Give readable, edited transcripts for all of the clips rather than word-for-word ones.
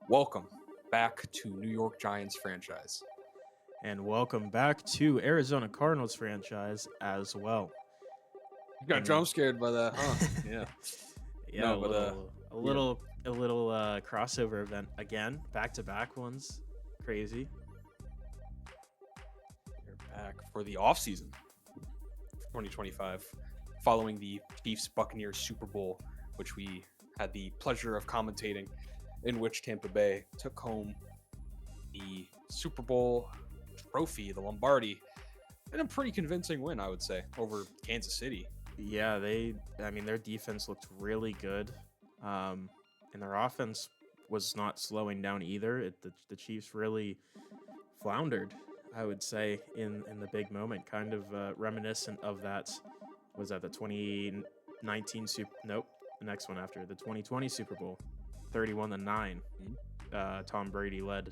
Welcome back to New York Giants franchise. And welcome back to Arizona Cardinals franchise as well. You got jump scared by that, huh? Yeah. No, a little crossover event again, back-to-back ones. Crazy. We're back for the offseason 2025, following the Chiefs-Buccaneers Super Bowl, which we had the pleasure of commentating, in which Tampa Bay took home the Super Bowl trophy, the Lombardi, in a pretty convincing win, I would say, over Kansas City. Yeah, their defense looked really good, and their offense was not slowing down either. The Chiefs really floundered, I would say, in the big moment, kind of reminiscent of that. Was that the 2019 the next one after the 2020 Super Bowl, 31-9. Tom Brady led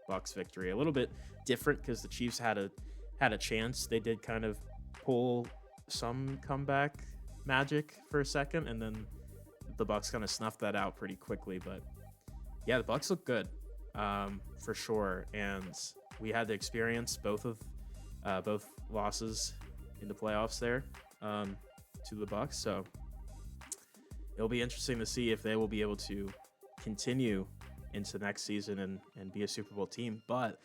Bucs victory. A little bit different because the Chiefs had a chance. They did kind of pull some comeback magic for a second, and then the Bucs kind of snuffed that out pretty quickly. But yeah, the Bucs look good for sure, and we had to experience both losses in the playoffs there to the Bucs. So it'll be interesting to see if they will be able to continue into next season and be a Super Bowl team. But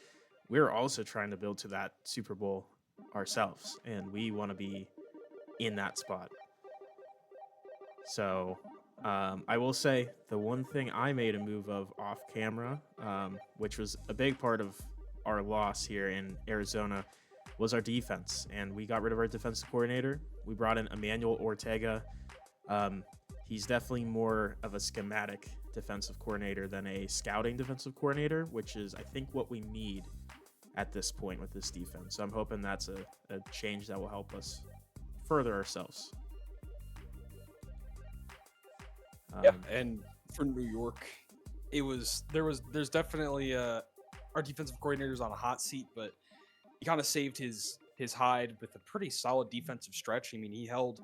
we're also trying to build to that Super Bowl ourselves, and we want to be in that spot. So I will say the one thing I made a move of off camera, which was a big part of our loss here in Arizona, was our defense. And we got rid of our defensive coordinator. We brought in Emmanuel Ortega. He's definitely more of a schematic defensive coordinator than a scouting defensive coordinator, which is, I think, what we need at this point with this defense. So I'm hoping that's a change that will help us further ourselves. And for New York, there's definitely our defensive coordinator's on a hot seat, but he kind of saved his hide with a pretty solid defensive stretch. I mean, he held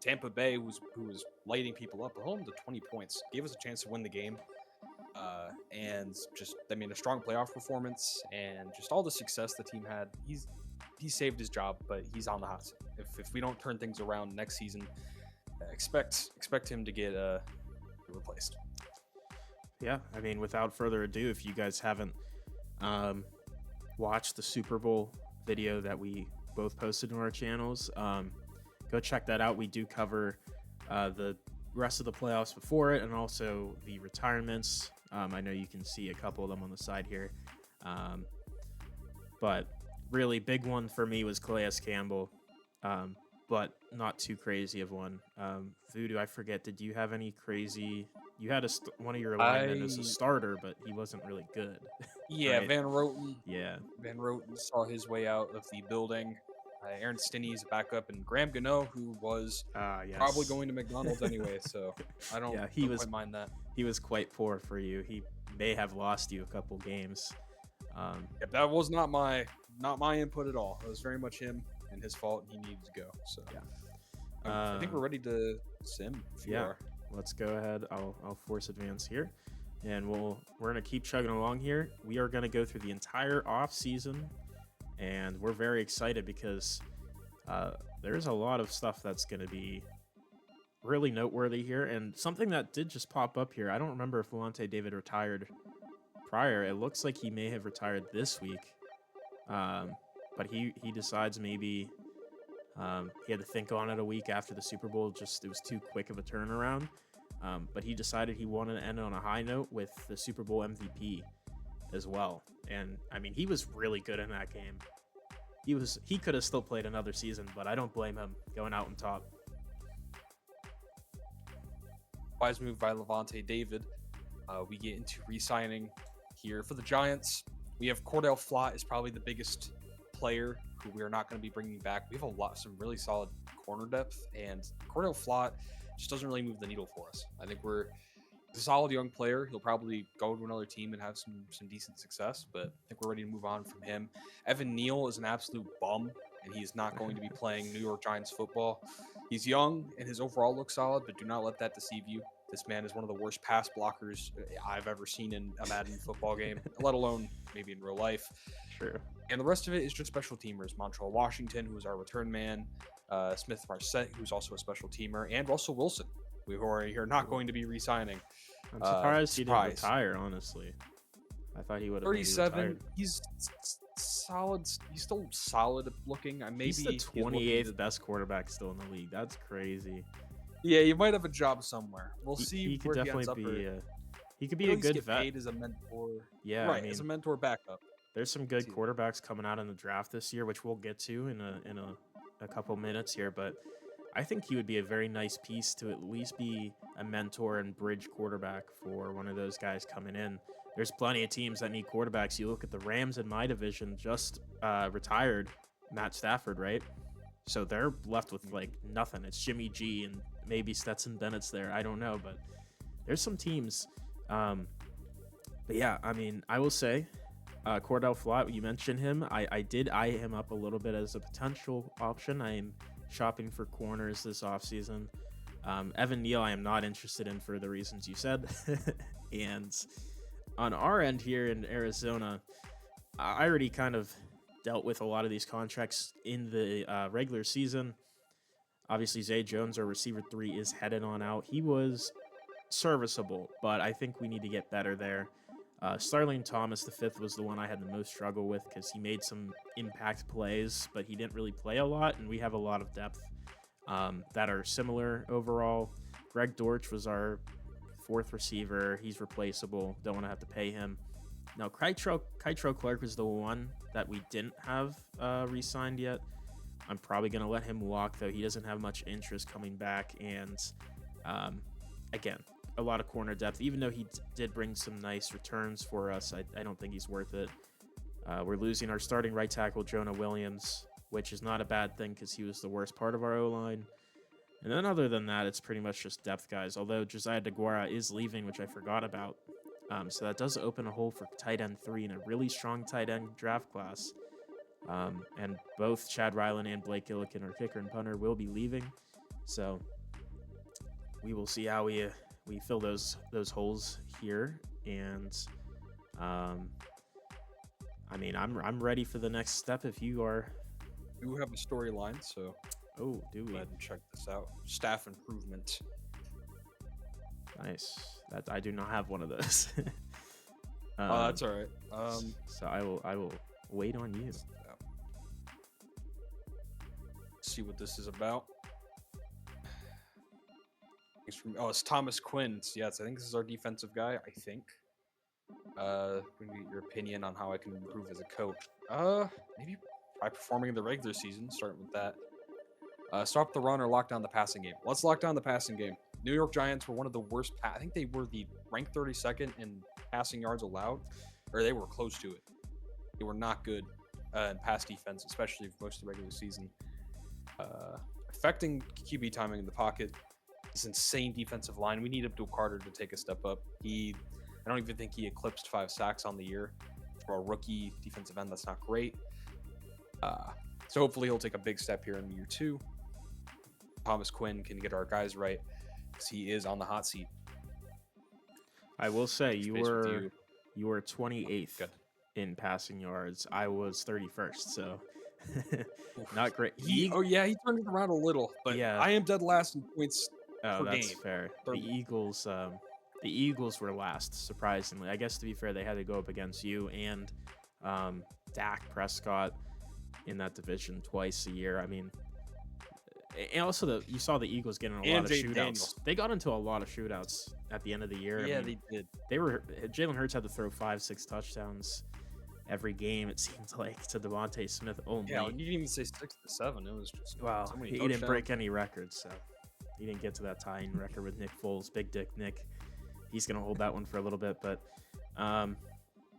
Tampa Bay, who was lighting people up, home to 20 points, gave us a chance to win the game, and a strong playoff performance and just all the success the team had. He saved his job, but he's on the hot seat. If we don't turn things around next season, expect him to get replaced. Yeah, I mean, without further ado, if you guys haven't watched the Super Bowl video that we both posted on our channels, go check that out. We do cover the rest of the playoffs before it and also the retirements. I know you can see a couple of them on the side here. But really big one for me was Calais Campbell, but not too crazy of one. Vewdew, I forget, did you have any crazy... You had one of your linemen as a starter, but he wasn't really good. Yeah, right? Van Roten. Yeah. Van Roten saw his way out of the building. Aaron Stinney's backup, and Graham Gano, who was probably going to McDonald's anyway, so I don't, quite mind that. He was quite poor for you. He may have lost you a couple games. That was not my input at all. It was very much him and his fault, and he needed to go. So yeah, I think we're ready to sim. If you are. Let's go ahead. I'll force advance here, and we're gonna keep chugging along here. We are gonna go through the entire off season. And we're very excited because there's a lot of stuff that's going to be really noteworthy here. And something that did just pop up here, I don't remember if Lavonte David retired prior. It looks like he may have retired this week. But he decides maybe he had to think on it a week after the Super Bowl. It was too quick of a turnaround. But he decided he wanted to end on a high note with the Super Bowl MVP as well. And I mean, he was really good in that game. He could have still played another season, but I don't blame him going out on top. Wise move by Lavonte David. We get into re-signing here for the Giants. We have Cordell Flott is probably the biggest player who we are not going to be bringing back. We have some really solid corner depth, and Cordell Flott just doesn't really move the needle for us. I think he's a solid young player. He'll probably go to another team and have some decent success, but I think we're ready to move on from him. Evan Neal is an absolute bum, and he's not going to be playing New York Giants football. He's young, and his overall looks solid, but do not let that deceive you. This man is one of the worst pass blockers I've ever seen in a Madden football game, let alone maybe in real life. True. And the rest of it is just special teamers. Montreal Washington, who's our return man, Smith Marset, who's also a special teamer, and Russell Wilson, who are not going to be re-signing. I'm surprised he didn't retire, honestly. I thought he would have 37. He's solid. He's still solid looking. He's the 28th best quarterback still in the league. That's crazy. Yeah, you might have a job somewhere. We'll see. He could definitely be. He could be a good good vet. Paid as a mentor. Yeah, right. As a mentor backup. There's some good quarterbacks coming out in the draft this year, which we'll get to in a couple minutes here. But I think he would be a very nice piece to at least be a mentor and bridge quarterback for one of those guys coming in. There's plenty of teams that need quarterbacks. You look at the Rams in my division, just retired Matt Stafford, right? So they're left with like nothing. It's Jimmy G and maybe Stetson Bennett's there. I don't know, but there's some teams. But yeah, I mean, I will say Cordell Flott, you mentioned him. I did eye him up a little bit as a potential option. I am shopping for corners this offseason. Evan Neal, I am not interested in for the reasons you said. And on our end here in Arizona, I already kind of dealt with a lot of these contracts in the regular season. Obviously, Zay Jones, our receiver 3, is headed on out. He was serviceable, but I think we need to get better there. Starling Thomas, the 5th, was the one I had the most struggle with because he made some impact plays, but he didn't really play a lot, and we have a lot of depth that are similar overall. Greg Dortch was our 4th receiver. He's replaceable. Don't want to have to pay him. Now, Kytro Clark was the one that we didn't have re-signed yet. I'm probably going to let him walk, though. He doesn't have much interest coming back. And, again, a lot of corner depth. Even though he did bring some nice returns for us, I don't think he's worth it. We're losing our starting right tackle, Jonah Williams, which is not a bad thing because he was the worst part of our O-line. And then other than that, it's pretty much just depth guys, although Josiah DeGuara is leaving, which I forgot about. So that does open a hole for tight end 3 in a really strong tight end draft class. And both Chad Ryland and Blake Gillikin, our kicker and punter, will be leaving. So we will see how we fill those holes here. And I mean, I'm ready for the next step if you are. We do have a storyline, so do we? Go ahead and check this out. Staff improvement. Nice. That I do not have one of those. That's all right. So I will wait on you. See what this is about. It's Thomas Quinn. Yes, I think this is our defensive guy. I think. We need your opinion on how I can improve as a coach. Maybe by performing in the regular season. Starting with that. Stop the run or lock down the passing game. Let's lock down the passing game. New York Giants were one of the worst. I think they were the ranked 32nd in passing yards allowed, or they were close to it. They were not good in pass defense, especially for most of the regular season. Affecting QB timing in the pocket. This insane defensive line. We need Abdul Carter to take a step up. I don't even think he eclipsed 5 sacks on the year. For a rookie defensive end, that's not great. So hopefully he'll take a big step here in year 2. Thomas Quinn can get our guys right because he is on the hot seat. I will say you were 28th in passing yards. I was 31st, so not great. He turned it around a little, but yeah. I am dead last in points per that's game. Fair. The Eagles were last, surprisingly. I guess to be fair, they had to go up against you and Dak Prescott in that division twice a year. I mean, and also you saw the Eagles getting a lot of shootouts. Daniels. They got into a lot of shootouts at the end of the year. Yeah, they did. Jalen Hurts had to throw 5-6 touchdowns every game, it seemed like, to Devontae Smith only. Yeah, you didn't even say 6-7. It was just so he didn't break any records, so he didn't get to that tying record with Nick Foles. Big Dick Nick. He's gonna hold that one for a little bit, but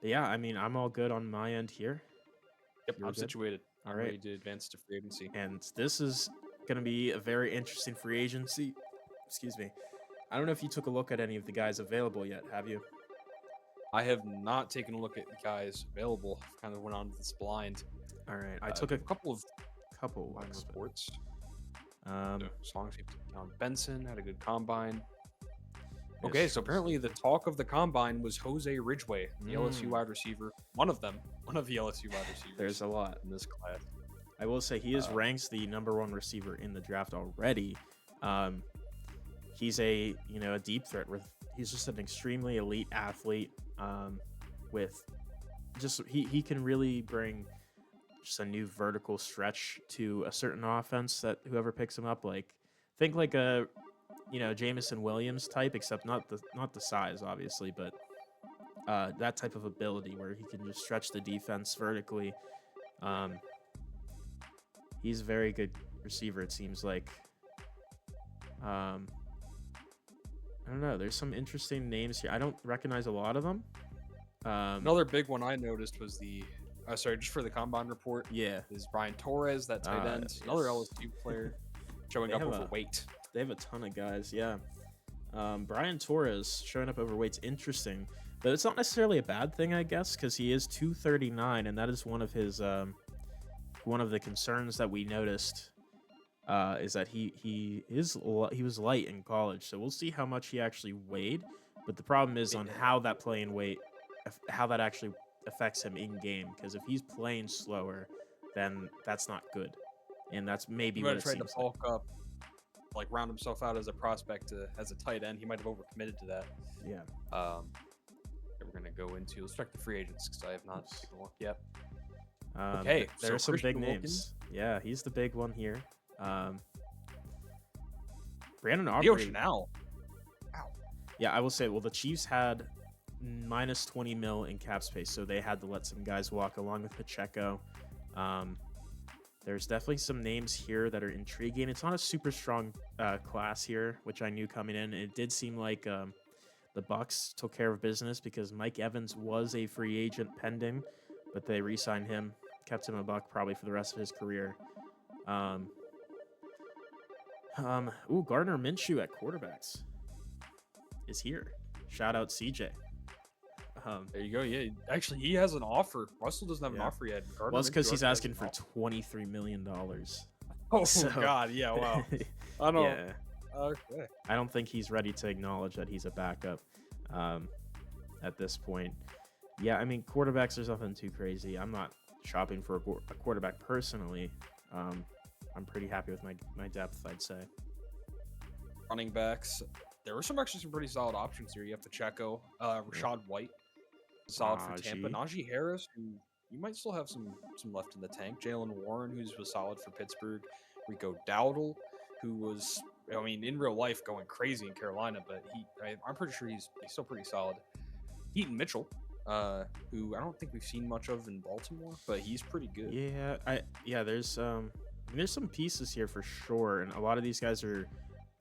yeah, I mean, I'm all good on my end here. Yep, I'm situated. All I'm right. ready to advance to free agency. And this is going to be a very interesting free agency. Excuse me. I don't know if you took a look at any of the guys available yet, have you? I have not taken a look at guys available. Kind of went on this blind. All right. I took a couple sports. Song John Benson had a good combine. Okay, so apparently the talk of the combine was Jose Ridgway, the LSU wide receiver. One of the LSU wide receivers. There's a lot in this class. I will say he is ranked the #1 receiver in the draft already. He's a deep threat. He's just an extremely elite athlete. With just he can really bring just a new vertical stretch to a certain offense that whoever picks him up, like think like a Jamison Williams type, except not the size obviously, but that type of ability where he can just stretch the defense vertically. He's a very good receiver, it seems like. I don't know. There's some interesting names here. I don't recognize a lot of them. Another big one I noticed was just for the combine report. Yeah, is Brian Torres, that tight end, yes. another LSU player, showing up overweight. They have a ton of guys. Yeah, Brian Torres showing up overweight's interesting, but it's not necessarily a bad thing, I guess, because he is 239, and that is one of his one of the concerns that we noticed. Is that he was light in college, so we'll see how much he actually weighed. But the problem is on how that playing weight, how that actually affects him in game. Because if he's playing slower, then that's not good, and that's maybe what it tried seems to bulk up, like round himself out as a prospect as a tight end. He might have overcommitted to that. Yeah. We're gonna go into let's check the free agents because I have not taken a look yet. Okay, there's some big Christian names. Yeah, he's the big one here. Brandon Leo Aubrey. Chanel. Yeah, I will say, well, the Chiefs had minus 20 mil in cap space, so they had to let some guys walk along with Pacheco. There's definitely some names here that are intriguing. It's not a super strong class here, which I knew coming in. It did seem like the Bucs took care of business because Mike Evans was a free agent pending, but they re-signed him, kept him a Buck probably for the rest of his career. Gardner Minshew at quarterbacks is here. Shout out CJ. There you go. Yeah, actually, he has an offer. Russell doesn't have an offer yet. Well, it's because he's asking for $23 million. Oh, God. Yeah, wow. I don't. Yeah. Okay. I don't think he's ready to acknowledge that he's a backup at this point. Yeah, I mean, quarterbacks, there's nothing too crazy. I'm not shopping for a quarterback personally. I'm pretty happy with my depth, I'd say. Running backs, there were some pretty solid options here. You have Pacheco, Rashad White, solid for Tampa. Najee Harris, who you might still have some left in the tank. Jalen Warren, who was solid for Pittsburgh. Rico Dowdle, who was, I mean, in real life going crazy in Carolina, but I'm pretty sure he's still pretty solid. Heaton Mitchell, who I don't think we've seen much of in Baltimore, but he's pretty good. Yeah, there's some pieces here for sure, and a lot of these guys are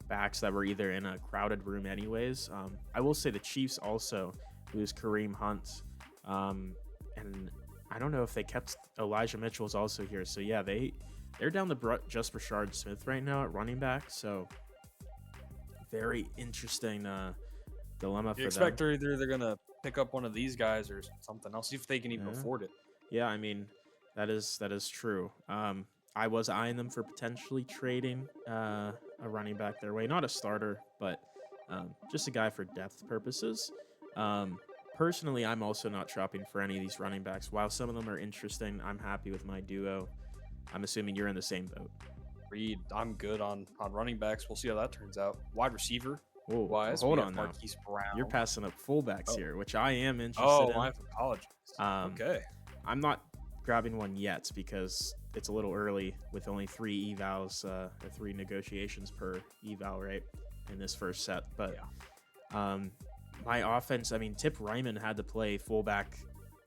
backs that were either in a crowded room anyways. I will say the Chiefs also lose Kareem Hunt, and I don't know if they kept Elijah Mitchell's also here. So yeah, they're down to just Rashard Smith right now at running back. So very interesting dilemma for them. Expect they're either gonna pick up one of these guys or something else, see if they can even afford it. Yeah, I mean that is true. I was eyeing them for potentially trading a running back their way, not a starter, but just a guy for depth purposes. Personally, I'm also not shopping for any of these running backs. While some of them are interesting, I'm happy with my duo. I'm assuming you're in the same boat. Reed, I'm good on running backs. We'll see how that turns out. Wide receiver. Wise, hold on now. Marquise Brown. You're passing up fullbacks here, which I am interested in. I apologize. Okay. I'm not grabbing one yet because it's a little early with only 3 evals or 3 negotiations per eval, right, in this first set. But my offense, I mean, Tip Ryman had to play fullback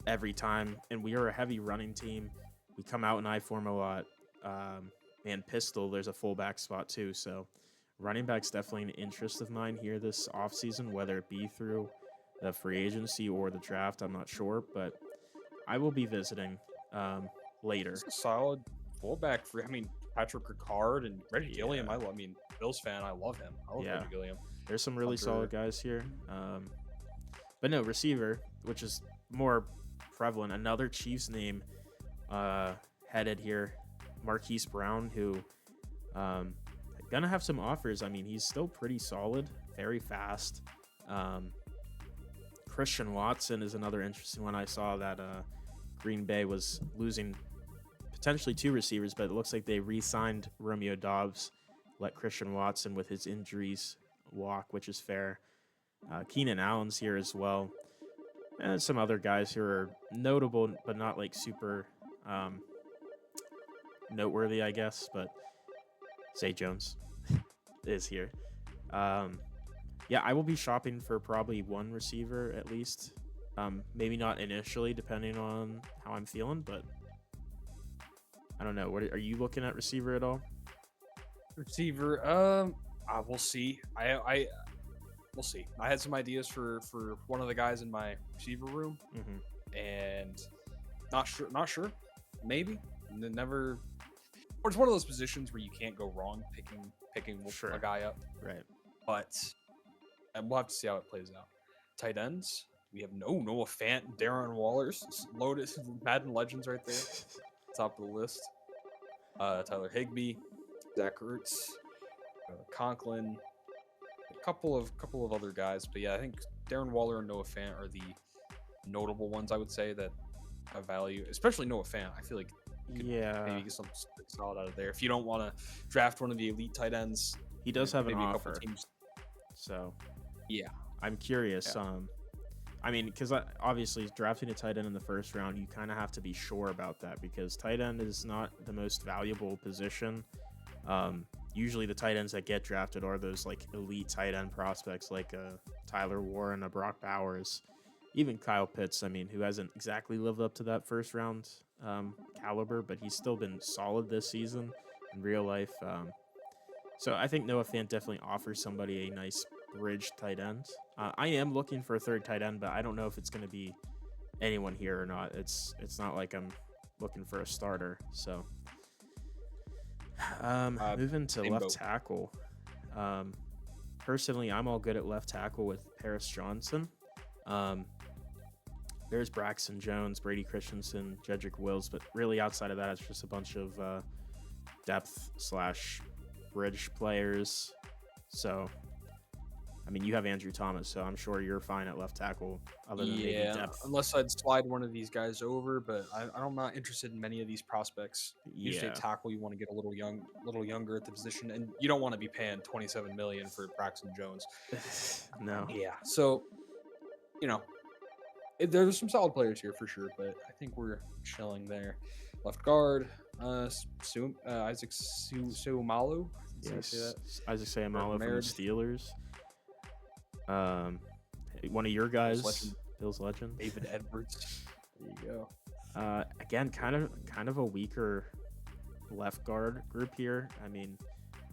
every time, and we are a heavy running team. We come out in I-form a lot. And pistol, there's a fullback spot too. So running back's definitely an interest of mine here this offseason, whether it be through the free agency or the draft. I'm not sure, but I will be visiting later. It's a solid fullback for, Patrick Ricard and Reggie Gilliam. Bills fan. I love him. I love Reggie Gilliam. There's some really solid guys here. But no, receiver, which is more prevalent. Another Chiefs name headed here, Marquise Brown, who gonna have some offers. I mean, he's still pretty solid, very fast. Christian Watson is another interesting one. I saw that Green Bay was losing potentially 2 receivers, but it looks like they re-signed Romeo Dobbs, let Christian Watson with his injuries walk, which is fair. Keenan Allen's here as well. And some other guys who are notable, but not like super noteworthy, I guess. But Zay Jones is here. Yeah, I will be shopping for probably 1 receiver at least. Maybe not initially, depending on how I'm feeling, but I don't know. What are you looking at receiver at all? Receiver, we'll see. We'll see. I had some ideas for one of the guys in my receiver room, and not sure. Maybe never. Or it's one of those positions where you can't go wrong picking Sure. a guy up. Right. But we'll have to see how it plays out. Tight ends. We have Noah Fant, Darren Waller's loaded Madden legends right there, top of the list. Tyler Higbee, Zach Ertz, Conklin, a couple of other guys, but yeah, I think Darren Waller and Noah Fant are the notable ones I would say that have value, especially Noah Fant. I feel like you could maybe get something solid out of there if you don't want to draft one of the elite tight ends. He does have an maybe offer, a couple teams. So yeah, I'm curious. Yeah. I mean, because obviously drafting a tight end in the first round, you kind of have to be sure about that because tight end is not the most valuable position. Usually the tight ends that get drafted are those like elite tight end prospects like Tyler Warren, a Brock Bowers, even Kyle Pitts. I mean, who hasn't exactly lived up to that first round caliber, but he's still been solid this season in real life. So I think Noah Fant definitely offers somebody a nice bridge tight end. I am looking for a third tight end, but I don't know if it's going to be anyone here or not. It's not like I'm looking for a starter. So moving to left tackle. Personally, I'm all good at left tackle with Paris Johnson. There's Braxton Jones, Brady Christensen, Jedrick Wills, but really outside of that, it's just a bunch of depth / bridge players. So I mean, you have Andrew Thomas, so I'm sure you're fine at left tackle, other than maybe depth. Unless I'd slide one of these guys over, but I'm not interested in many of these prospects. Usually, at tackle, you want to get a little younger at the position, and you don't want to be paying $27 million for Braxton Jones. No. Yeah. So, there's some solid players here for sure, but I think we're chilling there. Left guard, Isaac Seumalo. Yes, Isaac Seumalo from the Steelers. One of your guys, Bills legend, David Edwards. There you go. Again, kind of a weaker left guard group here. I mean,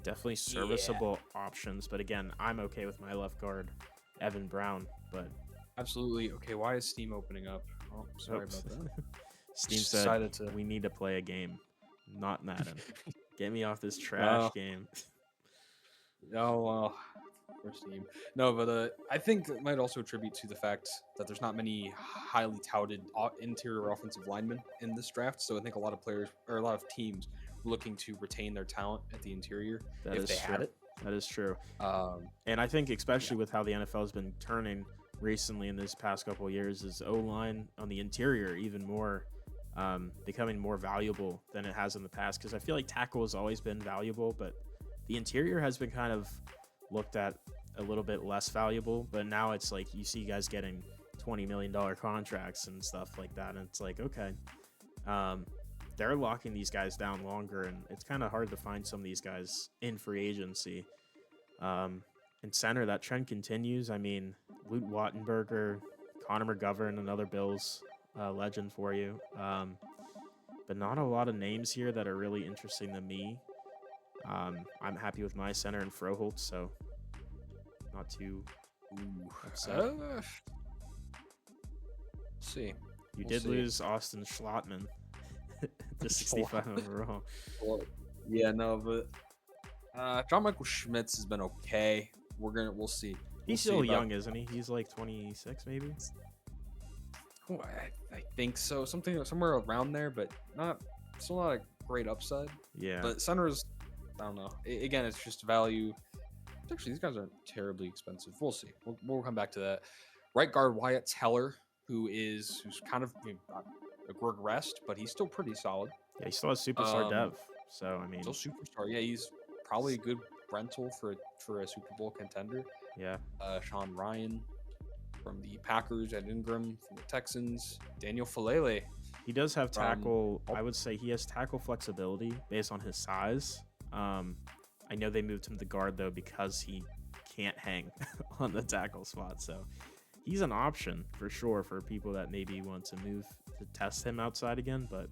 definitely serviceable options, but again, I'm okay with my left guard, Evan Brown. But absolutely okay. Why is Steam opening up? Oh, sorry about that. Steam said we need to play a game, not Madden. Get me off this trash game. Oh well. Team. No, but I think it might also attribute to the fact that there's not many highly touted interior offensive linemen in this draft. So I think a lot of players or a lot of teams were looking to retain their talent at the interior if they had it. That is true. And I think especially with how the NFL has been turning recently in this past couple of years, is O-line on the interior even more becoming more valuable than it has in the past. Because I feel like tackle has always been valuable, but the interior has been kind of looked at a little bit less valuable, but now it's like you see guys getting $20 million contracts and stuff like that, and it's like, okay, they're locking these guys down longer, and it's kind of hard to find some of these guys in free agency. In center, that trend continues. I mean, Luke Wattenberger, Connor McGovern, another Bills legend for you, but not a lot of names here that are really interesting to me. I'm happy with my center and Froholt, so not too upset. See. We'll did lose Austin Schlottman to 65 overall. Well, yeah, no, but John Michael Schmitz has been okay. We'll see. He's still young, isn't he? He's like 26, maybe. Oh, I think so. Somewhere around there, but still not a great upside. Yeah. But centers, I don't know. Again, it's just value. Actually, these guys aren't terribly expensive. We'll see. We'll come back to that. Right guard Wyatt Teller, who's kind of regressed, but he's still pretty solid. Yeah, he still has superstar dev. So I mean, still superstar. Yeah, he's probably a good rental for a Super Bowl contender. Yeah. Sean Ryan from the Packers, Ed Ingram from the Texans, Daniel Falele. He does have tackle. I would say he has tackle flexibility based on his size. I know they moved him to guard though because he can't hang on the tackle spot. So he's an option for sure for people that maybe want to move to test him outside again. But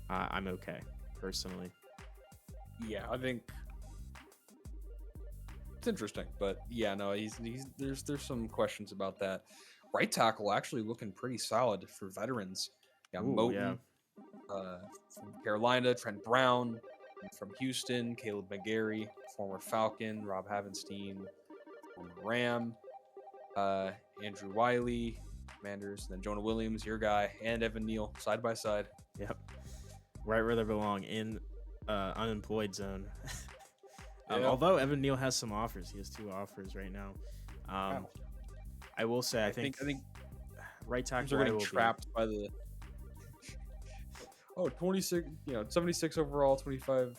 I'm okay personally. Yeah, I think it's interesting, but yeah, no, there's some questions about that. Right tackle actually looking pretty solid for veterans. Yeah, Moton from Carolina, Trent Brown from Houston, Caleb McGarry, former Falcon, Rob Havenstein, former Ram, Andrew Wiley, Commanders, and then Jonah Williams, your guy, and Evan Neal side by side. Yep, right where they belong in unemployed zone. Although Evan Neal has some offers, he has 2 offers right now. Wow. I will say, I think right tackle are getting trapped by the 26, 76 overall, 25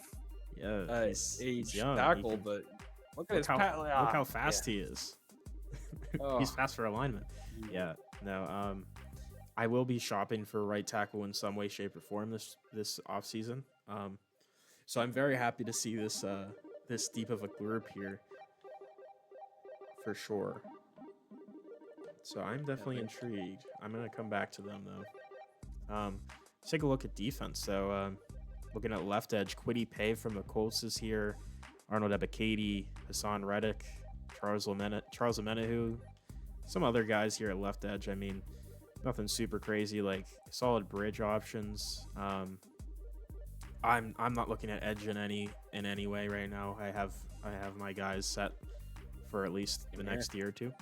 age young. tackle, but look at look how fast he is. He's fast for alignment. Yeah, no. I will be shopping for right tackle in some way, shape, or form this offseason. So I'm very happy to see this deep of a group here, for sure. So I'm definitely intrigued. I'm gonna come back to them though. Let's take a look at defense. So looking at left edge, Kwity Paye from the Colts is here. Arnold Ebiketie, Hassan Reddick, Charles Omenihu, some other guys here at left edge. I mean, nothing super crazy, like solid bridge options. I'm not looking at edge in any way right now. I have my guys set for at least the next year or two.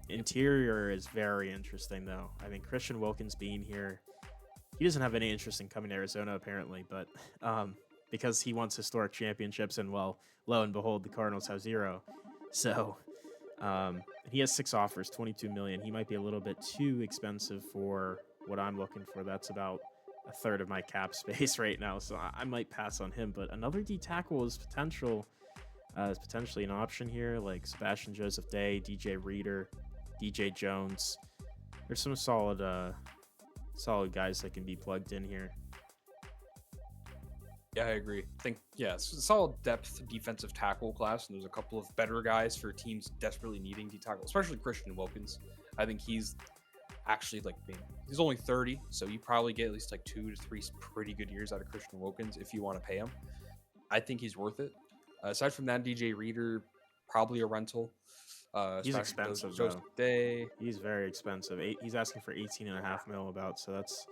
Interior is very interesting though. I mean, Christian Wilkins being here, he doesn't have any interest in coming to Arizona apparently, but because he wants historic championships, and well, lo and behold, the Cardinals have 0. So he has 6 offers, 22 million. He might be a little bit too expensive for what I'm looking for. That's about a third of my cap space right now, so I might pass on him. But another D tackle is potentially an option here, like Sebastian Joseph Day, DJ Reader, DJ Jones. There's some solid guys that can be plugged in here. Yeah, I agree. I think, it's a solid depth defensive tackle class, and there's a couple of better guys for teams desperately needing D tackle, especially Christian Wilkins. I think he's actually he's only 30, so you probably get at least 2 to 3 pretty good years out of Christian Wilkins if you want to pay him. I think he's worth it. Aside from that, DJ Reader, probably a rental. He's expensive though. He's very expensive. He's asking for 18.5 mil about, so that's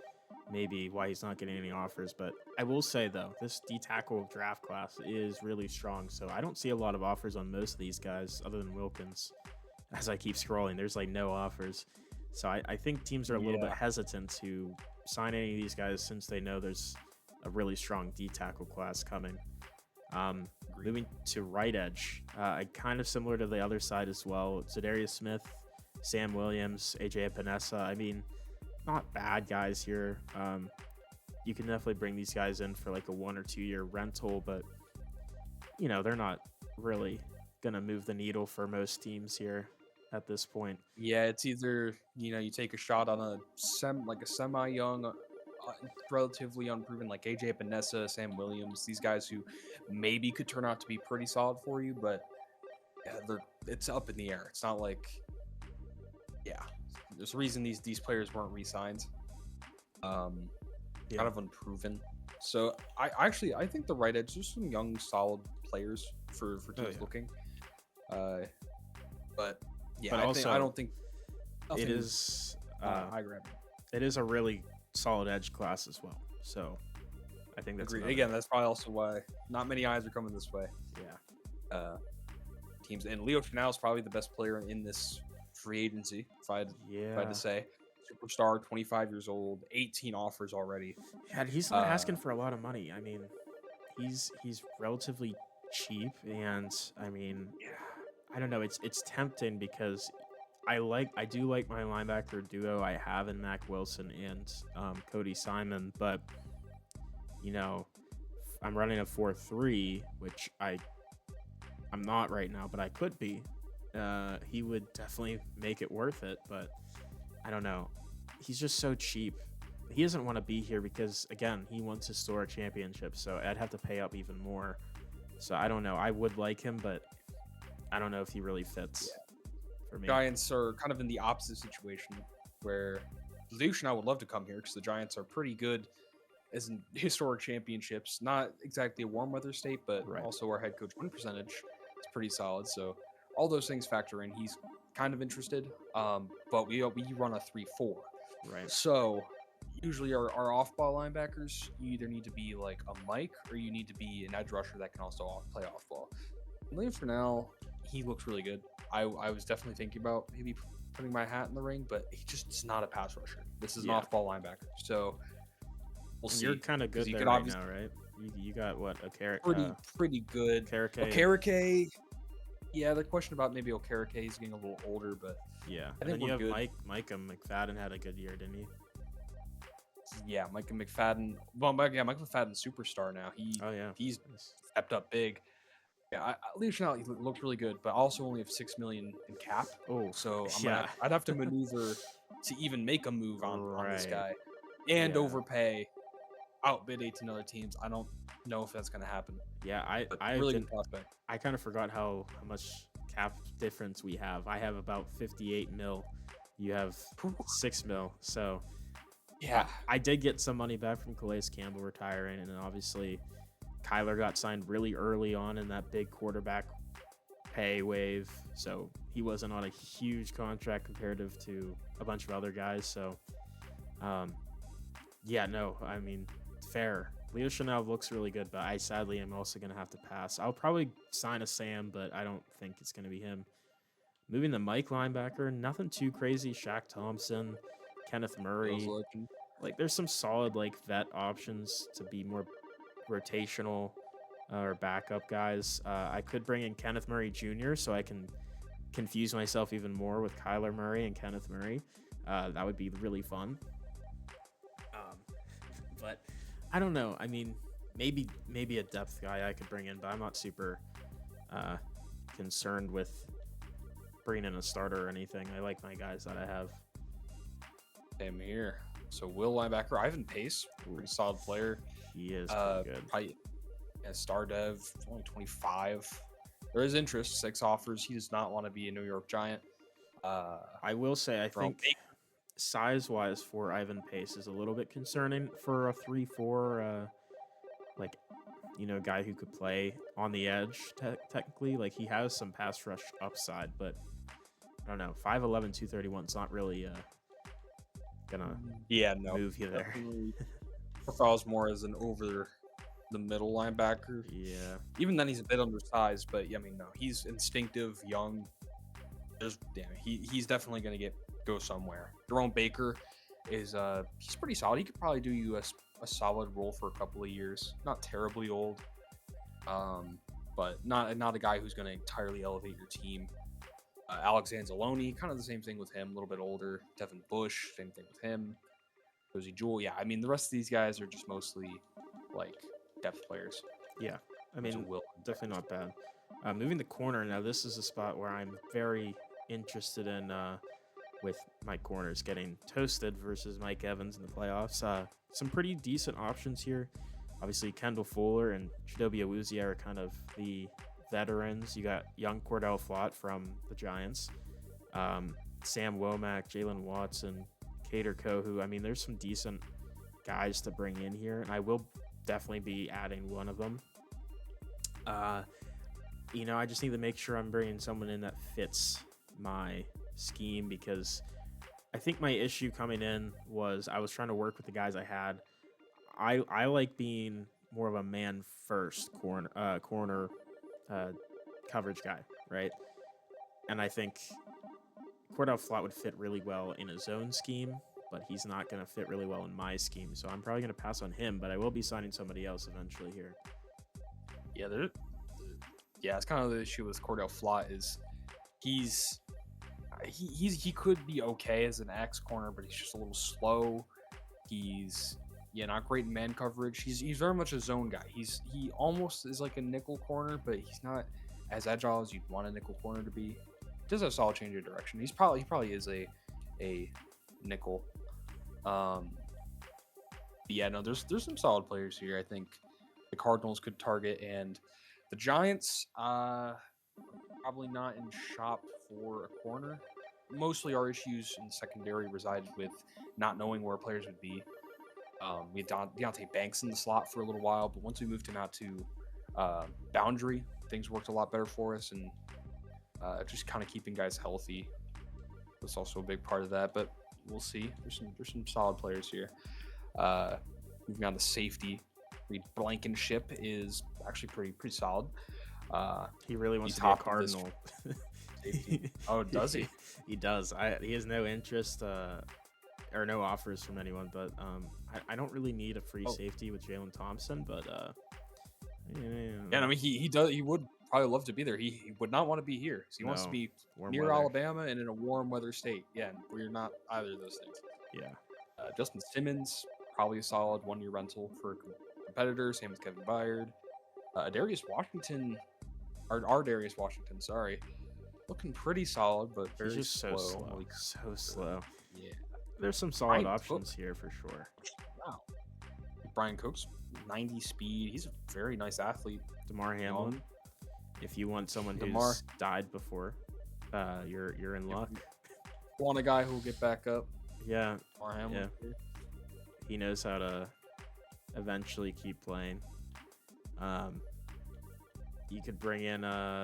maybe why he's not getting any offers. But I will say though, this D tackle draft class is really strong, so I don't see a lot of offers on most of these guys other than Wilkins. As I keep scrolling, there's no offers. So I think teams are a little bit hesitant to sign any of these guys since they know there's a really strong D tackle class coming. Moving to right edge, kind of similar to the other side as well. Zadarius Smith, Sam Williams, AJ Epinesa. I mean, not bad guys here. You can definitely bring these guys in for a 1 or 2 year rental, but they're not really gonna move the needle for most teams here at this point. Yeah, it's either you take a shot on a semi-young, relatively unproven like AJ Epinesa, Sam Williams, these guys who maybe could turn out to be pretty solid for you, but it's up in the air. It's not there's a reason these players weren't re-signed. Kind of unproven. So I think the right edge, there's some young solid players for teams looking. But I don't think it is. I grab it. It is a really solid edge class as well. So I think that's again. That's probably also why not many eyes are coming this way. Yeah. Teams, and Leo Chenal is probably the best player in this free agency. If I had to say, superstar, 25 years old, 18 offers already. Yeah, he's not asking for a lot of money. I mean, he's relatively cheap, and I mean, Yeah. I don't know. It's tempting because I do like my linebacker duo I have in Mac Wilson and Cody Simon, but you know, I'm running a 4-3, which I'm not right now, but I could be. He would definitely make it worth it, but I don't know. He's just so cheap. He doesn't want to be here because, again, he wants to store a championship, so I'd have to pay up even more. So I don't know. I would like him, but I don't know if he really fits for me. Giants are kind of in the opposite situation where Luke and I would love to come here because the Giants are pretty good as in historic championships. Not exactly a warm weather state, but Right. also our head coach win percentage is pretty solid. So all those things factor in. He's kind of interested, but we run a 3-4. Right. So usually our off-ball linebackers, you either need to be like a Mike or you need to be an edge rusher that can also play off-ball. Liam for now, he looks really good. I was definitely thinking about maybe putting my hat in the ring, but he just is not a pass rusher. This is an off-ball linebacker. So we'll see. You're kind of good there right now, right? You got what, a carrot? Pretty good. Okereke. Yeah, the question about maybe Okereke, he's getting a little older, but yeah. I think and then you have good. Micah McFadden had a good year, didn't he? Yeah, Micah McFadden. Well, Micah McFadden's superstar now. He's stepped up big. Yeah, Leo Chanel, he looks really good, but I also only have $6 million in cap. Oh, so I'd have to maneuver to even make a move on this guy, and overpay, outbid 18 other teams. I don't know if that's gonna happen. Yeah, I really good prospect. I kind of forgot how much cap difference we have. I have about 58 mil. You have 6 mil. So yeah, I did get some money back from Calais Campbell retiring, and then obviously Kyler got signed really early on in that big quarterback pay wave, so he wasn't on a huge contract comparative to a bunch of other guys. So, yeah, no, I mean, fair. Leo Chanel looks really good, but I sadly am also going to have to pass. I'll probably sign a Sam, but I don't think it's going to be him. Moving the Mike linebacker, nothing too crazy. Shaq Thompson, Kenneth Murray. Like, there's some solid, like, vet options to be more rotational or backup guys. I could bring in Kenneth Murray Jr. so I can confuse myself even more with Kyler Murray and Kenneth Murray. That would be really fun. But I don't know. I mean, maybe a depth guy I could bring in, but I'm not super concerned with bringing in a starter or anything. I like my guys that I have. Same here. So Will linebacker Ivan Pace, pretty solid player. He is pretty good. Probably, star dev, only 25. There is interest, 6 offers. He does not want to be a New York Giant. I will say, I think size-wise for Ivan Pace is a little bit concerning for a 3-4, like, you know, guy who could play on the edge, technically. Like, he has some pass rush upside, but I don't know. 5'11", 231 is not really gonna move you there. Profiles more as an over the middle linebacker. Yeah. Even then, he's a bit undersized, but I mean, no, he's instinctive, young. He's definitely going to go somewhere. Jerome Baker is he's pretty solid. He could probably do you a solid role for a couple of years. Not terribly old, but not a guy who's going to entirely elevate your team. Alex Anzalone, kind of the same thing with him, a little bit older. Devin Bush, same thing with him. Josie Jewell, yeah. I mean, the rest of these guys are just mostly like depth players. Yeah, I mean, definitely not bad. Moving the corner now. This is a spot where I'm very interested in with my corners getting toasted versus Mike Evans in the playoffs. Some pretty decent options here. Obviously, Kendall Fuller and Chidobe Awuzie are kind of the veterans. You got young Cordell Flott from the Giants, Sam Womack, Jalen Watson, Cater Kohu. I mean, there's some decent guys to bring in here, and I will definitely be adding one of them. You know, I just need to make sure I'm bringing someone in that fits my scheme, because I think my issue coming in was I was trying to work with the guys I had. I like being more of a man first corner coverage guy, right? And I think Cordell Flott would fit really well in a zone scheme, but he's not going to fit really well in my scheme. So I'm probably going to pass on him, but I will be signing somebody else eventually here. Yeah, Yeah, it's kind of the issue with Cordell Flott is he could be okay as an X corner, but he's just a little slow. He's not great in man coverage. He's very much a zone guy. He almost is like a nickel corner, but he's not as agile as you'd want a nickel corner to be. He does have a solid change of direction. He probably is a nickel. Yeah, no, there's some solid players here. I think the Cardinals could target, and the Giants probably not in shop for a corner. Mostly our issues in secondary resided with not knowing where players would be. We had Deontay Banks in the slot for a little while, but once we moved him out to boundary, things worked a lot better for us, and just kind of keeping guys healthy was also a big part of that. But we'll see. There's some solid players here. Moving on to safety, Reed Blankenship is actually pretty solid. He really wants to be a Cardinal. Oh, does he? He does. He has no interest or no offers from anyone, but I don't really need a free safety with Jalen Thompson, but yeah, I mean he would probably love to be there. He would not want to be here. So he wants to be near weather. Alabama and in a warm weather state. Yeah, and we're not either of those things. Yeah. Justin Simmons, probably a solid 1-year rental for a competitor. Same as Kevin Byard. Darius Washington, our Darius Washington, sorry. Looking pretty solid, but very just slow. So slow. Yeah. There's some solid options here for sure. Wow. Brian Cooks, 90 speed. He's a very nice athlete. DeMar Hamlin. If you want someone who's died before, you're in luck. Want a guy who'll get back up. Yeah. DeMar Hamlin. Yeah. He knows how to eventually keep playing. You could bring in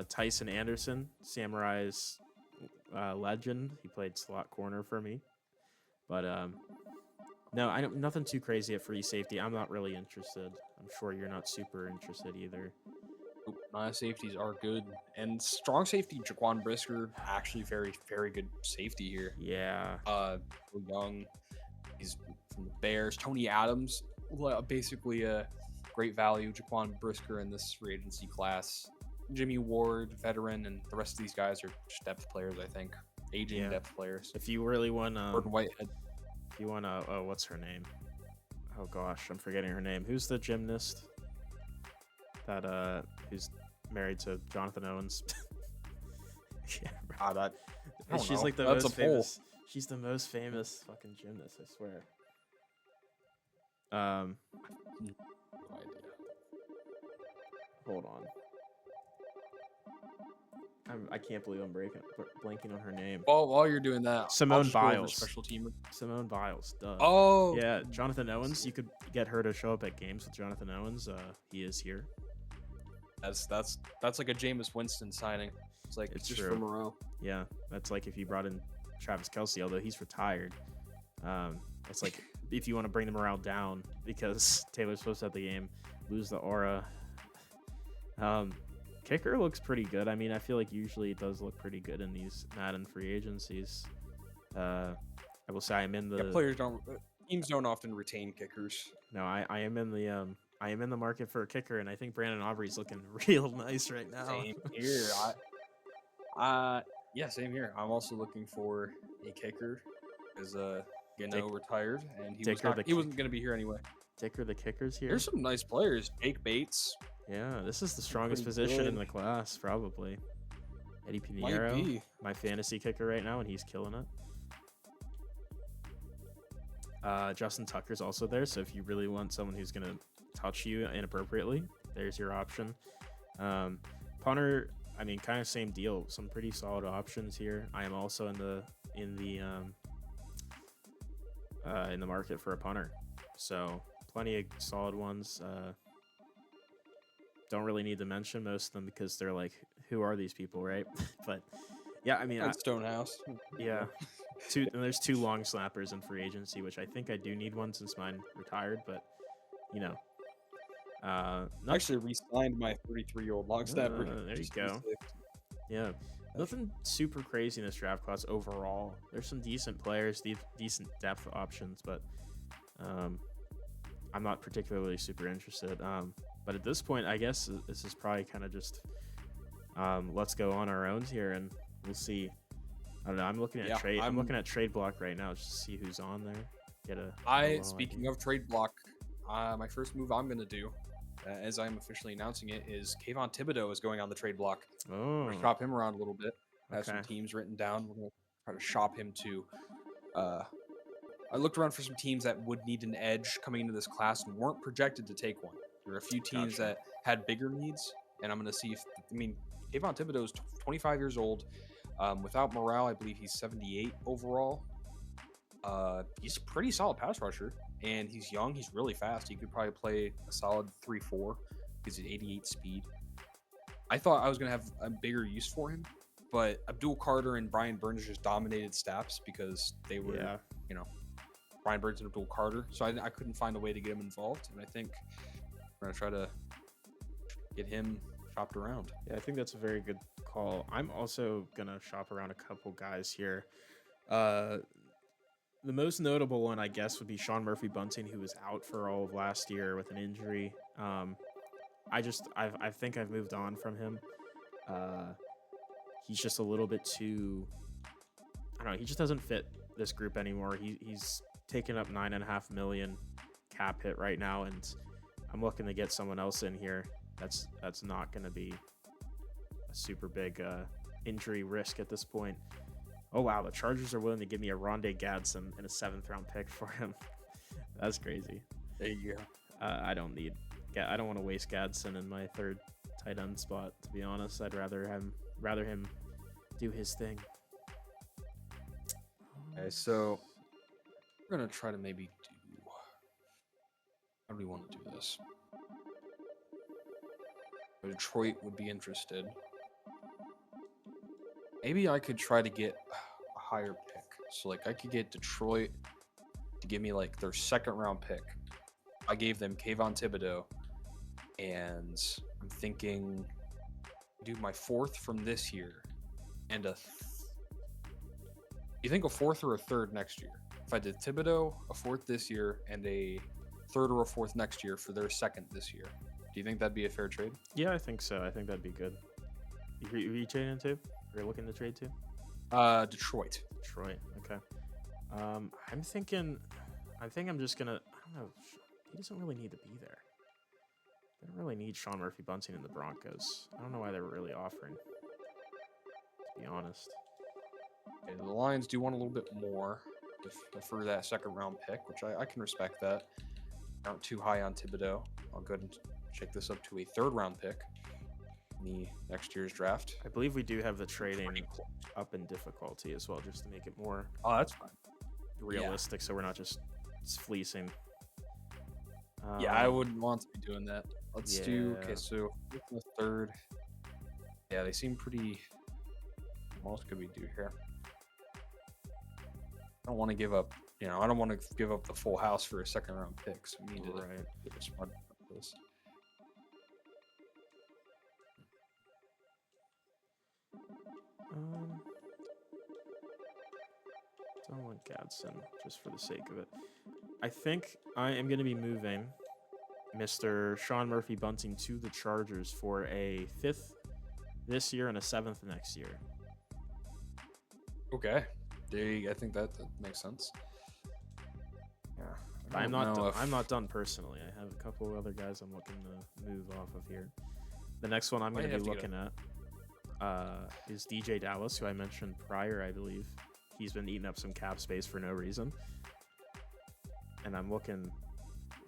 Tyson Anderson, Samurai's legend. He played slot corner for me. But no, nothing too crazy at free safety. I'm not really interested. I'm sure you're not super interested either. My safeties are good. And strong safety, Jaquan Brisker, actually very, very good safety here. Yeah. Young. He's from the Bears. Tony Adams, basically a great value. Jaquan Brisker in this free agency class. Jimmy Ward, veteran, and the rest of these guys are just depth players, I think. Aging depth players. If you really want Gordon Whitehead. If you want what's her name? Oh gosh, I'm forgetting her name. Who's the gymnast that who's married to Jonathan Owens? Yeah, she's like the most famous. She's the most famous fucking gymnast, I swear. No idea. Hold on. I can't believe I'm blanking on her name. While you're doing that, Simone Biles. Special teamer. Simone Biles. Duh. Oh. Yeah, Jonathan Owens. You could get her to show up at games with Jonathan Owens. He is here. That's like a Jameis Winston signing. It's just true. for Moreau. Yeah, that's like if you brought in Travis Kelce, although he's retired. It's like if you want to bring the morale down because Taylor Swift's at the game, lose the aura. Kicker looks pretty good. I mean, I feel like usually it does look pretty good in these Madden free agencies. I will say I'm in the teams don't often retain kickers. No, I am in the market for a kicker, and I think Brandon Aubrey's looking real nice right now. Same here. Same here. I'm also looking for a kicker because retired, and he wasn't going to be here anyway. Dicker the kickers here. There's some nice players. Jake Bates. Yeah, this is the strongest position in the class, probably. Eddie Pinheiro, my fantasy kicker right now, and he's killing it. Justin Tucker's also there, so if you really want someone who's going to touch you inappropriately, there's your option. Punter, I mean, kind of same deal. Some pretty solid options here. I am also in the market for a punter, so plenty of solid ones. Don't really need to mention most of them because they're like, who are these people, right? But yeah, I mean, Stonehouse. Yeah, and there's 2 long snappers in free agency, which I think I do need one since mine retired. But I actually re-signed my 33-year-old long snapper. There you go. Yeah, nothing super crazy in this draft class overall. There's some decent players, decent depth options, but I'm not particularly super interested. But at this point, I guess this is probably kind of just let's go on our own here, and we'll see. I don't know. I'm looking at trade. I'm looking at trade block right now just to see who's on there. Get a speaking of trade block, my first move I'm gonna do, as I'm officially announcing it, is Kayvon Thibodeau is going on the trade block. Oh, We're gonna shop him around a little bit. I have okay. some teams written down. We're gonna try to shop him to. I looked around for some teams that would need an edge coming into this class and weren't projected to take one. There are a few teams that had bigger needs, and I'm gonna see if Kayvon Thibodeau is 25 years old. Without morale, I believe he's 78 overall. He's a pretty solid pass rusher, and he's young. He's really fast. He could probably play a solid 3-4 because he's 88 speed. I thought I was going to have a bigger use for him, but Abdul Carter and Brian Burns just dominated snaps because they were, Brian Burns and Abdul Carter. So I couldn't find a way to get him involved, and I think we're going to try to get him shopped around. Yeah, I think that's a very good call. I'm also going to shop around a couple guys here. The most notable one, I guess, would be Sean Murphy-Bunting, who was out for all of last year with an injury. I think I've moved on from him. He's just a little bit too. I don't know. He just doesn't fit this group anymore. He's taken up $9.5 million cap hit right now, and I'm looking to get someone else in here. That's not going to be a super big injury risk at this point. Oh, wow. The Chargers are willing to give me a Rondé Gadsden and a 7th-round pick for him. That's crazy. There you go. I don't want to waste Gadsden in my 3rd tight end spot, to be honest. I'd rather him do his thing. Okay, so we're going to try to maybe do... How do we want to do this? Detroit would be interested. Maybe I could try to get a higher pick. So, like, I could get Detroit to give me, like, their 2nd-round pick. I gave them Kayvon Thibodeau. And I'm thinking do my 4th from this year and you think a 4th or a 3rd next year? If I did Thibodeau, a 4th this year, and a 3rd or a 4th next year for their 2nd this year. Do you think that'd be a fair trade? Yeah, I think so. I think that'd be good. You trading to? You're looking to trade to? Detroit. Okay. I'm just gonna. I don't know. He doesn't really need to be there. They don't really need Sean Murphy-Bunting in the Broncos. I don't know why they're really offering. To be honest. Okay, the Lions do want a little bit more for that 2nd-round pick, which I can respect that. Aren't too high on Thibodeau. I'll go ahead and shake this up to a 3rd-round pick in the next year's draft. I believe we do have the trading up in difficulty as well, just to make it more that's fine. Realistic, so we're not just fleecing. Yeah, I wouldn't want to be doing that. Let's do so the 3rd. Yeah, they seem pretty. What else could we do here? I don't want to give up. I don't want to give up the full house for a 2nd-round pick. So we need to get smart about this. Don't want Gadsden just for the sake of it. I think I am going to be moving Mr. Sean Murphy-Bunting to the Chargers for a 5th this year and a 7th next year. Okay, I think that makes sense. Yeah, I'm not done personally. I have a couple of other guys I'm looking to move off of here. The next one I'm going to be looking at is DJ Dallas, who I mentioned prior, I believe. He's been eating up some cap space for no reason. And I'm looking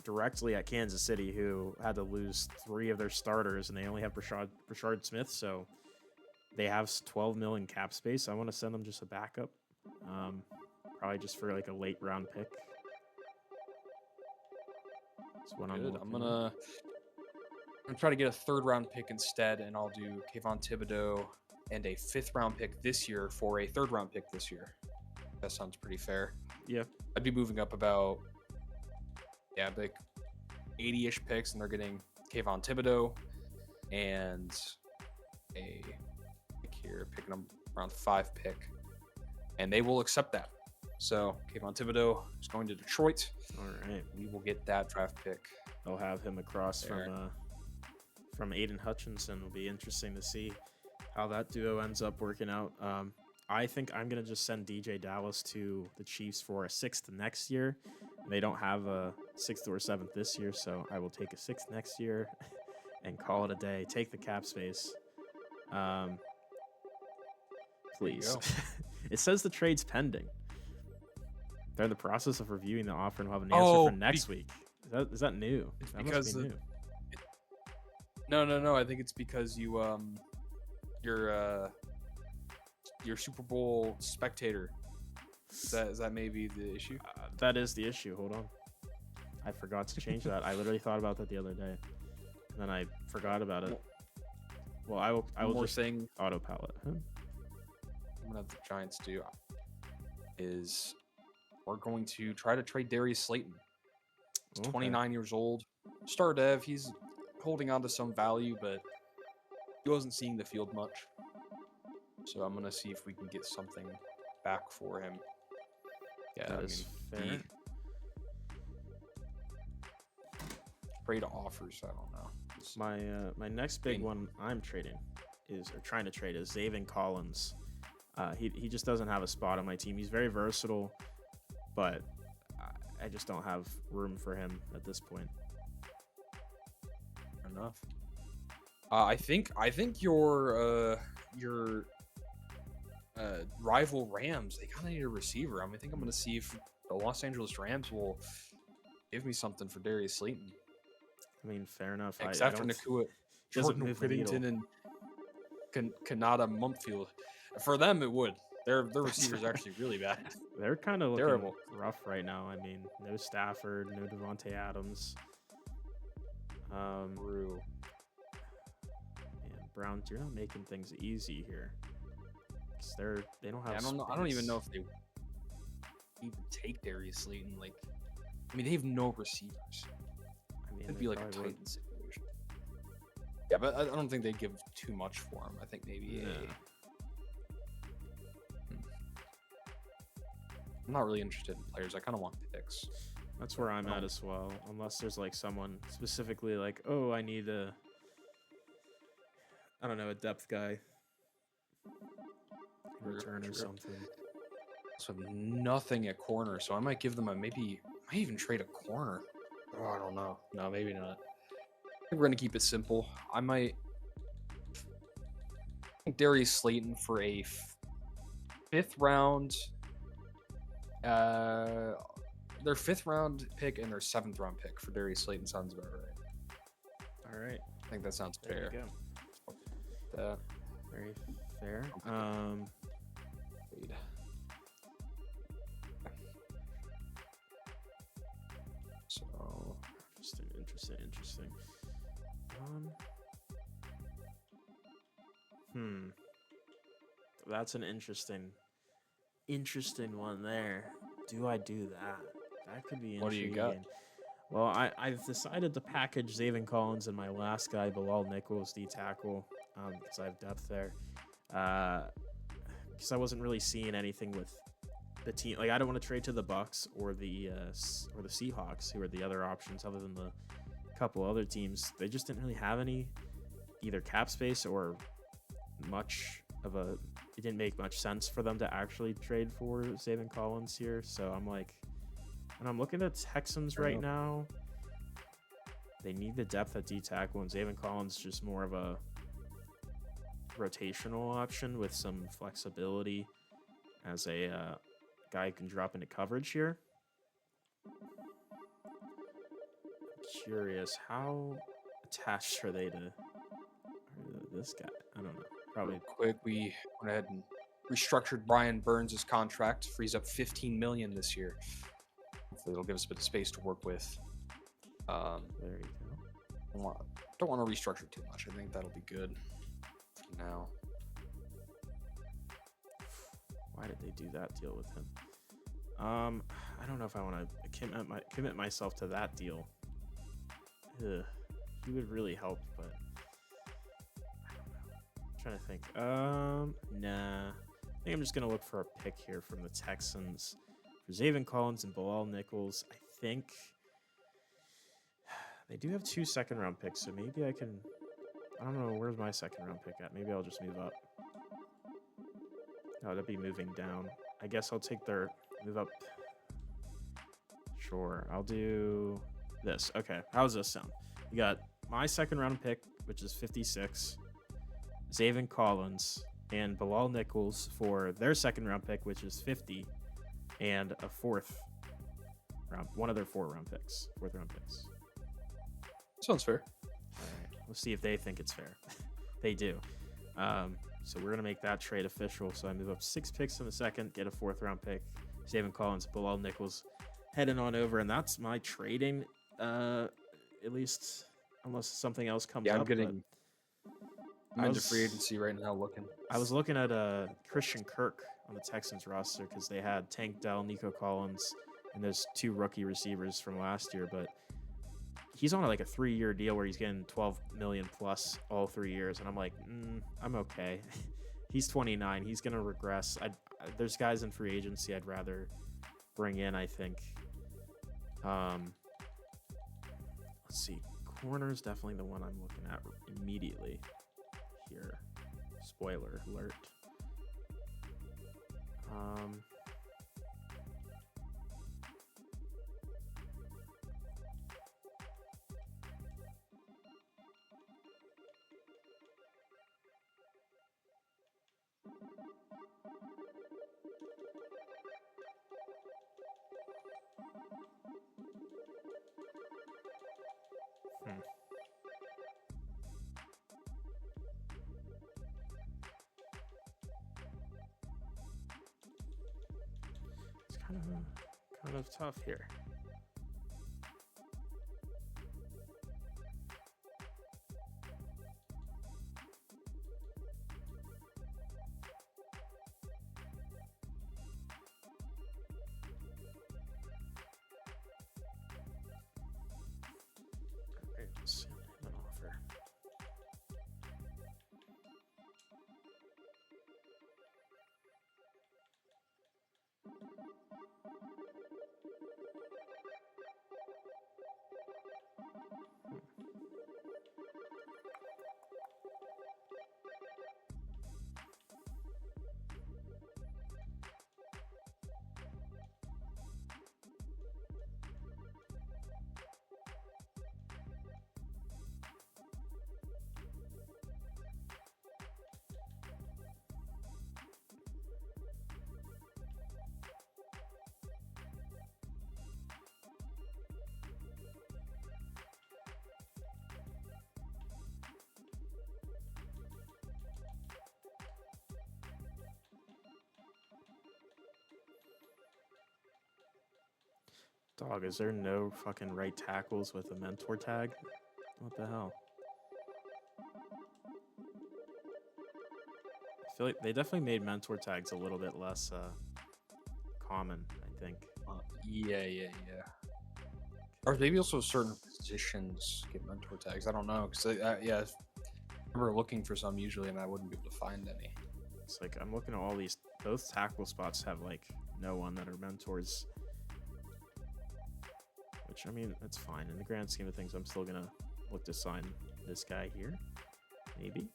directly at Kansas City, who had to lose 3 of their starters, and they only have Brashard Smith, so they have 12 million cap space. I want to send them just a backup, probably just for like a late round pick. That's what I'm gonna try to get a 3rd-round pick instead, and I'll do Kayvon Thibodeau and a 5th-round pick this year for a 3rd-round pick this year. That sounds pretty fair. Yeah, I'd be moving up about like 80-ish picks, and they're getting Kayvon Thibodeau and a pick here, picking them around 5 pick, and they will accept that. So Kayvon Thibodeau is going to Detroit. All right, we will get that draft pick. They'll have him across from Aiden Hutchinson. Will be interesting to see. how that duo ends up working out. I think I'm gonna just send DJ Dallas to the Chiefs for a 6th next year. They don't have a 6th or 7th this year, so I will take a 6th next year and call it a day. Take the cap space. Please. It says the trade's pending. They're in the process of reviewing the offer and will have an answer for next week. Is that new? It's that because must be new. No. I think it's because you're Super Bowl spectator. Is that maybe the issue? That is the issue. Hold on. I forgot to change that. I literally thought about that the other day, and then I forgot about it. Well, I will just auto palette. What the Giants do is we're going to try to trade Darius Slayton. He's 29 years old. Star dev. He's holding on to some value, but he wasn't seeing the field much. So I'm going to see if we can get something back for him. Yeah, that is fair. Trade offers, I don't know. My next big one I'm trying to trade is Zaven Collins. He just doesn't have a spot on my team. He's very versatile, but I just don't have room for him at this point. Fair enough. I think your rival Rams, they kind of need a receiver. I think I'm going to see if the Los Angeles Rams will give me something for Darius Slayton. I mean, fair enough. Except for Nakua, Jordan Whittington, and Kanata Mumpfield. For them, it would. Their receivers are actually really bad. They're kind of looking rough right now. I mean, no Stafford, no Devontae Adams. True. Man, Browns, you're not making things easy here. They don't have. I don't even know if they even take Darius Slayton. They have no receivers. It'd be like a Titan situation. Yeah, but I don't think they'd give too much for him. I think maybe I'm not really interested in players. I kind of want picks. That's where I'm at as well. Unless there's someone specifically I need a depth guy. Return or something. So nothing at corner. So I might give them I might even trade a corner. Oh, I don't know. No, maybe not. I think we're gonna keep it simple. I might think Darius Slayton for a 5th round. Their 5th round pick and their 7th round pick for Darius Slayton sounds about right. All right. I think that sounds fair. There you go. Very fair. So interesting. That's an interesting one there. Do I do that? That could be interesting. What do you got? Well, I've decided to package Zaven Collins and my last guy, Bilal Nichols, D tackle, because I have depth there. Because I wasn't really seeing anything with the team. I don't want to trade to the Bucks or the Seahawks, who are the other options other than the couple other teams. They just didn't really have any either cap space or it didn't make much sense for them to actually trade for Zaven Collins here. So and I'm looking at Texans right now. They need the depth at D tackle, and Zaven Collins is just more of a rotational option with some flexibility as a guy who can drop into coverage here. Curious, how attached are they to this guy? I don't know. Probably quick. We went ahead and restructured Brian Burns' contract, frees up $15 million this year. Hopefully, it'll give us a bit of space to work with. There you go. Don't want to restructure too much. I think that'll be good for now. Why did they do that deal with him? I don't know if I want to commit myself to that deal. He would really help, but I don't know. I'm trying to think. Nah. I think I'm just gonna look for a pick here from the Texans for Zaven Collins and Bilal Nichols. I think they do have 2 second-round picks, so maybe I don't know, where's my second-round pick at? Maybe I'll just move up. No, that'd be moving down. I guess I'll take their move up. Sure, I'll do this. Okay, how's this sound? You got my second round pick, which is 56, Zaven Collins, and Bilal Nichols for their second round pick, which is 50, and a fourth round, one of their fourth round picks. Sounds fair. All right, we'll see if they think it's fair. They do. So we're gonna make that trade official. So I move up 6 picks in the second, get a fourth round pick. Zaven Collins, Bilal Nichols, heading on over, and that's my trading. At least unless something else comes up. I'm getting. I'm into free agency right now looking. I was looking at Christian Kirk on the Texans roster because they had Tank Dell, Nico Collins, and there's 2 rookie receivers from last year, but he's on like a 3-year deal where he's getting 12 million plus all 3 years, and I'm like, I'm okay. He's 29. He's gonna regress. There's guys in free agency I'd rather bring in. I think. Let's see. Corner is definitely the one I'm looking at immediately here. Spoiler alert. It's kind of tough here. Let's see an offer. Dog, is there no fucking right tackles with a mentor tag? What the hell? I feel like they definitely made mentor tags a little bit less common, I think. Yeah. Or maybe also certain positions get mentor tags. I don't know, because I remember looking for some usually, and I wouldn't be able to find any. It's like I'm looking at all these. Both tackle spots have like no one that are mentors. Which, I mean, that's fine. In the grand scheme of things, I'm still going to look to sign this guy here. Maybe.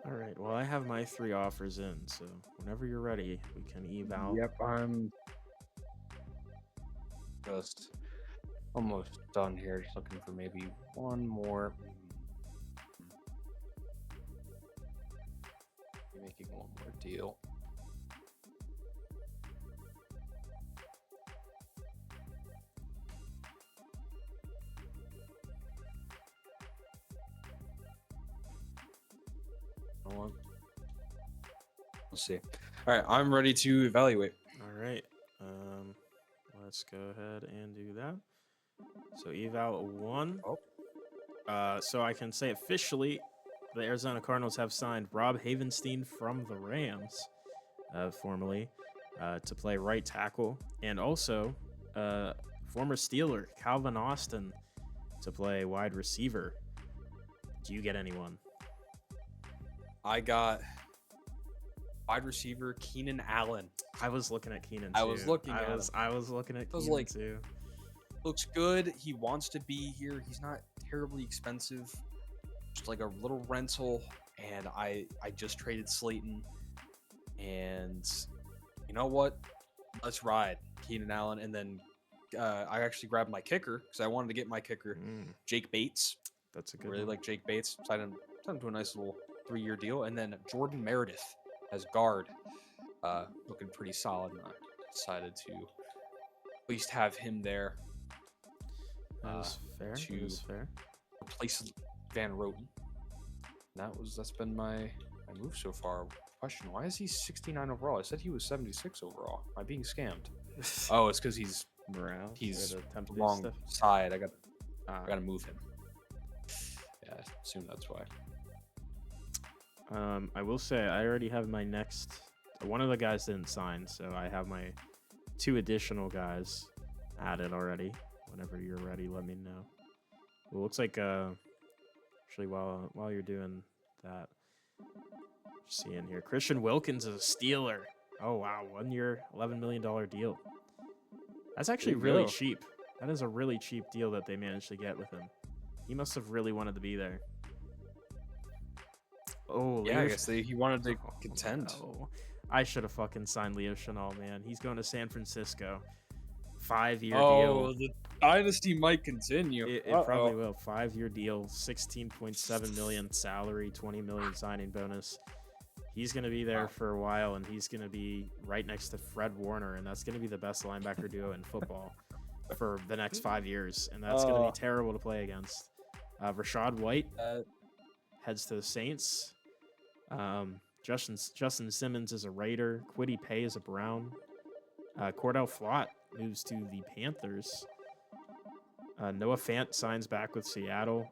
All right. Well, I have my 3 offers in, so whenever you're ready, we can eval. Yep, I'm just almost done here. Just looking for maybe one more. Making one more deal. We'll see. All right, I'm ready to evaluate. All right. Let's go ahead and do that. So eval 1. So I can say officially, the Arizona Cardinals have signed Rob Havenstein from the Rams, formerly, to play right tackle, and also former Steeler Calvin Austin to play wide receiver. Do you get anyone? I got wide receiver Keenan Allen. I was looking at Keenan. I was looking at him. I was looking at Keenan too. Looks good. He wants to be here. He's not terribly expensive. Just like a little rental. And I just traded Slayton. And you know what? Let's ride Keenan Allen. And then I actually grabbed my kicker because I wanted to get my kicker, Jake Bates. That's a good really one. like Jake Bates. Signed him to a nice little 3-year deal. And then Jordan Meredith as guard. Looking pretty solid. And I decided to at least have him there. That was fair. To that was fair. replace Van Roten. That's been my move so far. Question: why is he 69 overall? I said he was 76 overall. Am I being scammed? Oh, it's because he's Morale. he's wrong side. I gotta move him. Yeah, I assume that's why. I will say I already have my next. One of the guys didn't sign, so I have my 2 additional guys added already. Whenever you're ready, let me know. Well, looks like actually while you're doing that, just seeing here, Christian Wilkins is a Steeler. Oh wow, 1 year, $11 million deal. That's actually really cheap. That is a really cheap deal that they managed to get with him. He must have really wanted to be there. Oh yeah, I guess he wanted to contend. No. I should have fucking signed Leo Chenal, man. He's going to San Francisco. 5-year deal. Oh, the dynasty might continue. It probably will. 5-year deal, 16.7 million salary, 20 million signing bonus. He's going to be there for a while, and he's going to be right next to Fred Warner, and that's going to be the best linebacker duo in football for the next 5 years, and that's going to be terrible to play against. Rashad White heads to the Saints. Justin Simmons is a Raider. Kwity Paye is a Brown. Cordell Flott moves to the Panthers. Noah Fant signs back with Seattle.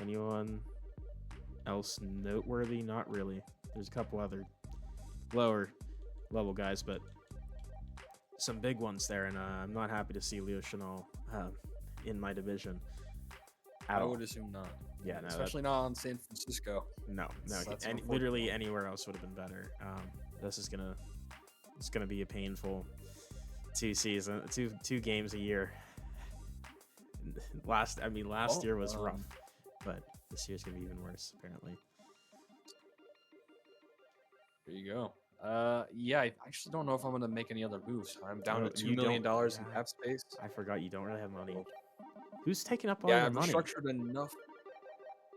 Anyone else noteworthy? Not really. There's a couple other lower level guys, but some big ones there, and I'm not happy to see Leo Chenal in my division. I would assume not. Yeah, no, especially not on San Francisco. No. Literally anywhere else would have been better. This is gonna be a painful 2 games a year. Last year was rough, but this year's gonna be even worse apparently. There you go. Yeah, I actually don't know if I'm gonna make any other moves. I'm down to $2 million in cap space. I forgot you don't really have money. Who's taking up all your money? Yeah, I've restructured enough.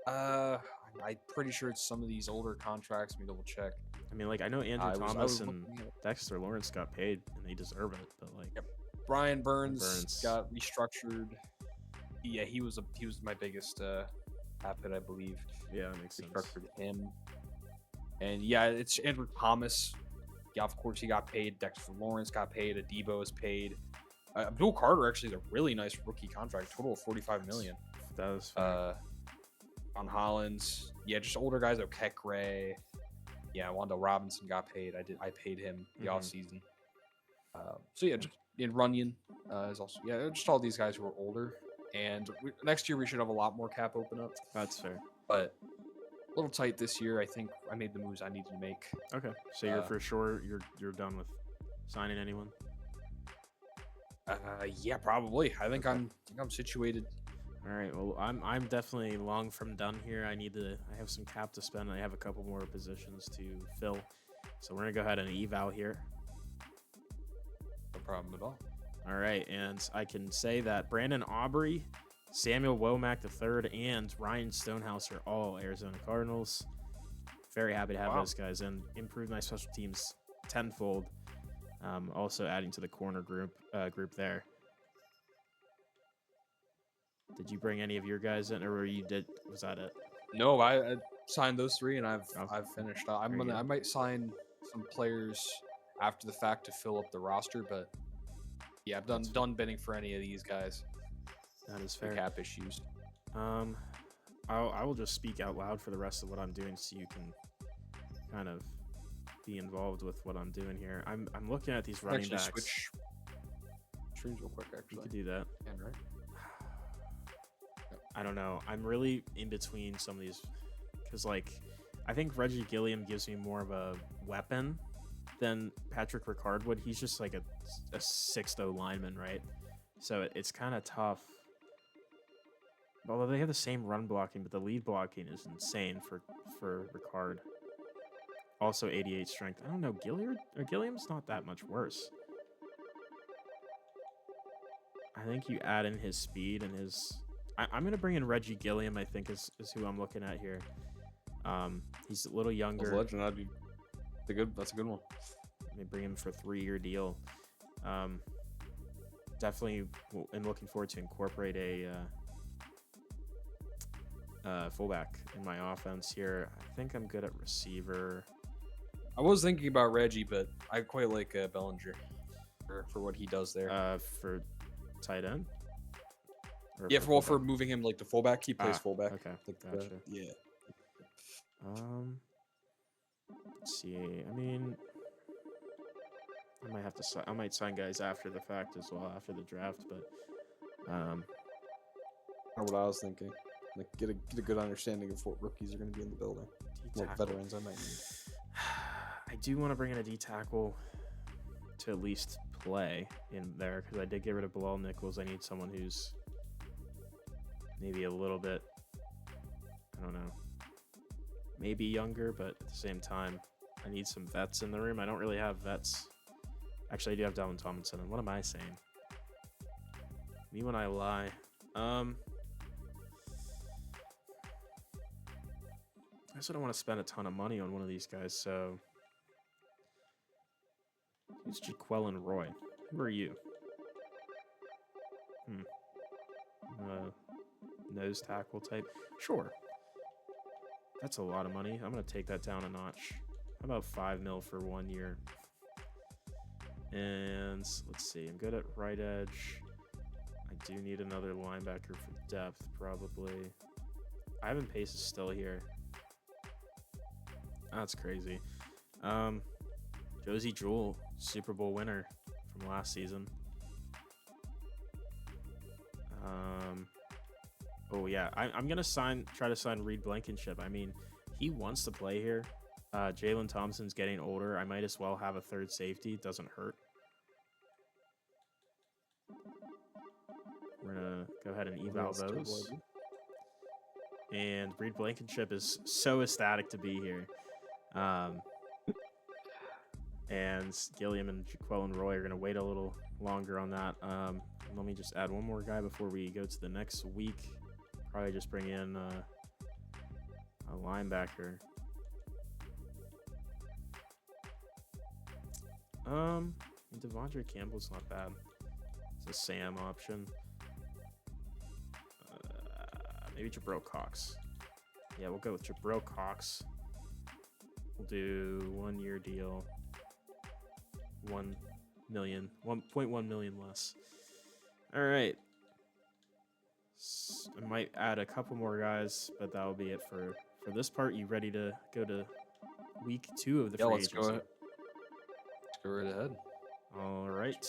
I'm pretty sure it's some of these older contracts. Let me double check. I mean, like, I know Andrew Thomas and Dexter Lawrence got paid, and they deserve it. But like, Brian Burns got restructured. Yeah, he was my biggest asset, I believe. Yeah, that makes sense. Restructured him, and yeah, it's Andrew Thomas. Yeah, of course he got paid. Dexter Lawrence got paid. Adebo is paid. Abdul Carter actually is a really nice rookie contract, total of $45 million. That was fun. On Hollins, yeah, just older guys. Okekre, yeah, Wando Robinson got paid. I paid him the offseason. So yeah, just in Runyon is also just all these guys who are older. And next year we should have a lot more cap open up. That's fair, but a little tight this year. I think I made the moves I needed to make. Okay, so you're for sure you're done with signing anyone. Yeah, probably. I think I'm situated. All right. Well, I'm definitely long from done here. I have some cap to spend. I have a couple more positions to fill, so we're gonna go ahead and eval here. No problem at all. All right, and I can say that Brandon Aubrey, Samuel Womack III, and Ryan Stonehouse are all Arizona Cardinals. Very happy to have those guys and improve my special teams tenfold. Also adding to the corner group there. Did you bring any of your guys in, or was that it? No, I signed those 3, and I've finished. I might sign some players after the fact to fill up the roster, but yeah, I've done bidding for any of these guys. That is fair. Cap issues. I will just speak out loud for the rest of what I'm doing, so you can kind of be involved with what I'm doing here. I'm looking at these running backs. Switch streams real quick. Actually, you could do that. And right. I don't know. I'm really in between some of these because, like, I think Reggie Gilliam gives me more of a weapon than Patrick Ricard would. He's just like a 6'0" lineman, right? So it's kind of tough. Although they have the same run blocking, but the lead blocking is insane for Ricard. Also 88 strength. I don't know. Gilliam's not that much worse. I think you add in his speed and his... I'm going to bring in Reggie Gilliam, I think, is who I'm looking at here. He's a little younger. Legend, that's a good one. Let me bring him for a 3-year deal. Definitely am looking forward to incorporate a fullback in my offense here. I think I'm good at receiver. I was thinking about Reggie, but I quite like Bellinger for what he does there. For tight end? Yeah, for moving him like the fullback. He plays fullback. Okay, like gotcha. Yeah. Let's see. I mean, I might sign guys after the fact as well, after the draft. But what I was thinking, like get a good understanding of what rookies are going to be in the building. What veterans I might need. I do want to bring in a D tackle to at least play in there because I did get rid of Bilal Nichols. I need someone who's maybe a little bit, I don't know, maybe younger, but at the same time, I need some vets in the room. I don't really have vets. Actually, I do have Dalvin Tomlinson, and what am I saying? Me when I lie. I also don't want to spend a ton of money on one of these guys, so... Who's Jaquelin Roy? Who are you? Nose tackle type. Sure. That's a lot of money. I'm going to take that down a notch. How about $5 million for 1 year? And let's see. I'm good at right edge. I do need another linebacker for depth, probably. Ivan Pace is still here. That's crazy. Josie Jewell, Super Bowl winner from last season. Oh yeah, I'm gonna try to sign Reed Blankenship. I mean, he wants to play here. Jalen Thompson's getting older. I might as well have a third safety. Doesn't hurt. We're gonna go ahead and eval those. And Reed Blankenship is so ecstatic to be here. And Gilliam and Jaquelin Roy are going to wait a little longer on that. Let me just add one more guy before we go to the next week. Probably just bring in a linebacker. Devondre Campbell's not bad. It's a Sam option. Maybe Jabril Cox. Yeah, we'll go with Jabril Cox. We'll do 1 year deal. 1 million, 1.1 million less. All right. I might add a couple more guys, but that'll be it for this part. You ready to go to week 2 of the free agency? Let's go right ahead. All right.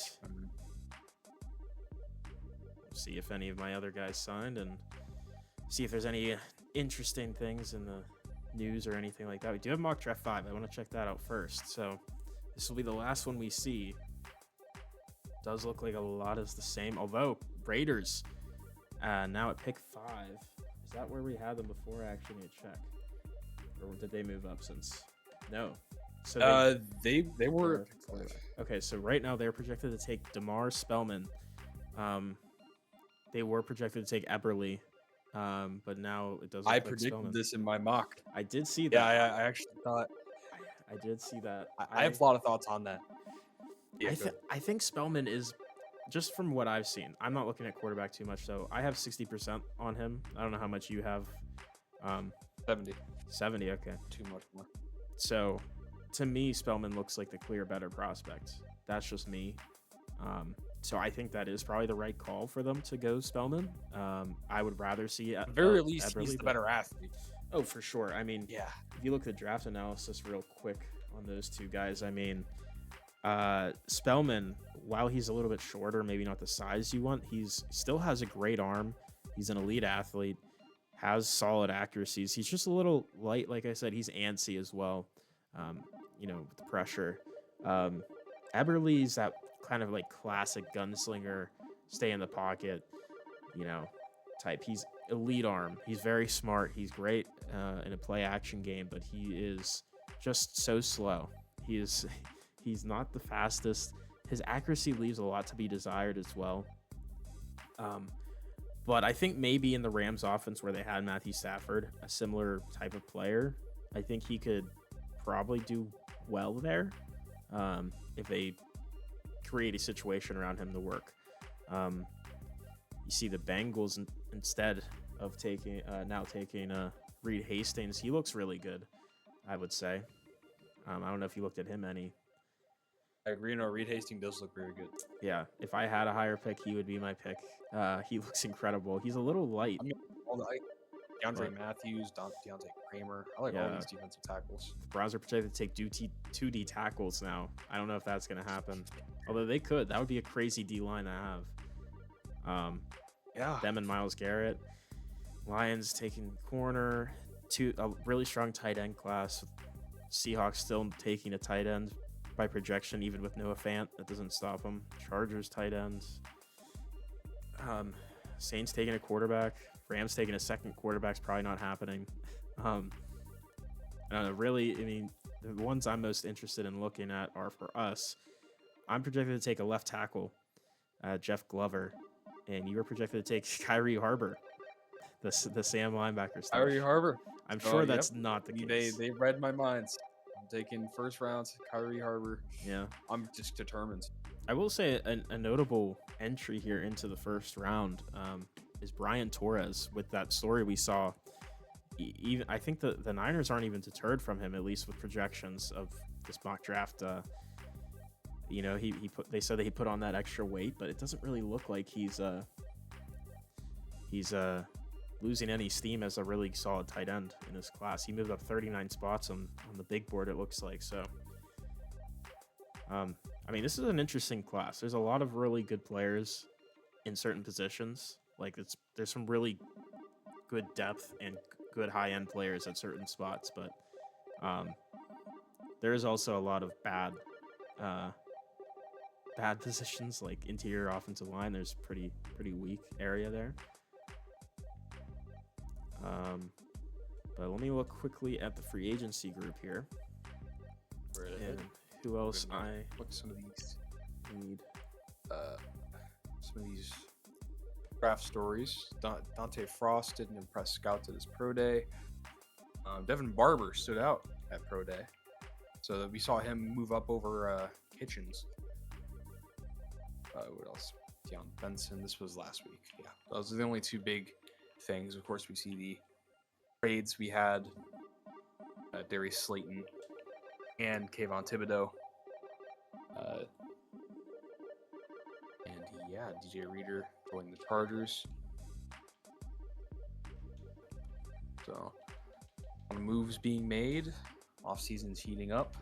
See if any of my other guys signed and see if there's any interesting things in the news or anything like that. We do have mock draft 5. I want to check that out first. So this will be the last one we see. Does look like a lot is the same, although Raiders now at pick 5. Is that where we had them before? I actually need to check. Or did they move up since? No. So they were okay. So right now they're projected to take DeMar Spellman. They were projected to take Eberle, but now it doesn't. I Look like predicted Spellman. this in my mock. I did see that. Yeah, I actually thought. I did see that. I have a lot of thoughts on that. Yeah, I think Spellman is, just from what I've seen. I'm not looking at quarterback too much, so I have 60% on him. I don't know how much you have. 70. 70. Okay. Too much more. So, to me, Spellman looks like the clear better prospect. That's just me. So I think that is probably the right call for them to go Spellman. I would rather see at the very least Eberle, he's the better athlete. Oh, for sure. I mean, yeah. If you look at the draft analysis real quick on those two guys, I mean, Spellman, while he's a little bit shorter, maybe not the size you want, he's still has a great arm. He's an elite athlete, has solid accuracies. He's just a little light, like I said. He's antsy as well. With the pressure. Eberle's that kind of like classic gunslinger, stay in the pocket, type. He's elite arm. He's very smart. He's great in a play action game, but he is just so slow. He's not the fastest. His accuracy leaves a lot to be desired as well. But I think maybe in the Rams offense where they had Matthew Stafford, a similar type of player, I think he could probably do well there if they create a situation around him to work. You see the Bengals instead of taking Reed Hastings. He looks really good, I would say. I don't know if you looked at him any. I agree. No, Reed Hastings does look very good. Yeah, if I had a higher pick, he would be my pick. He looks incredible. He's a little light. I mean, DeAndre Matthews, Deontay Kramer. I like all these defensive tackles. The Browns are projected to take 2D tackles now. I don't know if that's going to happen. Although they could. That would be a crazy D-line to have. Them and Myles Garrett. Lions taking corner. A really strong tight end class. Seahawks still taking a tight end by projection, even with Noah Fant. That doesn't stop them. Chargers tight ends. Saints taking a quarterback. Rams taking a second quarterback's probably not happening. Really, I mean, the ones I'm most interested in looking at are for us. I'm projected to take a left tackle, Jeff Glover, and you were projected to take Kyrie Harbor, the Sam linebacker. Kyrie Harbor. I'm sure that's not the case. They read my minds. I'm taking first round Kyrie Harbor. Yeah, I'm just determined. I will say a notable entry here into the first round is Brian Torres. With that story we saw, even I think the Niners aren't even deterred from him, at least with projections of this mock draft. They said that he put on that extra weight, but it doesn't really look like he's losing any steam as a really solid tight end in this class. He moved up 39 spots on the big board, it looks like. So, this is an interesting class. There's a lot of really good players in certain positions. There's some really good depth and good high-end players at certain spots, but there is also a lot of bad positions, like interior offensive line. There's pretty weak area there. But let me look quickly at the free agency group here. And who else I look some of these need. Some of these draft stories. Dante Frost didn't impress scouts at his pro day. Devin Barber stood out at pro day, so we saw him move up over Kitchens. What else? Deion Benson. This was last week. Yeah, those are the only two big things. Of course, we see the trades we had. Darius Slayton and Kayvon Thibodeau. DJ Reader joining the Chargers. So, a lot of moves being made. Offseason's heating up.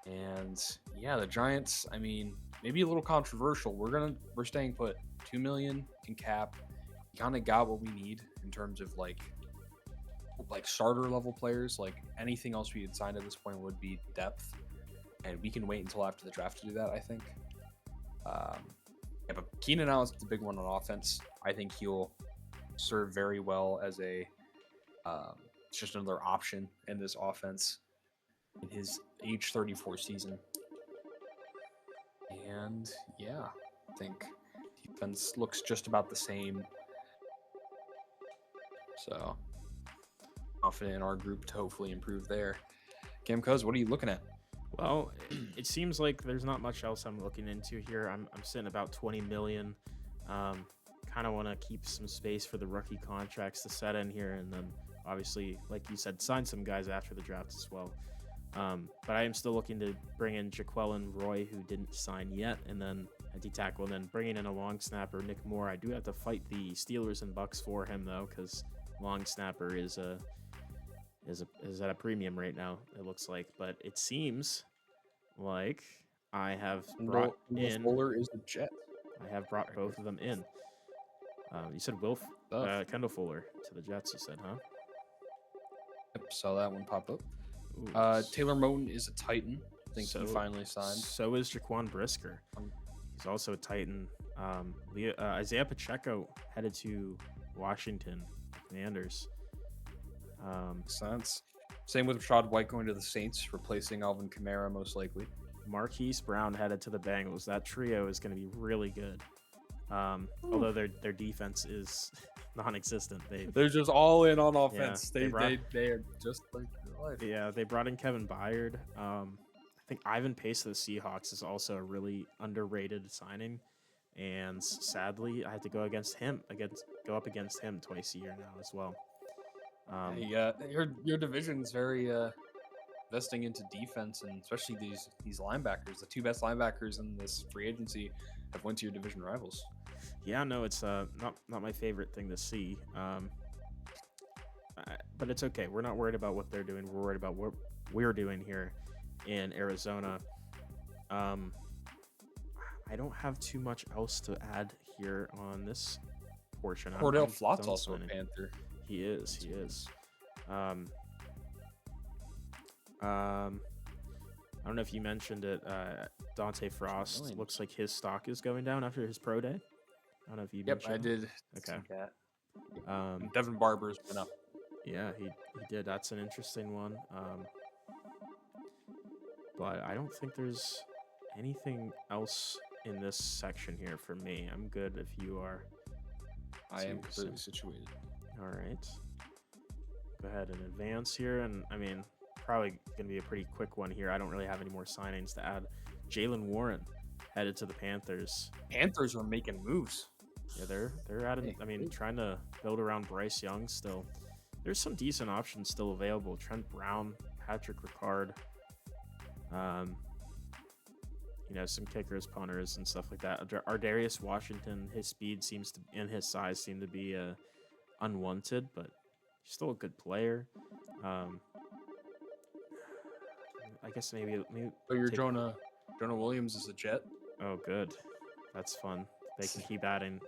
And the Giants, maybe a little controversial. We're staying put. $2 million in cap. We kind of got what we need in terms of like starter level players. Like anything else we had signed at this point would be depth, and we can wait until after the draft to do that, I think. But Keenan Allen's the big one on offense. I think he'll serve very well as a just another option in this offense. in his age 34 season. And yeah, I think defense looks just about the same. So confident in our group to hopefully improve there. Cam Cuz, what are you looking at? Well, it seems like there's not much else I'm looking into here. I'm sitting about 20 million. Kind of want to keep some space for the rookie contracts to set in here, and then obviously, like you said, sign some guys after the draft as well. But I am still looking to bring in Jaquelin Roy, who didn't sign yet, and then a D-tackle, and then bringing in a long snapper, Nick Moore. I do have to fight the Steelers and Bucks for him though, because long snapper is at a premium right now, it looks like. But it seems like I have brought in. Fuller is a Jet. I have brought both of them in. You said Kendall Fuller to the Jets. You said, huh? Yep, saw that one pop up. Ooh, Taylor Moton is a Titan. I think so- he finally signed. So is Jaquan Brisker. He's also a Titan. Isaiah Pacheco headed to Washington Commanders. Makes sense. Same with Rashad White going to the Saints, replacing Alvin Kamara most likely. Marquise Brown headed to the Bengals. That trio is going to be really good. Although their defense is non-existent. They're just all in on offense. they They are just like real life. Yeah, they brought in Kevin Byard. I think Ivan Pace of the Seahawks is also a really underrated signing, and sadly, I had to go up against him twice a year now as well. Your division is very investing into defense, and especially these linebackers. The two best linebackers in this free agency have went to your division rivals. Yeah, no, it's not my favorite thing to see. But it's okay. We're not worried about what they're doing. We're worried about what we're doing here in Arizona. I don't have too much else to add here on this portion. Cordell Flott's also a Panther. He is. I don't know if you mentioned it. Dante Frost looks like his stock is going down after his pro day. I don't know if you mentioned I did. Okay. See that. Devin Barber's been up. Yeah, he did. That's an interesting one. But I don't think there's anything else in this section here for me. I'm good if you are. I am completely situated. All right. Go ahead and advance here. And I mean, probably going to be a pretty quick one here. I don't really have any more signings to add. Jalen Warren headed to the Panthers. Panthers are making moves. Yeah, they're adding. I mean, trying to build around Bryce Young still. There's some decent options still available. Trent Brown, Patrick Ricard. Some kickers, punters, and stuff like that. Ardarius Washington, his speed and his size seem to be unwanted, but he's still a good player. I guess maybe. So your Jonah Williams is a Jet. Oh, good. That's fun. They can keep having.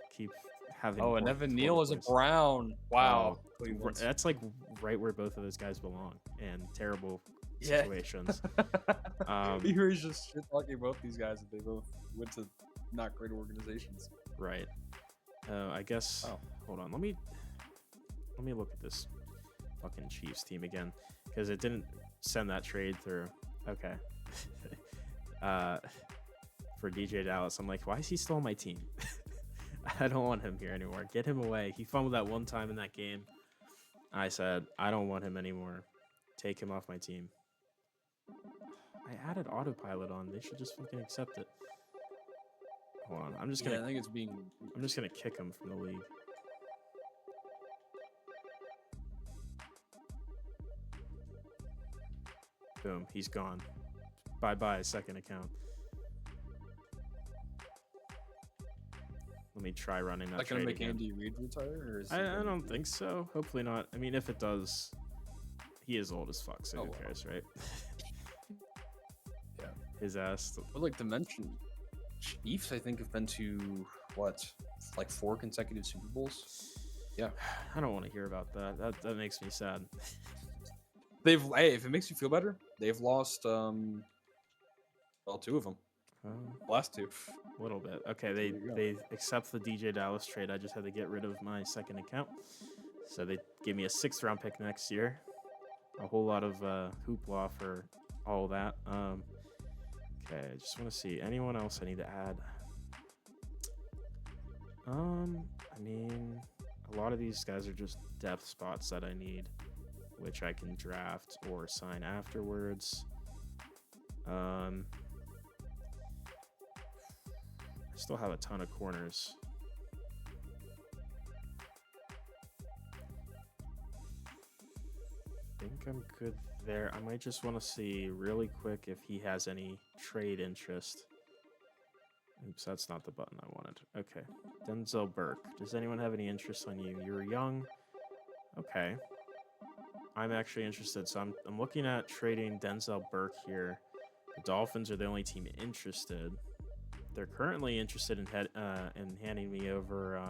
Oh, and Evan Neal is a Brown. Wow. That's like right where both of those guys belong, and terrible situations. He's just shit talking about these guys that they both went to not great organizations. Right. I guess. Oh. Hold on. Let me look at this fucking Chiefs team again, because it didn't send that trade through. Okay. For DJ Dallas, I'm like, why is he still on my team? I don't want him here anymore. Get him away. He fumbled that one time in that game. I said, I don't want him anymore. Take him off my team. I added autopilot on. They should just fucking accept it. Hold on. I'm just gonna kick him from the league. Boom. He's gone. Bye-bye, second account. Let me try running that. Is that gonna make Andy Reid retire? Or is I don't think so. Hopefully not. I mean, if it does, he is old as fuck, so who cares, right? Yeah. His ass. I'd like to mention, Chiefs, I think, have been to, like 4 consecutive Super Bowls? Yeah. I don't want to hear about that. That makes me sad. If it makes you feel better, they've lost, 2 of them. Last 2. A little bit. Okay, they accept the DJ Dallas trade. I just had to get rid of my second account. So they gave me a 6th round pick next year. A whole lot of hoopla for all that. Okay, I just want to see anyone else I need to add. I mean, a lot of these guys are just depth spots that I need, which I can draft or sign afterwards. I still have a ton of corners. I think I'm good there. I might just want to see really quick if he has any trade interest. Oops, that's not the button I wanted. Okay. Denzel Burke. Does anyone have any interest on you? You're young. Okay. I'm actually interested. So I'm looking at trading Denzel Burke here. The Dolphins are the only team interested. They're currently interested in handing me over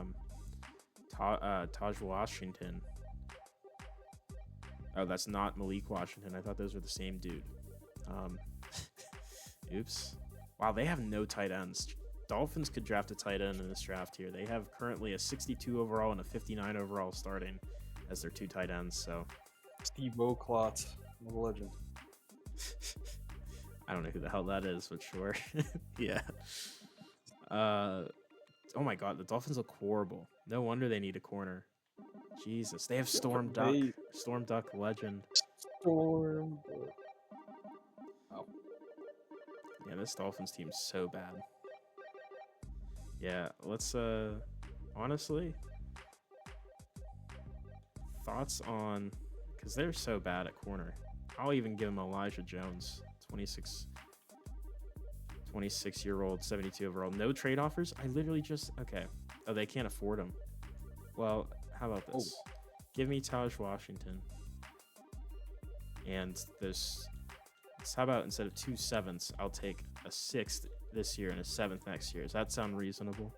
Taj Washington. Oh, that's not Malik Washington. I thought those were the same dude. Oops. Wow, they have no tight ends. Dolphins could draft a tight end in this draft here. They have currently a 62 overall and a 59 overall starting as their 2 tight ends. So Steve Oklot, the legend. I don't know who the hell that is, but sure. Yeah. Oh my God, the Dolphins look horrible. No wonder they need a corner. Jesus, they have Storm Duck. Storm Duck legend. Storm. Oh. Yeah, this Dolphins team's so bad. Yeah, let's honestly, thoughts on, because they're so bad at corner. I'll even give him Elijah Jones, 26-year-old, 72 overall. No trade offers. I literally just, okay. Oh, they can't afford him. Well, how about this? Give me Taj Washington. And this, how about instead of 2 7ths, I'll take a 6th this year and a 7th next year. Does that sound reasonable?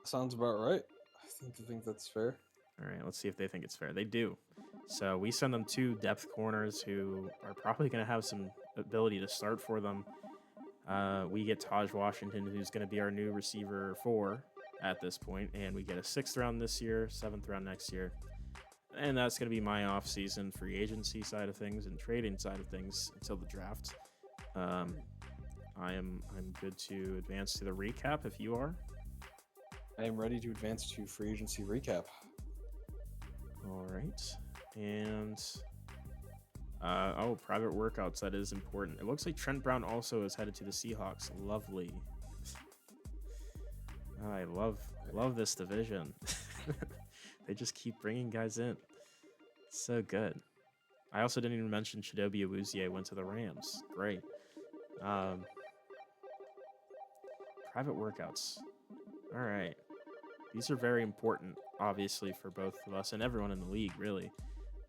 Sounds about right. I think that's fair. All right, let's see if they think it's fair. They do. So we send them 2 depth corners who are probably going to have some ability to start for them. We get Taj Washington, who's going to be our new receiver 4 at this point, and we get a 6th round this year, 7th round next year. And that's going to be my off-season free agency side of things and trading side of things until the draft. I'm good to advance to the recap if you are. I am ready to advance to free agency recap. All right. And private workouts, that is important. It looks like Trent Brown also is headed to the Seahawks. Lovely. I love this division. They just keep bringing guys in. So good. I also didn't even mention Chidobe Awuzie went to the Rams. Great. Private workouts. All right. These are very important, obviously, for both of us and everyone in the league, really,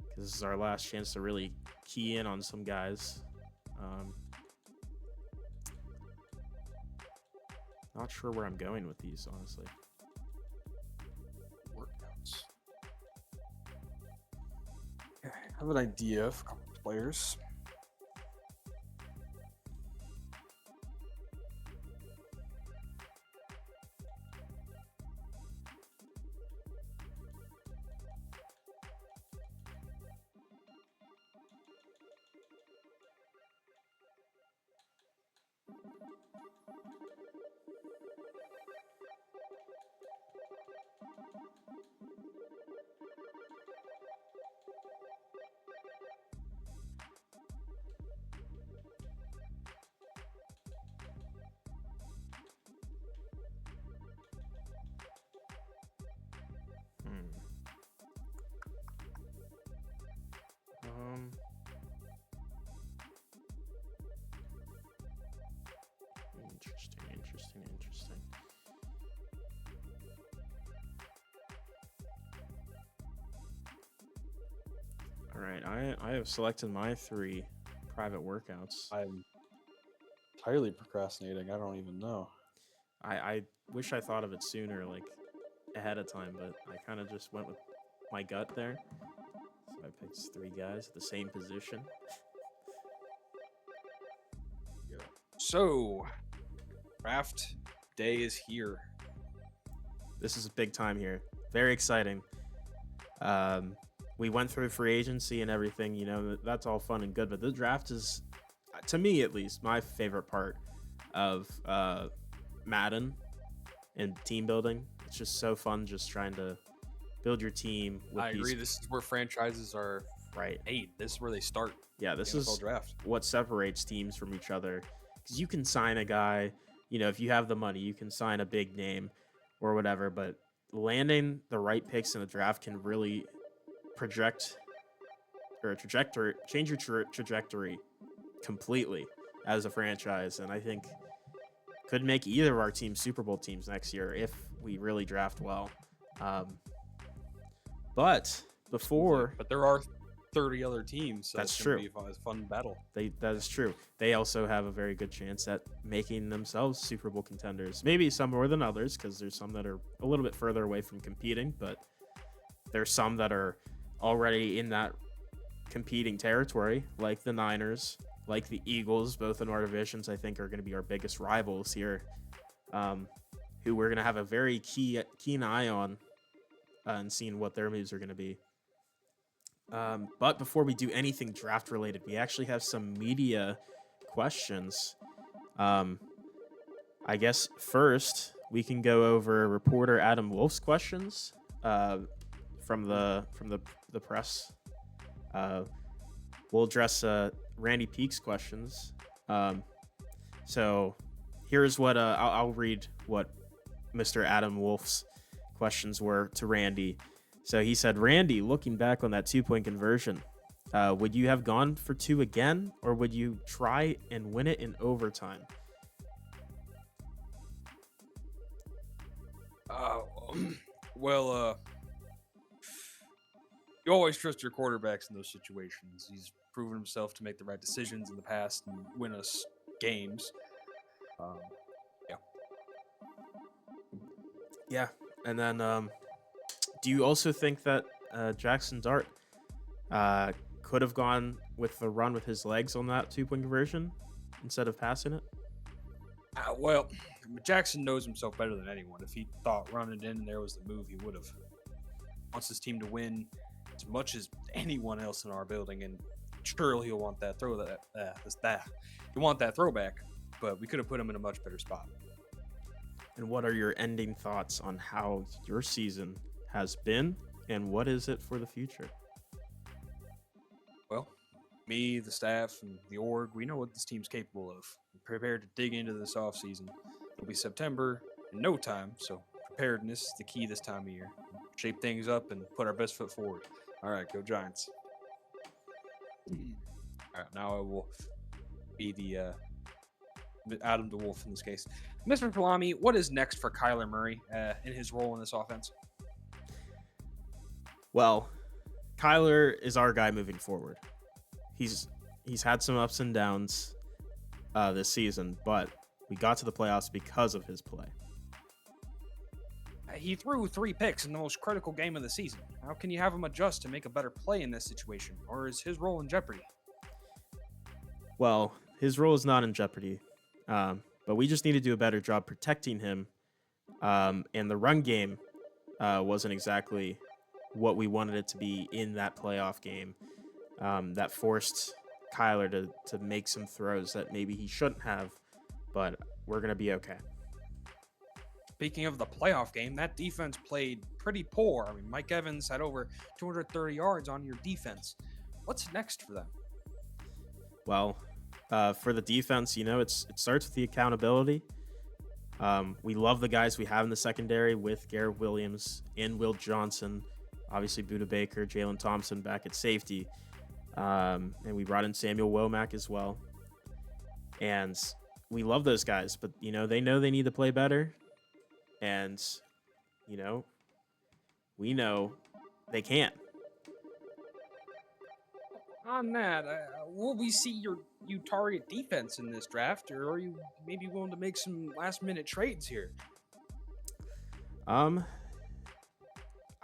because this is our last chance to really key in on some guys. Not sure where I'm going with these, honestly. Workouts. I have an idea of a couple of players. Interesting. All right, I have selected my 3 private workouts. I'm entirely procrastinating. I don't even know. I wish I thought of it sooner, like ahead of time, but I kind of just went with my gut there. So I picked 3 guys at the same position. So, draft day is here. This is a big time here. Very exciting. we went through free agency and everything. That's all fun and good, but the draft is, to me at least, my favorite part of Madden and team building. It's just so fun, just trying to build your team with I agree. This is where franchises are right. made. This is where they start. Yeah, this the is NFL draft. what separates teams from each other. Because you can sign a guy, if you have the money, you can sign a big name or whatever. But landing the right picks in the draft can really change your trajectory completely as a franchise. And I think could make either of our teams Super Bowl teams next year if we really draft well. But there are 30 other teams. So that's it's true. Be a fun battle. That is true. They also have a very good chance at making themselves Super Bowl contenders. Maybe some more than others, because there's some that are a little bit further away from competing, but there's some that are already in that competing territory, like the Niners, like the Eagles, both in our divisions. I think are going to be our biggest rivals here, who we're going to have a very keen eye on and seeing what their moves are going to be. But before we do anything draft related, we actually have some media questions. I guess first we can go over reporter Adam Wolf's questions from the press. We'll address Randy Peake's questions. So here's what I'll read what Mr. Adam Wolf's questions were to Randy. So he said, Randy, looking back on that 2-point conversion, would you have gone for 2 again, or would you try and win it in overtime? Well, you always trust your quarterbacks in those situations. He's proven himself to make the right decisions in the past and win us games. Yeah. And then do you also think that Jackson Dart could have gone with the run with his legs on that 2-point conversion instead of passing it? Well, Jackson knows himself better than anyone. If he thought running in there was the move, he would have. Wants his team to win as much as anyone else in our building, and surely he'll want that He'll want that throwback, but we could have put him in a much better spot. And what are your ending thoughts on how your season has been, and what is it for the future? Well, me, the staff, and the org, we know what this team's capable of. We're prepared to dig into this offseason. It'll be September in no time, so preparedness is the key this time of year. Shape things up and put our best foot forward. All right, go Giants. All right, now I will be the Adam DeWolf in this case. Mr. Palami, what is next for Kyler Murray in his role in this offense? Well, Kyler is our guy moving forward. He's had some ups and downs this season, but we got to the playoffs because of his play. He threw 3 picks in the most critical game of the season. How can you have him adjust to make a better play in this situation? Or is his role in jeopardy? Well, his role is not in jeopardy, but we just need to do a better job protecting him. And the run game wasn't exactly what we wanted it to be in that playoff game. That forced Kyler to make some throws that maybe he shouldn't have, but we're going to be okay. Speaking of the playoff game, that defense played pretty poor. I mean, Mike Evans had over 230 yards on your defense. What's next for them? Well, for the defense, it starts with the accountability. We love the guys we have in the secondary with Garrett Williams and Will Johnson, obviously Buda Baker, Jalen Thompson back at safety. And we brought in Samuel Womack as well. And we love those guys, but, they know they need to play better. And, we know they can't. On that, will we see you target defense in this draft, or are you maybe willing to make some last-minute trades here? I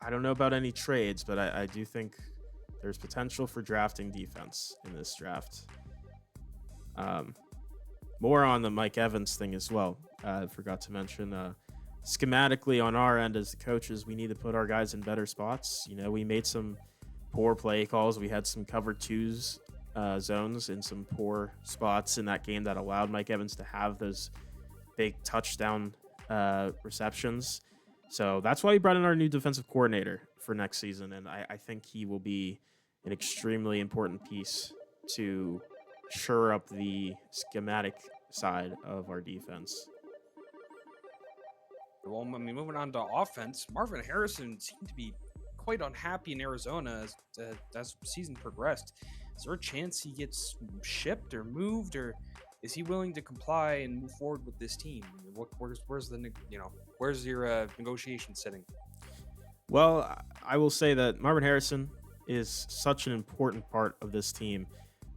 don't know about any trades, but I do think there's potential for drafting defense in this draft. More on the Mike Evans thing as well. I forgot to mention, schematically on our end as the coaches, we need to put our guys in better spots. We made some poor play calls. We had some cover twos zones in some poor spots in that game that allowed Mike Evans to have those big touchdown receptions. So that's why we brought in our new defensive coordinator for next season. And I think he will be an extremely important piece to shore up the schematic side of our defense. Well, I mean, moving on to offense, Marvin Harrison seemed to be quite unhappy in Arizona as the season progressed. Is there a chance he gets shipped or moved, or is he willing to comply and move forward with this team? I mean, where's your negotiation sitting? Well, I will say that Marvin Harrison is such an important part of this team,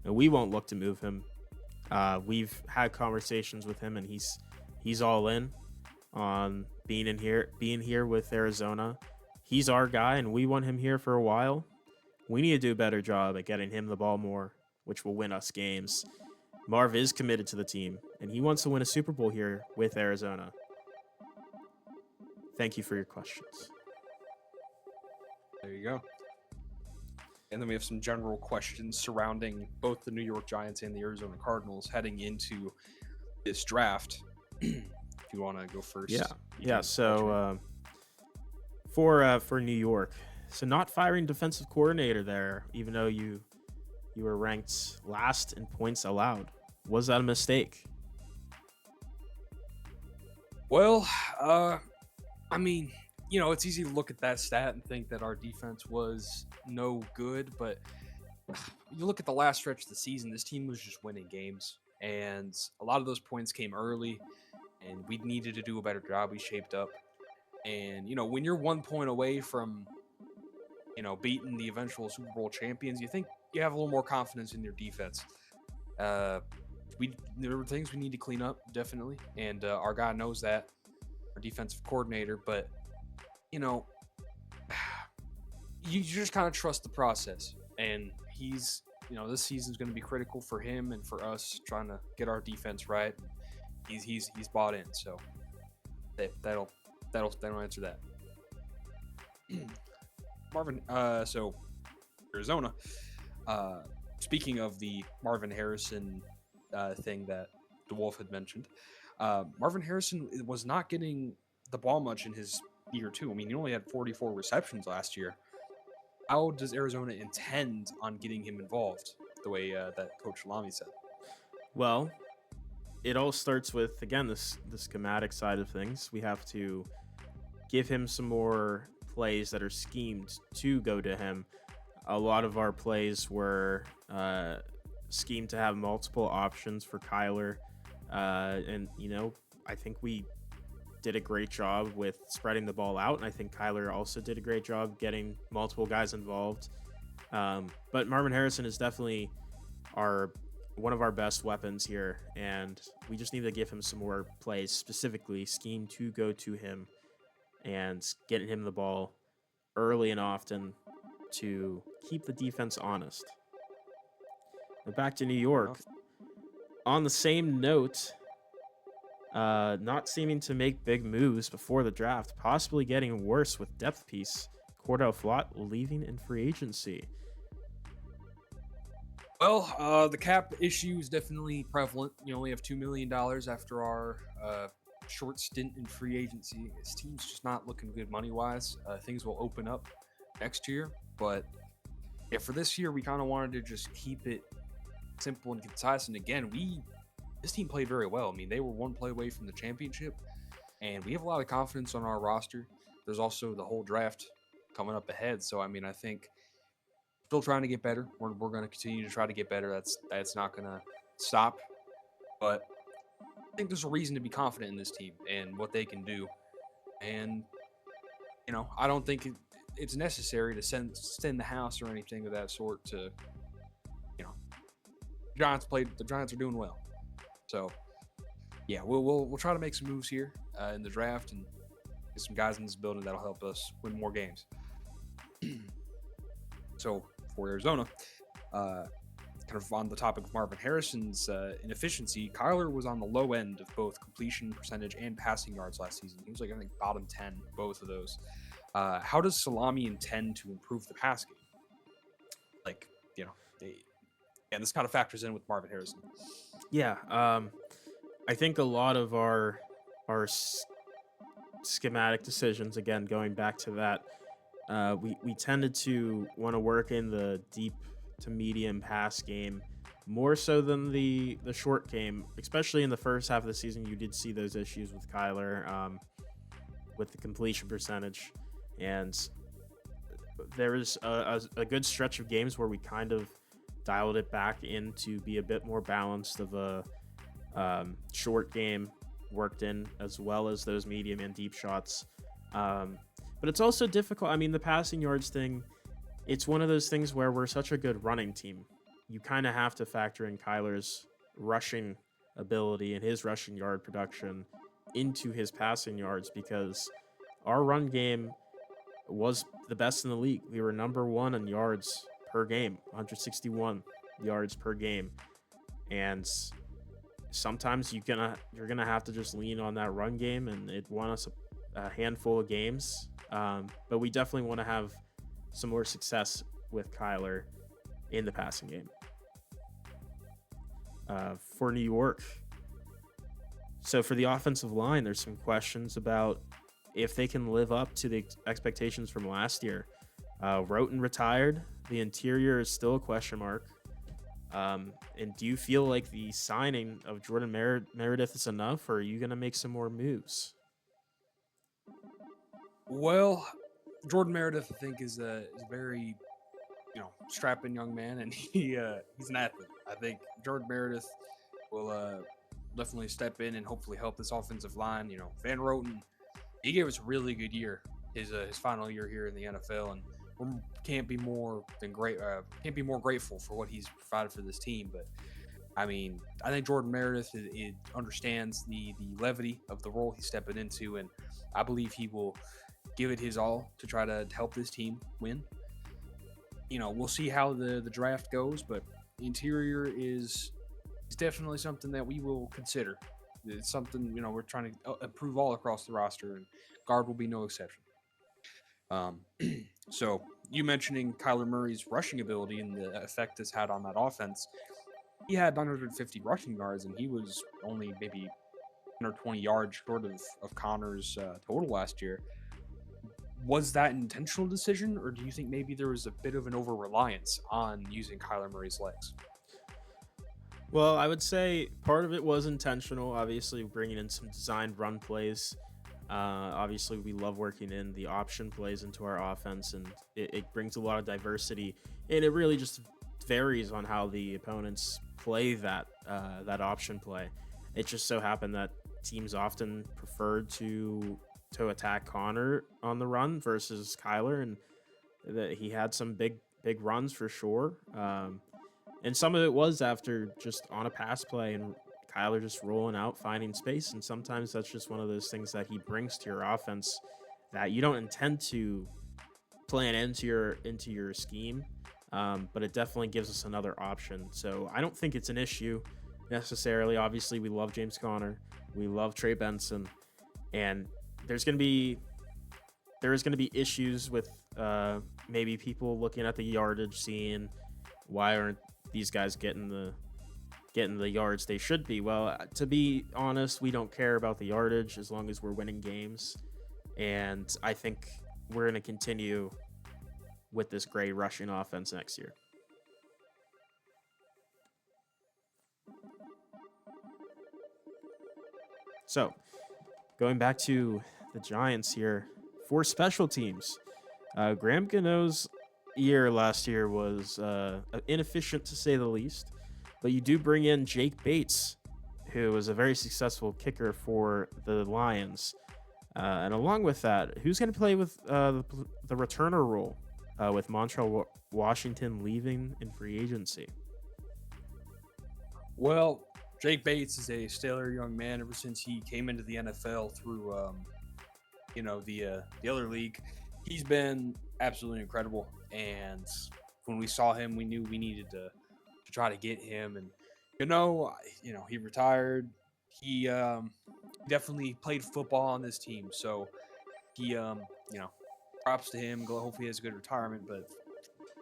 and we won't look to move him. We've had conversations with him, and he's all in on being here with Arizona. He's our guy, and we want him here for a while. We need to do a better job at getting him the ball more, which will win us games. Marv is committed to the team, and he wants to win a Super Bowl here with Arizona. Thank you for your questions. There you go. And then we have some general questions surrounding both the New York Giants and the Arizona Cardinals heading into this draft. If you want to go first. Yeah. So for New York, so not firing defensive coordinator there, even though you were ranked last in points allowed. Was that a mistake? Well, I mean, it's easy to look at that stat and think that our defense was no good, but you look at the last stretch of the season, this team was just winning games, and a lot of those points came early, and we needed to do a better job. We shaped up, and when you're 1 point away from beating the eventual Super Bowl champions, you think you have a little more confidence in your defense. There were things we need to clean up, definitely, and our guy knows that, our defensive coordinator, but you just kind of trust the process, and he's this season's going to be critical for him and for us trying to get our defense right. He's bought in, so that'll answer that. Marvin, so Arizona, speaking of the Marvin Harrison thing that DeWolf had mentioned, Marvin Harrison was not getting the ball much in his year two. I mean, he only had 44 receptions last year. How does Arizona intend on getting him involved the way that Coach Lamy said? Well, it all starts with, again, the schematic side of things. We have to give him some more plays that are schemed to go to him. A lot of our plays were schemed to have multiple options for Kyler. And, I think we did a great job with spreading the ball out. And I think Kyler also did a great job getting multiple guys involved. But Marvin Harrison is definitely one of our best weapons here. And we just need to give him some more plays, specifically schemed to go to him and getting him the ball early and often to keep the defense honest. Now back to New York. On the same note, not seeming to make big moves before the draft, possibly getting worse with depth piece Cordell Flott leaving in free agency. Well, the cap issue is definitely prevalent. You only have $2 million after our short stint in free agency. His team's just not looking good money-wise. Things will open up next year, but yeah, for this year, we kind of wanted to just keep it simple and concise. And again, this team played very well. I mean, they were one play away from the championship, and we have a lot of confidence on our roster. There's also the whole draft coming up ahead. So, I mean, I think still trying to get better. We're going to continue to try to get better. That's not going to stop. But I think there's a reason to be confident in this team and what they can do. And, I don't think it's necessary to send the house or anything of that sort to, the Giants are doing well. So, yeah, we'll try to make some moves here in the draft and get some guys in this building that'll help us win more games. So, for Arizona, kind of on the topic of Marvin Harrison's inefficiency, Kyler was on the low end of both completion percentage and passing yards last season. He was I think, bottom 10, both of those. How does Salami intend to improve the pass game? and this kind of factors in with Marvin Harrison. Yeah, I think a lot of our schematic decisions, again, going back to that, we tended to want to work in the deep to medium pass game more so than the short game, especially in the first half of the season. You did see those issues with Kyler, with the completion percentage, and there was a good stretch of games where we kind of dialed it back in to be a bit more balanced of a short game worked in, as well as those medium and deep shots. But it's also difficult. I mean, the passing yards thing, it's one of those things where we're such a good running team. You kind of have to factor in Kyler's rushing ability and his rushing yard production into his passing yards, because our run game was the best in the league. We were number one in yards per game, 161 yards per game. And sometimes you're gonna have to just lean on that run game, and it won us a handful of games. But we definitely want to have some more success with Kyler in the passing game. For New York, so for the offensive line, there's some questions about if they can live up to the expectations from last year. Roten retired. The interior is still a question mark. And do you feel like the signing of Jordan Meredith is enough, or are you going to make some more moves? Well, Jordan Meredith, I think, is a very strapping young man, and he's an athlete. I think Jordan Meredith will definitely step in and hopefully help this offensive line. Van Roten, he gave us a really good year, his final year here in the NFL, and we can't be more grateful for what he's provided for this team. But I mean, I think Jordan Meredith understands the levity of the role he's stepping into, and I believe he will give it his all to try to help this team win. We'll see how the draft goes, but the interior is definitely something that we will consider. It's something, we're trying to improve all across the roster, and guard will be no exception. So you mentioning Kyler Murray's rushing ability and the effect this had on that offense. He had 950 rushing yards, and he was only maybe 10 or 20 yards short of Connor's total last year. Was that an intentional decision, or do you think maybe there was a bit of an over-reliance on using Kyler Murray's legs? Well, I would say part of it was intentional, obviously bringing in some designed run plays. Obviously, we love working in the option plays into our offense, and it brings a lot of diversity, and it really just varies on how the opponents play that option play. It just so happened that teams often preferred to attack Connor on the run versus Kyler, and that he had some big runs for sure. And some of it was after just on a pass play and Kyler just rolling out, finding space. And sometimes that's just one of those things that he brings to your offense that you don't intend to plan into your scheme. But it definitely gives us another option. So I don't think it's an issue necessarily. Obviously, we love James Conner. We love Trey Benson. And there is going to be issues with maybe people looking at the yardage, seeing why aren't these guys getting the yards they should be. Well, to be honest, we don't care about the yardage as long as we're winning games. And I think we're going to continue with this great rushing offense next year. So, going back to the Giants here, for special teams, Graham Gano's year last year was inefficient to say the least, but you do bring in Jake Bates, who was a very successful kicker for the Lions. And along with that, who's going to play with the returner role with Montreal Washington leaving in free agency? Well, Jake Bates is a stellar young man ever since he came into the NFL through, the other league. He's been absolutely incredible, and when we saw him, we knew we needed to try to get him. And he retired. He definitely played football on this team, so he props to him. Hopefully he has a good retirement. But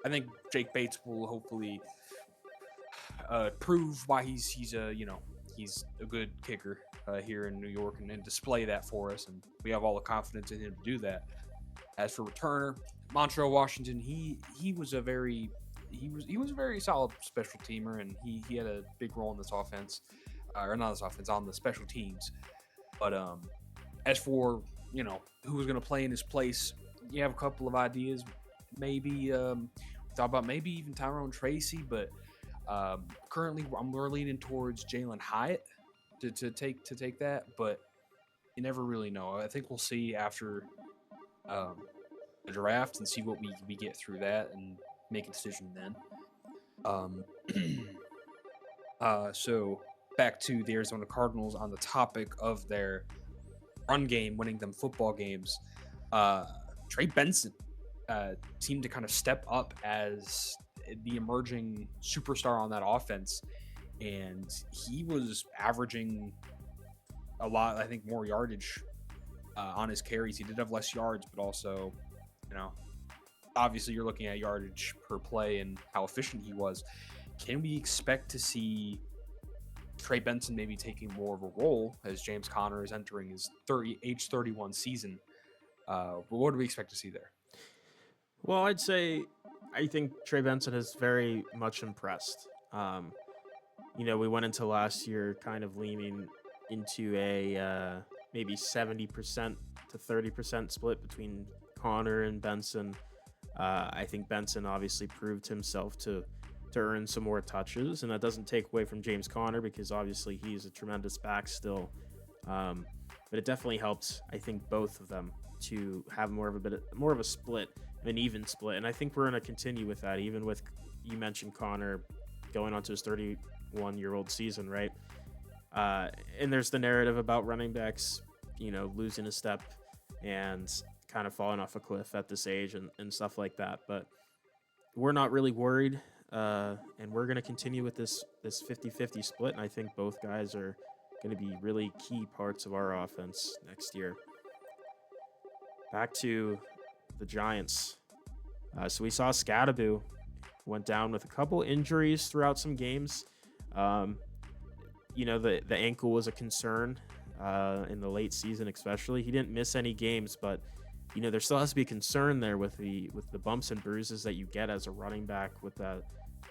I think Jake Bates will hopefully prove why he's a good kicker here in New York and display that for us, and we have all the confidence in him to do that. As for returner, Montreal Washington, he was a very a very solid special teamer, and he had a big role in this offense, or not this offense, on the special teams. But as for who was going to play in his place, you have a couple of ideas. Maybe thought about maybe even Tyrone Tracy, but currently we're leaning towards Jalen Hyatt to take that, but you never really know. I think we'll see after the draft and see what we get through that and make a decision then. So back to the Arizona Cardinals on the topic of their run game, winning them football games. Trey Benson seemed to kind of step up as the emerging superstar on that offense, and he was averaging a lot, I think, more yardage on his carries. He did have less yards, but also, obviously you're looking at yardage per play and how efficient he was. Can we expect to see Trey Benson maybe taking more of a role as James Conner is entering his age 31 season? What do we expect to see there? Well, I think Trey Benson is very much impressed. We went into last year kind of leaning into a maybe 70% to 30% split between Conner and Benson. I think Benson obviously proved himself to earn some more touches, and that doesn't take away from James Conner because obviously he's a tremendous back still. But it definitely helps, I think, both of them to have more of a split, an even split, and I think we're going to continue with that. Even with, you mentioned Conner going on to his 31-year-old season, right? And there's the narrative about running backs, losing a step and kind of falling off a cliff at this age and stuff like that. But we're not really worried, and we're going to continue with this 50-50 split, and I think both guys are going to be really key parts of our offense next year. Back to the Giants. So we saw Scadaboo went down with a couple injuries throughout some games. The ankle was a concern in the late season, especially. He didn't miss any games, but there still has to be concern there with the bumps and bruises that you get as a running back with that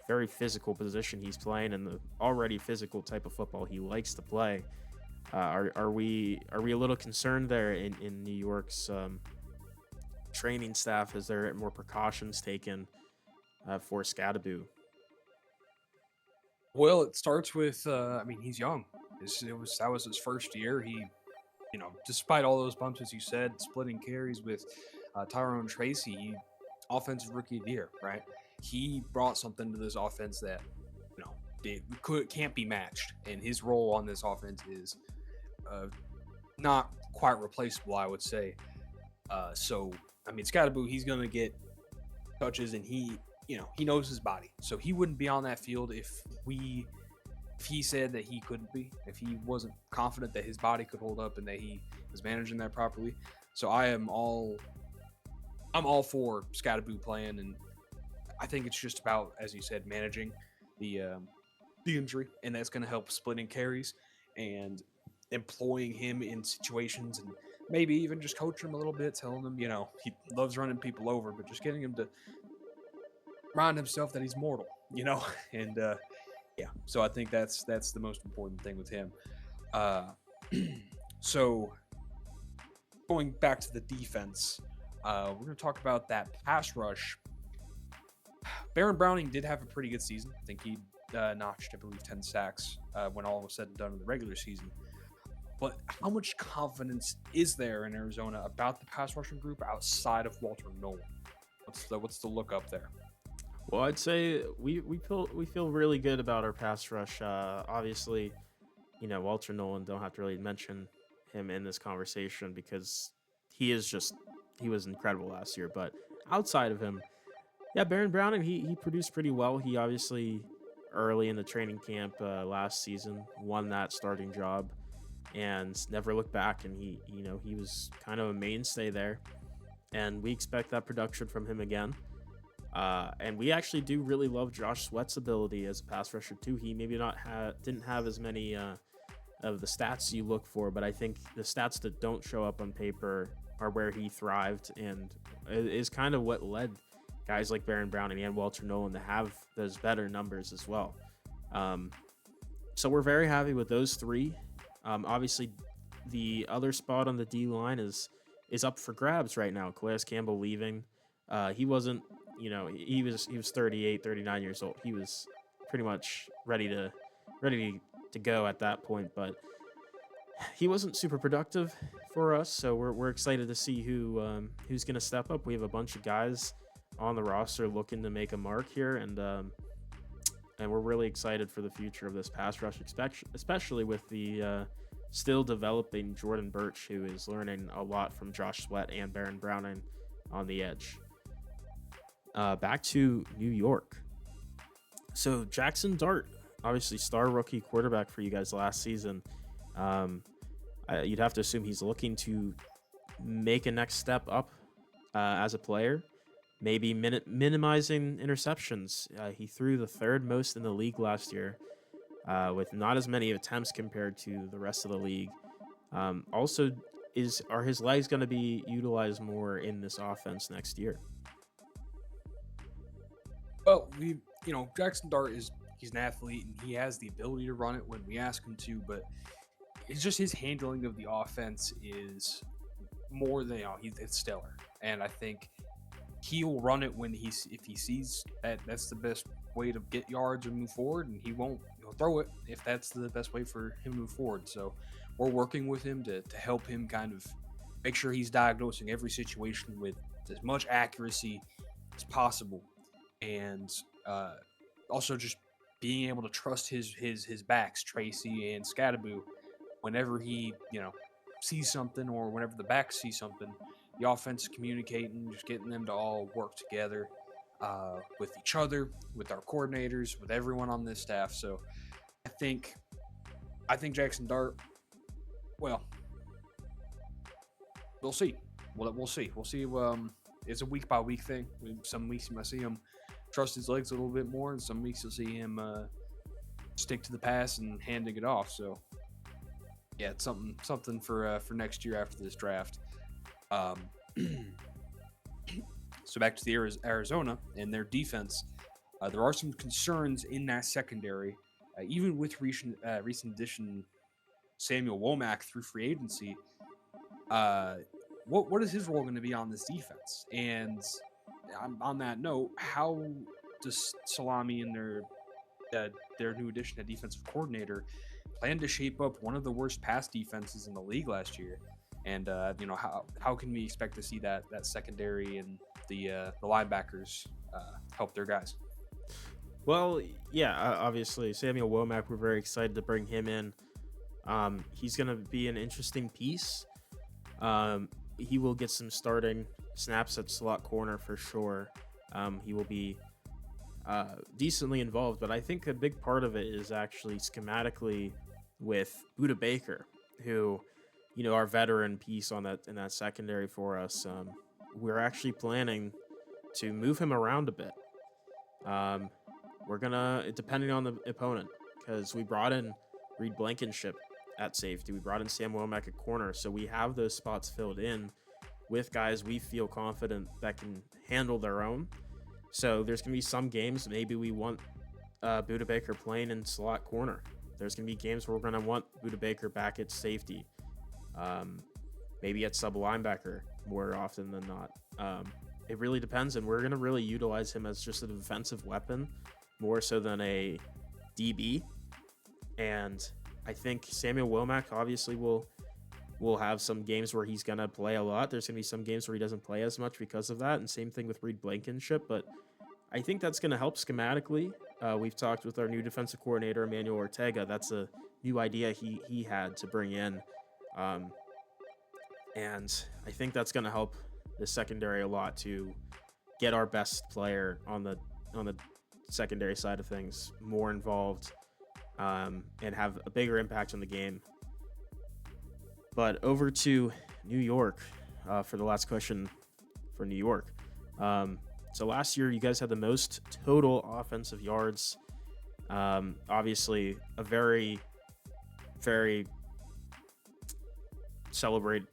very physical position he's playing and the already physical type of football he likes to play. Are we a little concerned there in New York's training staff? Is there more precautions taken for Scadaboo? Well, it starts with he's young. That was his first year. He, despite all those bumps, as you said, splitting carries with Tyrone Tracy, offensive rookie of the year, right? He brought something to this offense that can't be matched, and his role on this offense is not quite replaceable, I would say. Scadaboo, he's gonna get touches, and he knows his body, so he wouldn't be on that field if he said that he couldn't be, if he wasn't confident that his body could hold up and that he was managing that properly. So I'm all for Scadaboo playing, and I think it's just about, as you said, managing the injury, and that's going to help splitting carries and employing him in situations, and maybe even just coaching him a little bit, telling him, he loves running people over, but just getting him to remind himself that he's mortal, and so I think that's the most important thing with him. So going back to the defense, we're going to talk about that pass rush. Baron Browning did have a pretty good season. I think he notched, I believe, 10 sacks when all was said and done in the regular season. But how much confidence is there in Arizona about the pass rushing group outside of Walter Nolan? What's the look up there? Well, I'd say we feel really good about our pass rush. Obviously, Walter Nolan, don't have to really mention him in this conversation because he was incredible last year. But outside of him, Baron Browning, he produced pretty well. He obviously early in the training camp last season won that starting job and never looked back. And he was kind of a mainstay there, and we expect that production from him again. And we actually do really love Josh Sweat's ability as a pass rusher too. He maybe not didn't have as many of the stats you look for, but I think the stats that don't show up on paper are where he thrived, and is kind of what led guys like Baron Browning and Walter Nolan to have those better numbers as well. So we're very happy with those three. Obviously, the other spot on the D line is up for grabs right now. Calais Campbell leaving. He wasn't, he was 38, 39 years old. He was pretty much ready to go at that point, but he wasn't super productive for us. So we're excited to see who's going to step up. We have a bunch of guys on the roster looking to make a mark here, and we're really excited for the future of this pass rush, especially with the still developing Jordan Birch, who is learning a lot from Josh Sweat and Baron Browning on the edge. Back to New York. So Jackson Dart, obviously star rookie quarterback for you guys last season. You'd have to assume he's looking to make a next step up as a player, maybe minimizing interceptions. He threw the third most in the league last year, with not as many attempts compared to the rest of the league. Also, are his legs going to be utilized more in this offense next year? Well, Jackson Dart he's an athlete, and he has the ability to run it when we ask him to, but it's just his handling of the offense is more than, it's stellar. And I think he'll run it if he sees that's the best way to get yards or move forward, and he'll throw it if that's the best way for him to move forward. So we're working with him to help him kind of make sure he's diagnosing every situation with as much accuracy as possible, and also just being able to trust his backs, Tracy and Scadaboo, whenever he sees something, or whenever the backs see something, the offense is communicating, just getting them to all work together with each other, with our coordinators, with everyone on this staff. So I think Jackson Dart, well, we'll see. We'll see. It's a week by week thing. Some weeks you might see him trust his legs a little bit more, and some weeks you'll see him stick to the pass and handing it off. So yeah, it's something for next year after this draft. So back to the Arizona and their defense. There are some concerns in that secondary, even with recent addition Samuel Womack through free agency. What is his role going to be on this defense? And on that note, how does Salami and their new addition to defensive coordinator plan to shape up one of the worst pass defenses in the league last year? And how can we expect to see that secondary and the linebackers help their guys? Well, yeah, obviously Samuel Womack, we're very excited to bring him in. He's going to be an interesting piece. He will get some starting snaps at slot corner for sure. He will be decently involved, but I think a big part of it is actually schematically with Budda Baker, who, our veteran piece in that secondary for us. We're actually planning to move him around a bit. We're gonna, depending on the opponent, because we brought in Reed Blankenship at safety, we brought in Sam Womack at corner, so we have those spots filled in with guys we feel confident that can handle their own. So there's gonna be some games maybe we want Budda Baker playing in slot corner. There's gonna be games where we're gonna want Budda Baker back at safety, maybe at sub linebacker more often than not. It really depends, and we're gonna really utilize him as just a defensive weapon more so than a DB. And I think Samuel Womack obviously will have some games where he's gonna play a lot. There's gonna be some games where he doesn't play as much because of that, and same thing with Reed Blankenship. But I think that's gonna help schematically. We've talked with our new defensive coordinator Emmanuel Ortega. That's a new idea he had to bring in, and I think that's gonna help the secondary a lot to get our best player on the secondary side of things more involved, and have a bigger impact on the game. But over to New York for the last question for New York. So last year, you guys had the most total offensive yards. Obviously, a very, very celebratory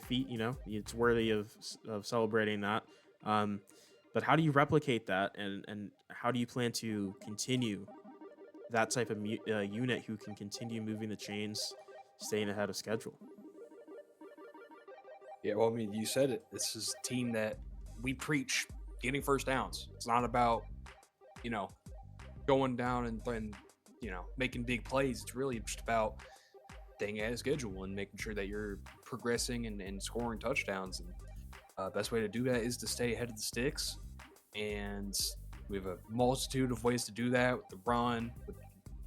feat. It's worthy of celebrating that. But how do you replicate that, and how do you plan to continue that type of unit who can continue moving the chains, staying ahead of schedule? Yeah, well, I mean, you said it. This is a team that we preach getting first downs. It's not about, you know, going down and making big plays. It's really just about staying ahead of schedule and making sure that you're progressing and scoring touchdowns. And best way to do that is to stay ahead of the sticks. And we have a multitude of ways to do that with the run,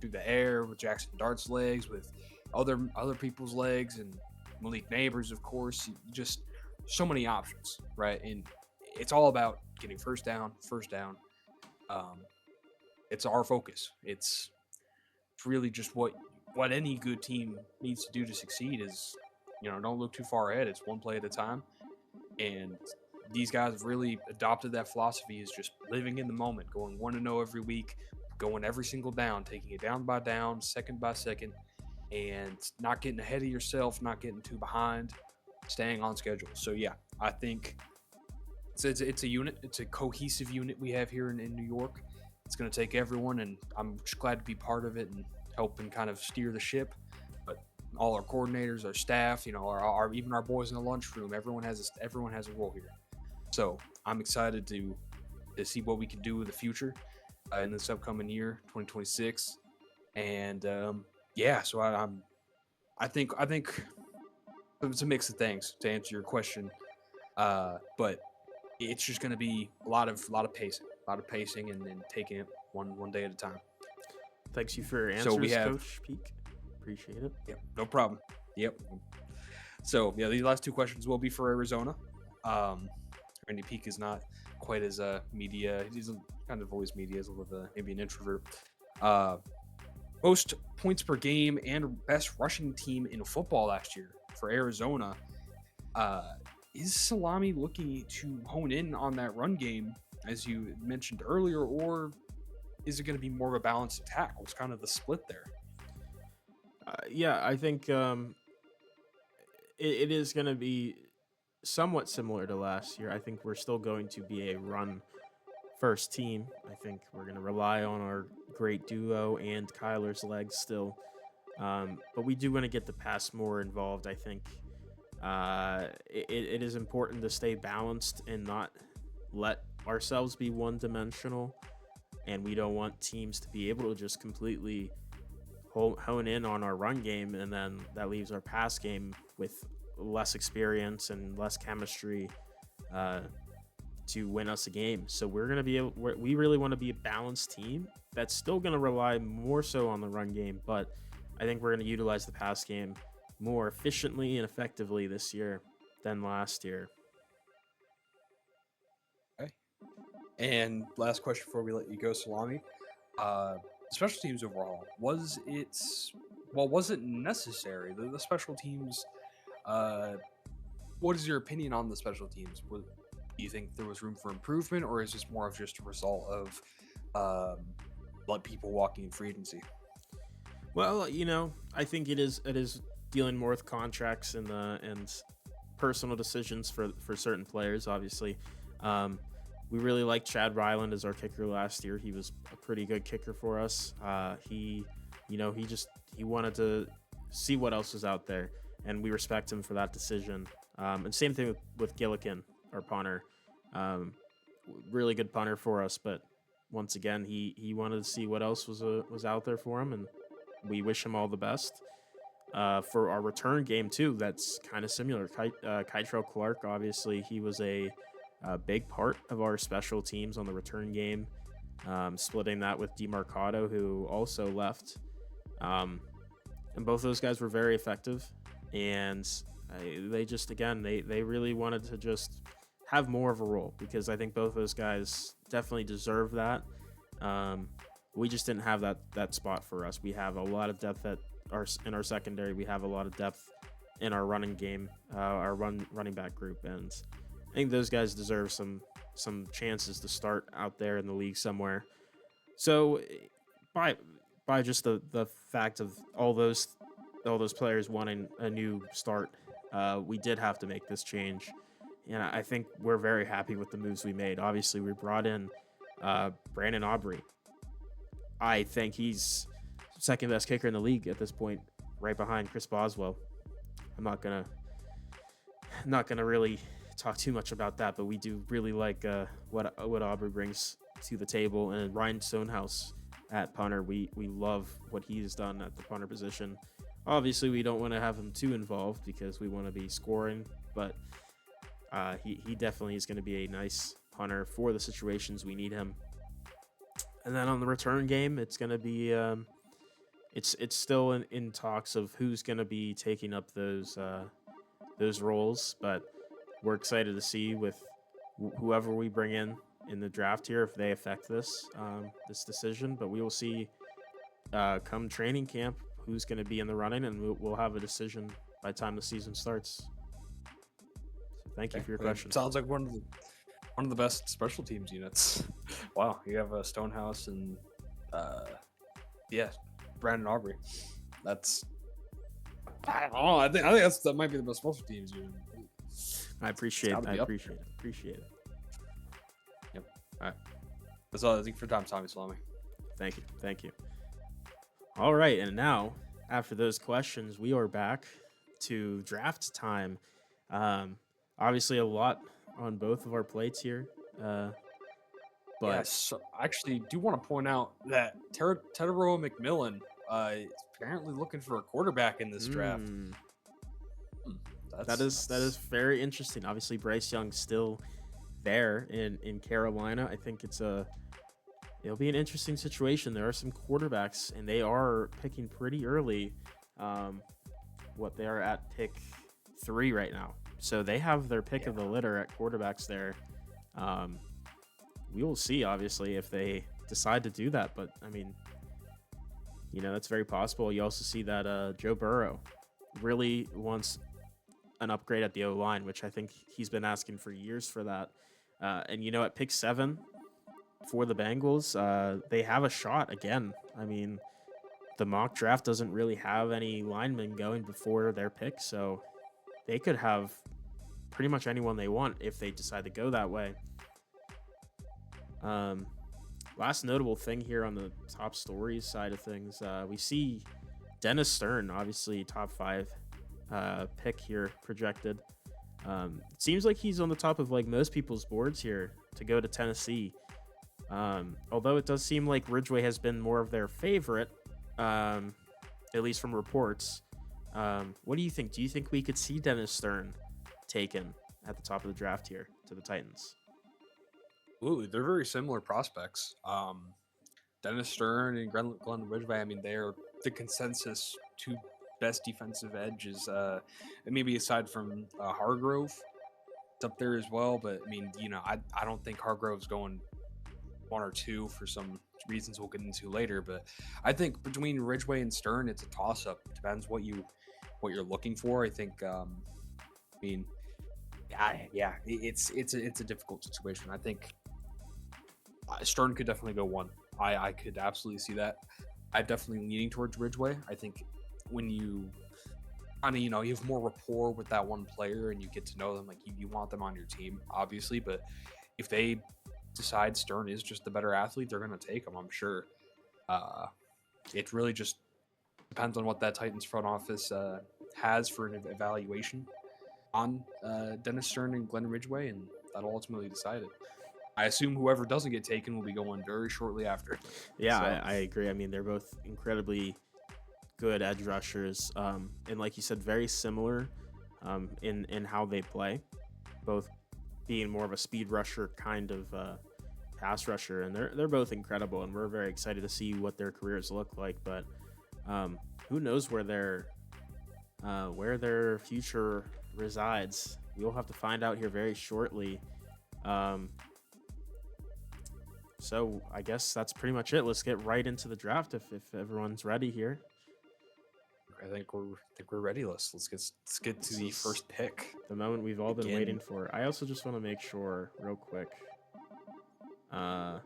through the air, with Jackson Dart's legs, with other people's legs, and Malik Neighbors, of course. Just so many options, right? And it's all about getting first down. It's our focus. It's really just what any good team needs to do to succeed is, don't look too far ahead. It's one play at a time. And these guys have really adopted that philosophy, is just living in the moment, going 1-0 every week, going every single down, taking it down by down, second by second, and not getting ahead of yourself, not getting too behind, staying on schedule. So yeah, I think it's a unit. It's a cohesive unit we have here in New York. It's going to take everyone, and I'm just glad to be part of it and help and kind of steer the ship. But all our coordinators, our staff, our even our boys in the lunchroom, everyone has a role here. So I'm excited to see what we can do in the future in this upcoming year, 2026. And so I think it's a mix of things to answer your question, but it's just going to be a lot of pacing, and then taking it one day at a time. Thanks you for your answers, Coach Peak. Appreciate it. Yep, no problem. Yep. So yeah, these last two questions will be for Arizona. Randy Peak is not quite as media. He's kind of always media. He's a little bit maybe an introvert. Most points per game and best rushing team in football last year for Arizona. Is Salami looking to hone in on that run game, as you mentioned earlier, or is it going to be more of a balanced attack? What's kind of the split there? Yeah, I think it is going to be somewhat similar to last year. I think we're still going to be a run first team. I think we're going to rely on our great duo and Kyler's legs still. But we do want to get the pass more involved. I think it is important to stay balanced and not let ourselves be one-dimensional. And we don't want teams to be able to just completely hone in on our run game, and then that leaves our pass game with less experience and less chemistry to win us a game. So we really want to be a balanced team that's still going to rely more so on the run game, but I think we're going to utilize the pass game more efficiently and effectively this year than last year. Okay. And last question before we let you go, Salami. Special teams overall, was it necessary? The special teams, what is your opinion on the special teams? Do you think there was room for improvement, or is this more of just a result of people walking in free agency? Well, I think it is dealing more with contracts and personal decisions for certain players, obviously. We really liked Chad Ryland as our kicker last year. He was a pretty good kicker for us. He wanted to see what else was out there, and we respect him for that decision. And same thing with Gillikin, our punter. Really good punter for us, but once again, he wanted to see what else was out there for him, and we wish him all the best. For our return game too, that's kind of similar. Kytrell Clark, obviously, he was a big part of our special teams on the return game, splitting that with DeMarcado, who also left. And both those guys were very effective, and they really wanted to just have more of a role, because I think both those guys definitely deserve that. We just didn't have that spot for us. We have a lot of depth in our secondary. We have a lot of depth in our running game, our running back group, and I think those guys deserve some some chances to start out there in the league somewhere. So by by just the fact of all those players wanting a new start, we did have to make this change, and I think we're very happy with the moves we made. Obviously, we brought in Brandon Aubrey. I think he's second best kicker in the league at this point, right behind Chris Boswell. I'm not gonna really talk too much about that, but we do really like what Aubrey brings to the table. And Ryan Stonehouse at punter, we love what he's done at the punter position. Obviously, we don't want to have him too involved because we want to be scoring, but he definitely is going to be a nice punter for the situations we need him. And then on the return game, it's going to be it's still in talks of who's going to be taking up those roles, but we're excited to see with whoever we bring in the draft here if they affect this decision. But we will see come training camp who's going to be in the running, and we'll have a decision by the time the season starts. So thank you for your question. Sounds like one of the best special teams units. Wow, you have Stonehouse and Brandon Aubrey. That's I don't know. I think that might be the best special teams unit. I appreciate it. Yep. All right. That's all I think for time, Tommy Salami. Thank you. All right, and now after those questions, we are back to draft time. Obviously, a lot on both of our plates here. But yes, so I actually do want to point out that Tedero McMillan is apparently looking for a quarterback in this draft. That is very interesting. Obviously, Bryce Young's still there in Carolina. I think it'll be an interesting situation. There are some quarterbacks, and they are picking pretty early. They are at pick 3 right now, so they have their pick of the litter at quarterbacks there. We will see, obviously, if they decide to do that. But I mean, that's very possible. You also see that Joe Burrow really wants an upgrade at the O-line, which I think he's been asking for years for that. And at pick 7 for the Bengals, they have a shot again. I mean, the mock draft doesn't really have any linemen going before their pick, so they could have pretty much anyone they want if they decide to go that way. Last notable thing here on the top stories side of things, we see Dennis Stern, obviously top 5 pick here projected. It seems like he's on the top of most people's boards here to go to Tennessee. Although it does seem like Ridgeway has been more of their favorite, at least from reports. What do you think? Do you think we could see Dennis Stern taken at the top of the draft here to the Titans? Absolutely, they're very similar prospects. Dennis Stern and Glenn Ridgeway, I mean, they're the consensus 2 best defensive edges. Maybe aside from Hargrove, it's up there as well. But I mean, I don't think Hargrove's going 1 or 2 for some reasons we'll get into later. But I think between Ridgeway and Stern, it's a toss-up. Depends what you're looking for. I think. It's a difficult situation. I think Stern could definitely go 1. I could absolutely see that. I'm definitely leaning towards Ridgeway. I think when you you have more rapport with that one player and you get to know them, you want them on your team, obviously. But if they decide Stern is just the better athlete, they're going to take him, I'm sure. It really just depends on what that Titans front office has for an evaluation on Dennis Stern and Glenn Ridgeway, and that'll ultimately decide it. I assume whoever doesn't get taken will be going very shortly after. Yeah, so. I agree. I mean, they're both incredibly good edge rushers, and like you said, very similar in how they play, both being more of a speed rusher kind of pass rusher, and they're both incredible, and we're very excited to see what their careers look like. But who knows where their future resides? We'll have to find out here very shortly. So I guess that's pretty much it. Let's get right into the draft if everyone's ready here. I think we're ready. Let's get to the first pick. The moment we've all been waiting for. I also just want to make sure real quick. uh,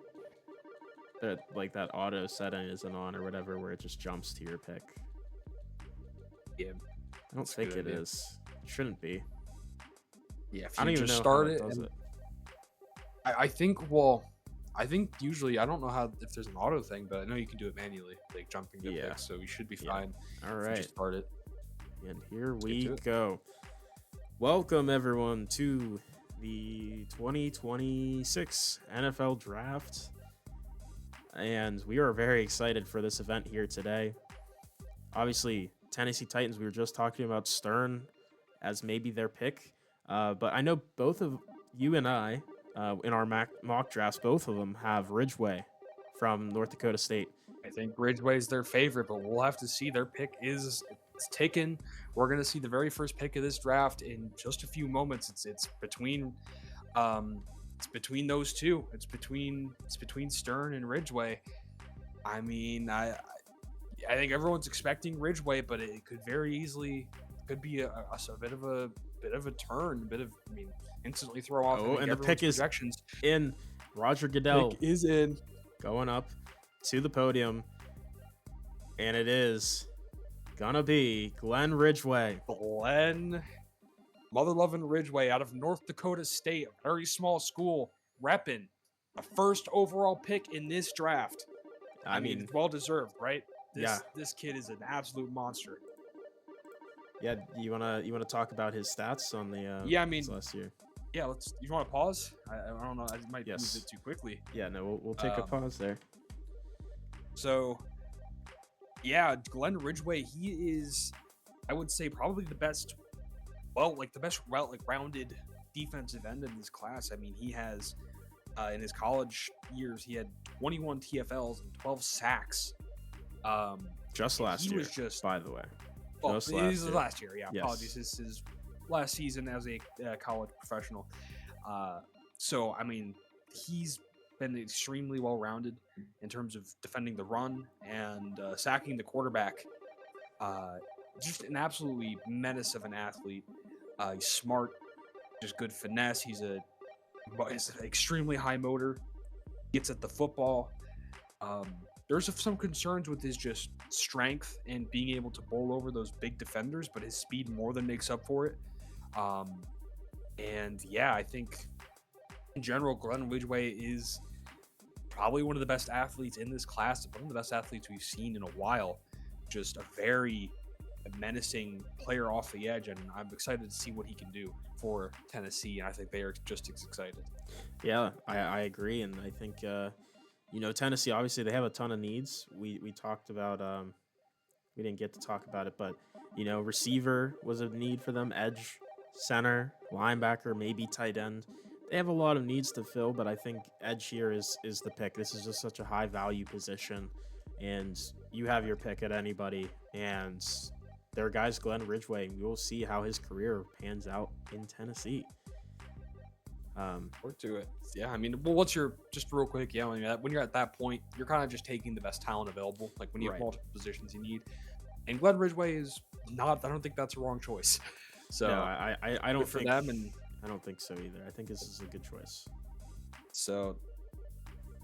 that like that auto setting isn't on or whatever, where it just jumps to your pick. Yeah, I don't that's a think good it idea. is. It shouldn't be. Yeah, if I you don't even just know how start it it, does and it. I think, well, I think usually I don't know how if there's an auto thing, but I know you can do it manually, like jumping the Yeah. pick, so you should be Yeah. fine All if you right. just start it. And here Let's get we to it. go. Welcome, everyone, to the 2026 NFL Draft. And we are very excited for this event here today. Obviously, Tennessee Titans, we were just talking about Stern as maybe their pick. But I know both of you and I, in our mock drafts, both of them have Ridgeway from North Dakota State. I think Ridgeway's their favorite, but we'll have to see. Their pick is it's taken. We're gonna see the very first pick of this draft in just a few moments. It's between those two. It's between Stern and Ridgeway. I mean, I think everyone's expecting Ridgeway, but it could very easily could be a bit of a turn, instantly throw off. Oh, and the pick is projections. in. Roger Goodell Pick is in. going up to the podium, and it is gonna be Glenn Ridgeway. Glenn Mother-loving Ridgeway out of North Dakota State, a very small school, repping a first overall pick in this draft. I mean, well deserved, right? This kid is an absolute monster. Yeah, you wanna talk about his stats on the last year? Yeah, let's. You want to pause? I don't know. I might move it too quickly. Yeah, no, we'll take a pause there. So, yeah, Glenn Ridgeway, he is, I would say, probably the best. Well, like the best rounded defensive end in this class. I mean, he has in his college years, he had 21 TFLs and 12 sacks. Just last year, was just, by the way. Well, this is last year. Yeah, yes. Apologies. This is last season as a college professional. So, I mean, he's been extremely well-rounded in terms of defending the run and sacking the quarterback. Just an absolutely menace of an athlete. He's smart, just good finesse. He's an extremely high motor. Gets at the football. There's some concerns with his just strength and being able to bowl over those big defenders, but his speed more than makes up for it. And yeah, I think in general, Glenn Ridgeway is probably one of the best athletes in this class, one of the best athletes we've seen in a while. Just a very menacing player off the edge, and I'm excited to see what he can do for Tennessee, and I think they are just as excited. Yeah, I agree, and I think Tennessee, obviously they have a ton of needs. We talked about we didn't get to talk about it, but receiver was a need for them, edge, center, linebacker, maybe tight end. They have a lot of needs to fill, but I think edge here is the pick. This is just such a high value position, and you have your pick at anybody, and their guy's Glenn Ridgeway, and we'll see how his career pans out in Tennessee. Work to it. Yeah, I mean, well, what's your, just real quick, yeah, when you're at that point, you're kind of just taking the best talent available, like when you have multiple positions you need. And Glenn Ridgeway is not, I don't think that's a wrong choice. So no, I don't think them, and I don't think so either. I think this is a good choice. So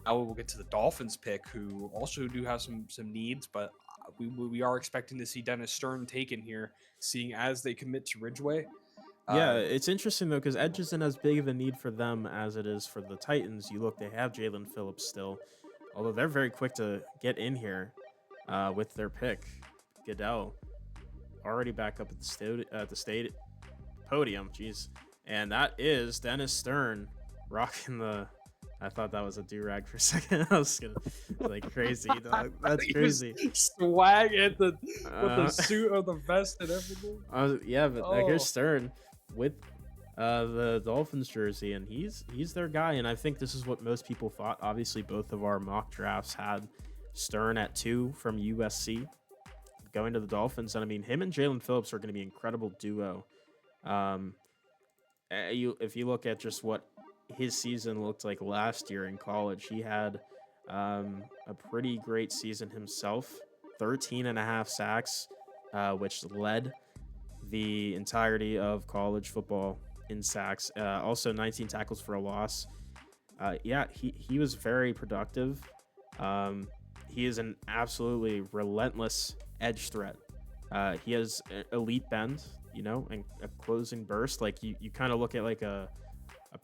now we'll get to the Dolphins pick, who also do have some needs, but we are expecting to see Dennis Stern taken here, seeing as they commit to Ridgeway. Yeah, it's interesting though, because edge isn't as big of a need for them as it is for the Titans. You look, they have Jalen Phillips still, although they're very quick to get in here with their pick. Goodell already back up at the state podium. Jeez, and that is Dennis Stern rocking the. I thought that was a do-rag for a second. I was gonna like crazy. Dog. That's crazy. Swag at with the suit or the vest and everything. Yeah, but here's Stern with the Dolphins jersey, and he's their guy. And I think this is what most people thought. Obviously, both of our mock drafts had Stern at 2 from USC going to the Dolphins, and I mean, him and Jalen Phillips are going to be an incredible duo. If you look at just what his season looked like last year in college, he had a pretty great season himself. 13.5 sacks, which led the entirety of college football in sacks. Also 19 tackles for a loss. Yeah, he was very productive. He is an absolutely relentless edge threat. He has elite bend, and a closing burst. Like you kind of look at like a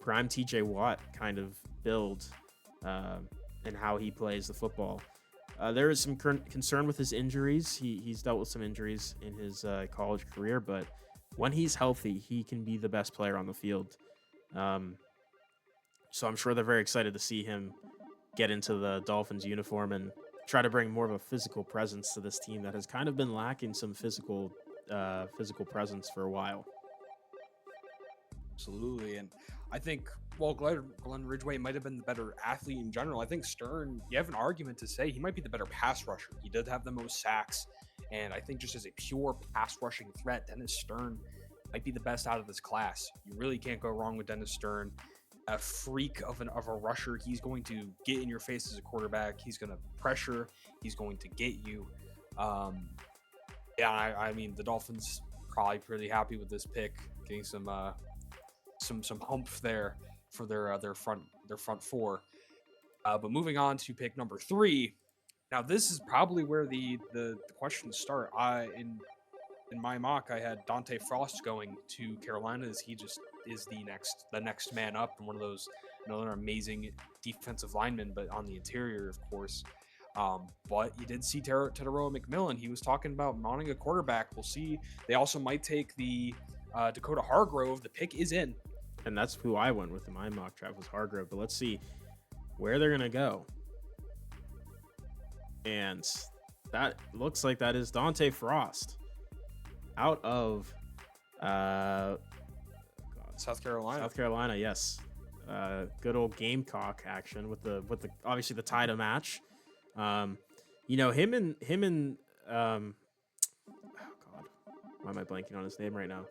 prime TJ Watt kind of build, and how he plays the football. There is some concern with his injuries. He's dealt with some injuries in his college career, but when he's healthy, he can be the best player on the field. Um, so I'm sure they're very excited to see him get into the Dolphins uniform and try to bring more of a physical presence to this team that has kind of been lacking some physical presence for a while. Absolutely. And I think, well, Glenn Ridgway might have been the better athlete in general. I think Stern, you have an argument to say he might be the better pass rusher. He did have the most sacks. And I think just as a pure pass rushing threat, Dennis Stern might be the best out of this class. You really can't go wrong with Dennis Stern. A freak of a rusher. He's going to get in your face as a quarterback. He's going to pressure. He's going to get you. Yeah, I mean, the Dolphins probably pretty happy with this pick, getting some humph there for their front four. But moving on to pick number 3. Now this is probably where the questions start. In my mock, I had Dante Frost going to Carolina, as he just is the next man up, and one of those another amazing defensive lineman, but on the interior, of course. But you did see Teteroa McMillan. He was talking about mounting a quarterback. We'll see. They also might take the Dakota Hargrove. The pick is in. And that's who I went with in my mock draft, was Hargrove. But let's see where they're going to go. And that looks like that is Dante Frost out of South Carolina. South Carolina, yes. Good old Gamecock action with the obviously the tie to match. Him and oh god, why am I blanking on his name right now?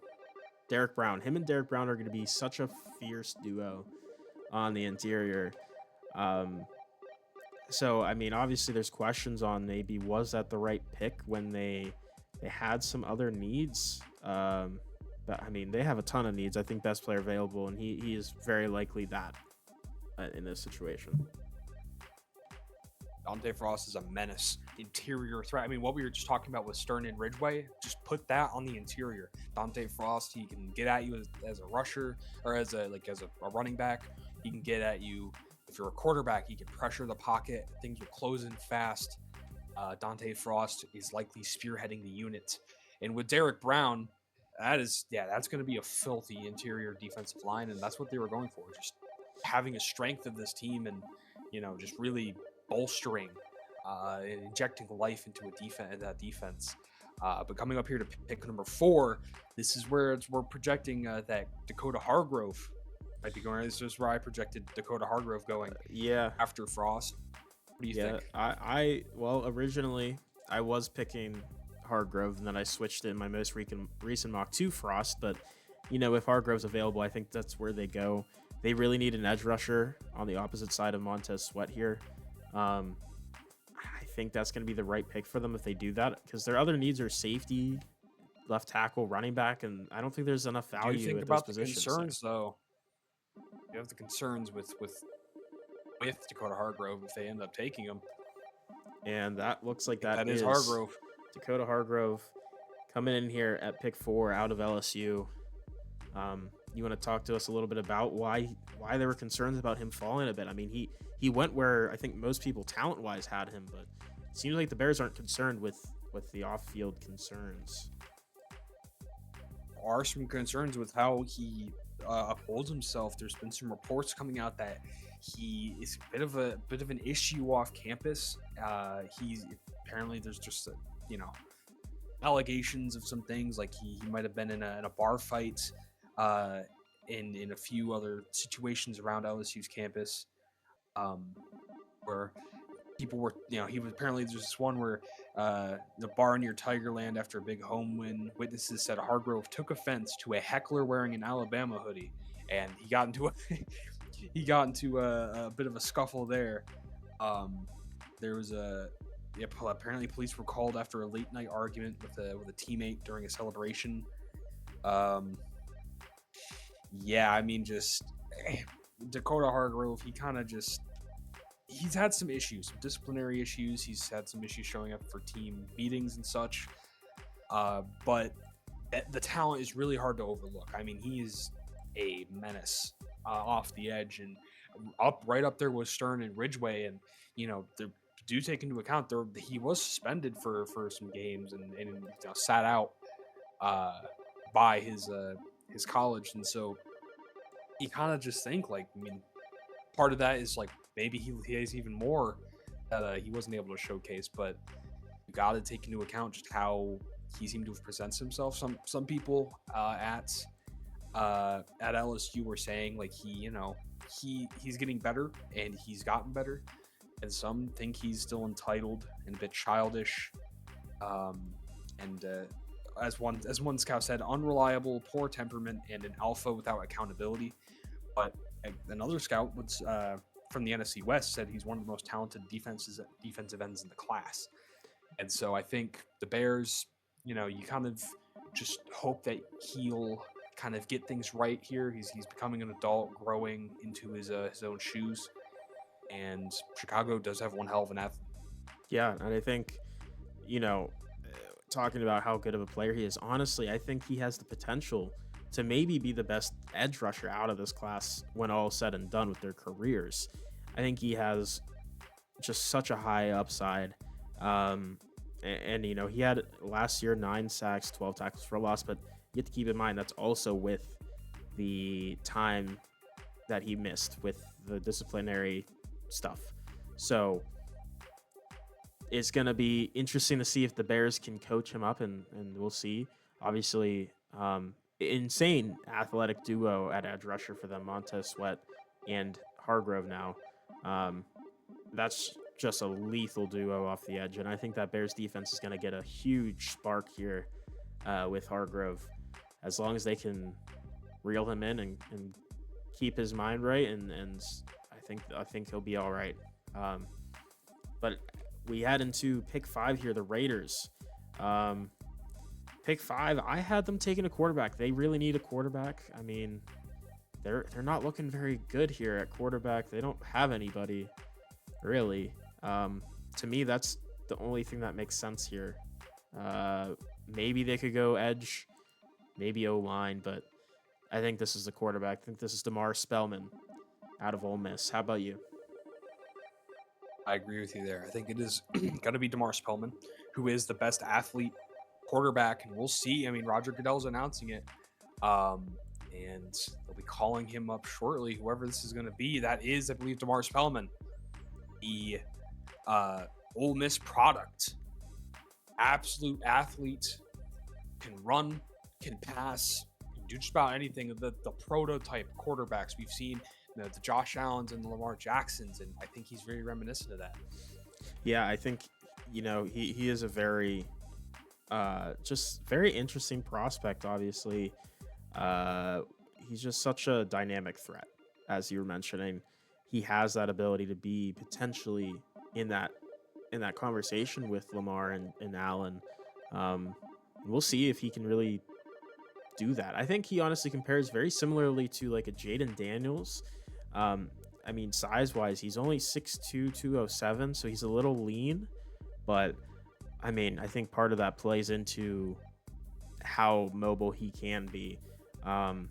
Derek Brown. Him and Derek Brown are going to be such a fierce duo on the interior. So I mean, obviously there's questions on maybe was that the right pick when they had some other needs. But I mean, they have a ton of needs. I think best player available, and he is very likely that in this situation. Dante Frost is a menace, interior threat. I mean, what we were just talking about with Stern and Ridgway, just put that on the interior. Dante Frost, he can get at you as a rusher or as a running back. He can get at you if you're a quarterback. He can pressure the pocket. Things will close in fast. Dante Frost is likely spearheading the unit, and with Derek Brown, that's going to be a filthy interior defensive line, and that's what they were going for. Just having a strength of this team, and just really bolstering and injecting life into that defense. But coming up here to pick number 4, this is where we're projecting that Dakota Hargrove might be going. This is where I projected Dakota Hargrove going. After Frost. What do you think? Originally I was picking Hargrove, and then I switched it in my most recent mock to Frost. But if Hargrove's available, I think that's where they go. They really need an edge rusher on the opposite side of Montez Sweat here. I think that's going to be the right pick for them if they do that, because their other needs are safety, left tackle, running back, and I don't think there's enough value. Do you think at about those the positions concerns though? You have the concerns with Dakota Hargrove if they end up taking him. And that looks like that is Hargrove. Dakota Hargrove coming in here at pick 4 out of LSU. You want to talk to us a little bit about why there were concerns about him falling a bit? I mean, he went where I think most people talent-wise had him, but it seems like the Bears aren't concerned with the off-field concerns. There are some concerns with how he upholds himself. There's been some reports coming out that he is a bit of an issue off campus. He's apparently there's just allegations of some things, like he might have been in a bar fight, in a few other situations around LSU's campus, where people were, he was apparently there's this one where the bar near Tigerland after a big home win, witnesses said Hargrove took offense to a heckler wearing an Alabama hoodie, and he got into a bit of a scuffle there. There was apparently police were called after a late night argument with a teammate during a celebration. I mean, just Dakota Hargrove, he kind of just he's had some issues, some disciplinary issues. He's had some issues showing up for team meetings and such. But the talent is really hard to overlook. I mean, he is a menace off the edge and right up there with Stern and Ridgeway. And the do take into account he was suspended for some games and sat out by his college, and so you kind of just think like, I mean, part of that is like maybe he has even more that he wasn't able to showcase, but you got to take into account just how he seemed to have presented himself. Some people at LSU were saying like he's getting better and he's gotten better, and some think he's still entitled and a bit childish. And as one scout said, unreliable, poor temperament, and an alpha without accountability. But another scout was from the NFC West said he's one of the most talented defensive ends in the class. And so I think the Bears, you kind of just hope that he'll kind of get things right here. He's becoming an adult, growing into his own shoes. And Chicago does have one hell of an athlete. Yeah, and I think, talking about how good of a player he is, honestly, I think he has the potential to maybe be the best edge rusher out of this class when all said and done with their careers. I think he has just such a high upside. And he had last year 9 sacks, 12 tackles for loss, but you have to keep in mind that's also with the time that he missed with the disciplinary stuff. So it's going to be interesting to see if the Bears can coach him up, and we'll see. Obviously, insane athletic duo at edge rusher for them, Montez Sweat and Hargrove now. That's just a lethal duo off the edge, and I think that Bears defense is going to get a huge spark here with Hargrove, as long as they can reel him in and keep his mind right, and I think he'll be all right. But we head into pick 5 here, the Raiders. Pick 5, I had them taking a quarterback. They really need a quarterback. I mean, they're not looking very good here at quarterback. They don't have anybody, really. To me, that's the only thing that makes sense here. Maybe they could go edge, maybe O-line, but I think this is the quarterback. I think this is Damar Spellman out of Ole Miss. How about you? I agree with you there. I think it is going to be Damar Spellman, who is the best athlete quarterback, and we'll see. I mean, Roger Goodell's announcing it, and they'll be calling him up shortly. Whoever this is going to be, that is, I believe, Damar Spellman, the Ole Miss product, absolute athlete, can run, can pass, can do just about anything. The prototype quarterbacks we've seen. The Josh Allens and the Lamar Jacksons, and I think he's very reminiscent of that. Yeah, I think he is a very just very interesting prospect. Obviously, he's just such a dynamic threat, as you were mentioning. He has that ability to be potentially in that conversation with Lamar and Allen. We'll see if he can really do that. I think he honestly compares very similarly to like a Jaden Daniels. I mean, size-wise, he's only 6'2", 207, so he's a little lean. But, I mean, I think part of that plays into how mobile he can be. And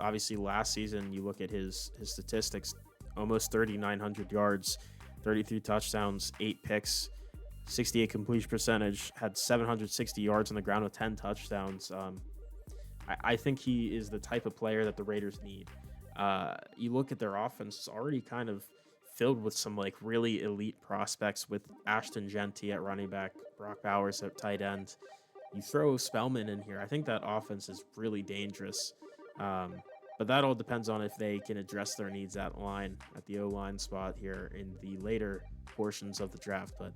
obviously, last season, you look at his statistics, almost 3,900 yards, 33 touchdowns, 8 picks, 68 completion percentage, had 760 yards on the ground with 10 touchdowns. I think he is the type of player that the Raiders need. You look at their offense, it's already kind of filled with some like really elite prospects with Ashton Genty at running back, Brock Bowers at tight end. You throw Spellman in here, I think that offense is really dangerous. But that all depends on if they can address their needs at the O-line spot here in the later portions of the draft. But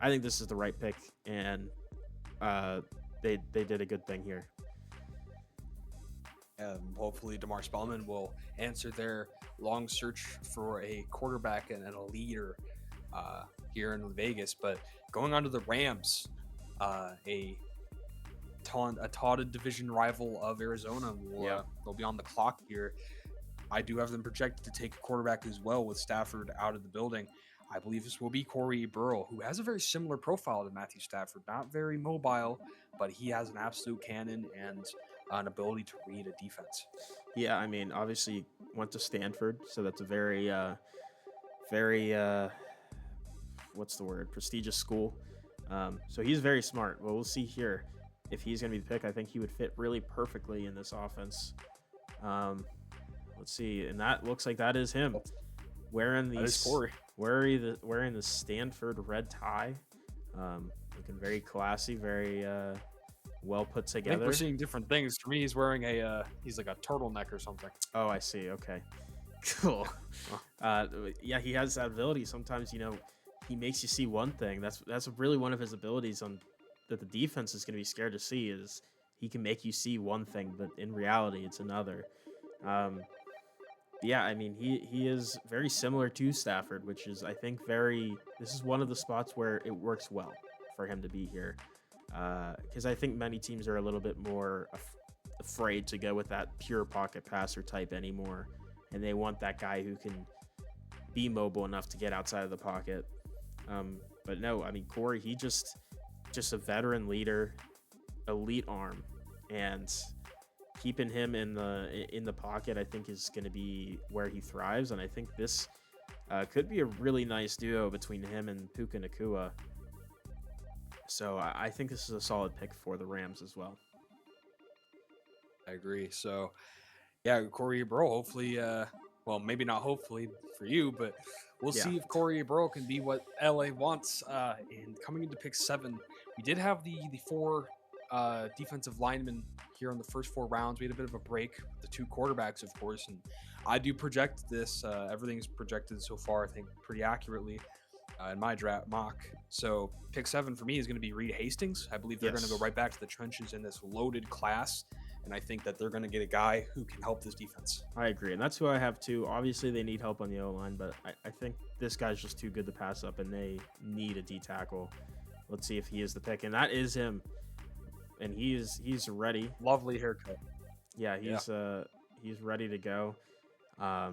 I think this is the right pick, and they did a good thing here. Hopefully Damar Spellman will answer their long search for a quarterback and a leader here in Vegas. But going on to the Rams, a taunted division rival of Arizona, they'll be on the clock here. I do have them projected to take a quarterback as well with Stafford out of the building. I believe this will be Corey Burrell, who has a very similar profile to Matthew Stafford. Not very mobile, but he has an absolute cannon and an ability to read a defense. Yeah, I mean, obviously went to Stanford, so that's a very what's the word, prestigious school. So he's very smart. Well, we'll see here if he's going to be the pick. I think he would fit really perfectly in this offense. Um, let's see, and that looks like that is him wearing That is Corey. wearing the Stanford red tie. Looking very classy, very well put I think together. we're seeing different things. For me, he's wearing he's like a turtleneck or something. Oh, I see. Okay, cool. Yeah, he has that ability. Sometimes, he makes you see one thing. That's really one of his abilities that the defense is going to be scared to see is he can make you see one thing, but in reality, it's another. Yeah, I mean, he is very similar to Stafford, which is, I think, this is one of the spots where it works well for him to be here. Because I think many teams are a little bit more afraid to go with that pure pocket passer type anymore. And they want that guy who can be mobile enough to get outside of the pocket. But no, I mean, Corey, he just a veteran leader, elite arm, and keeping him in the pocket, I think, is going to be where he thrives. And I think this could be a really nice duo between him and Puka Nacua. So I think this is a solid pick for the Rams as well. I agree. So, yeah, Corey Burrell, hopefully, well, maybe not hopefully for you, but we'll see if Corey Burrell can be what LA wants. And coming into pick 7, we did have the 4 defensive linemen here in the first 4 rounds. We had a bit of a break with the 2 quarterbacks, of course, and I do project this. Everything's projected so far, I think, pretty accurately in my draft mock. So pick 7 for me is going to be Reed Hastings. I believe they're going to go right back to the trenches in this loaded class. And I think that they're going to get a guy who can help this defense. I agree. And that's who I have too. Obviously, they need help on the O-line, but I think this guy's just too good to pass up, and they need a D-tackle. Let's see if he is the pick. And that is him. And he's ready. Lovely haircut. Yeah, he's ready to go. I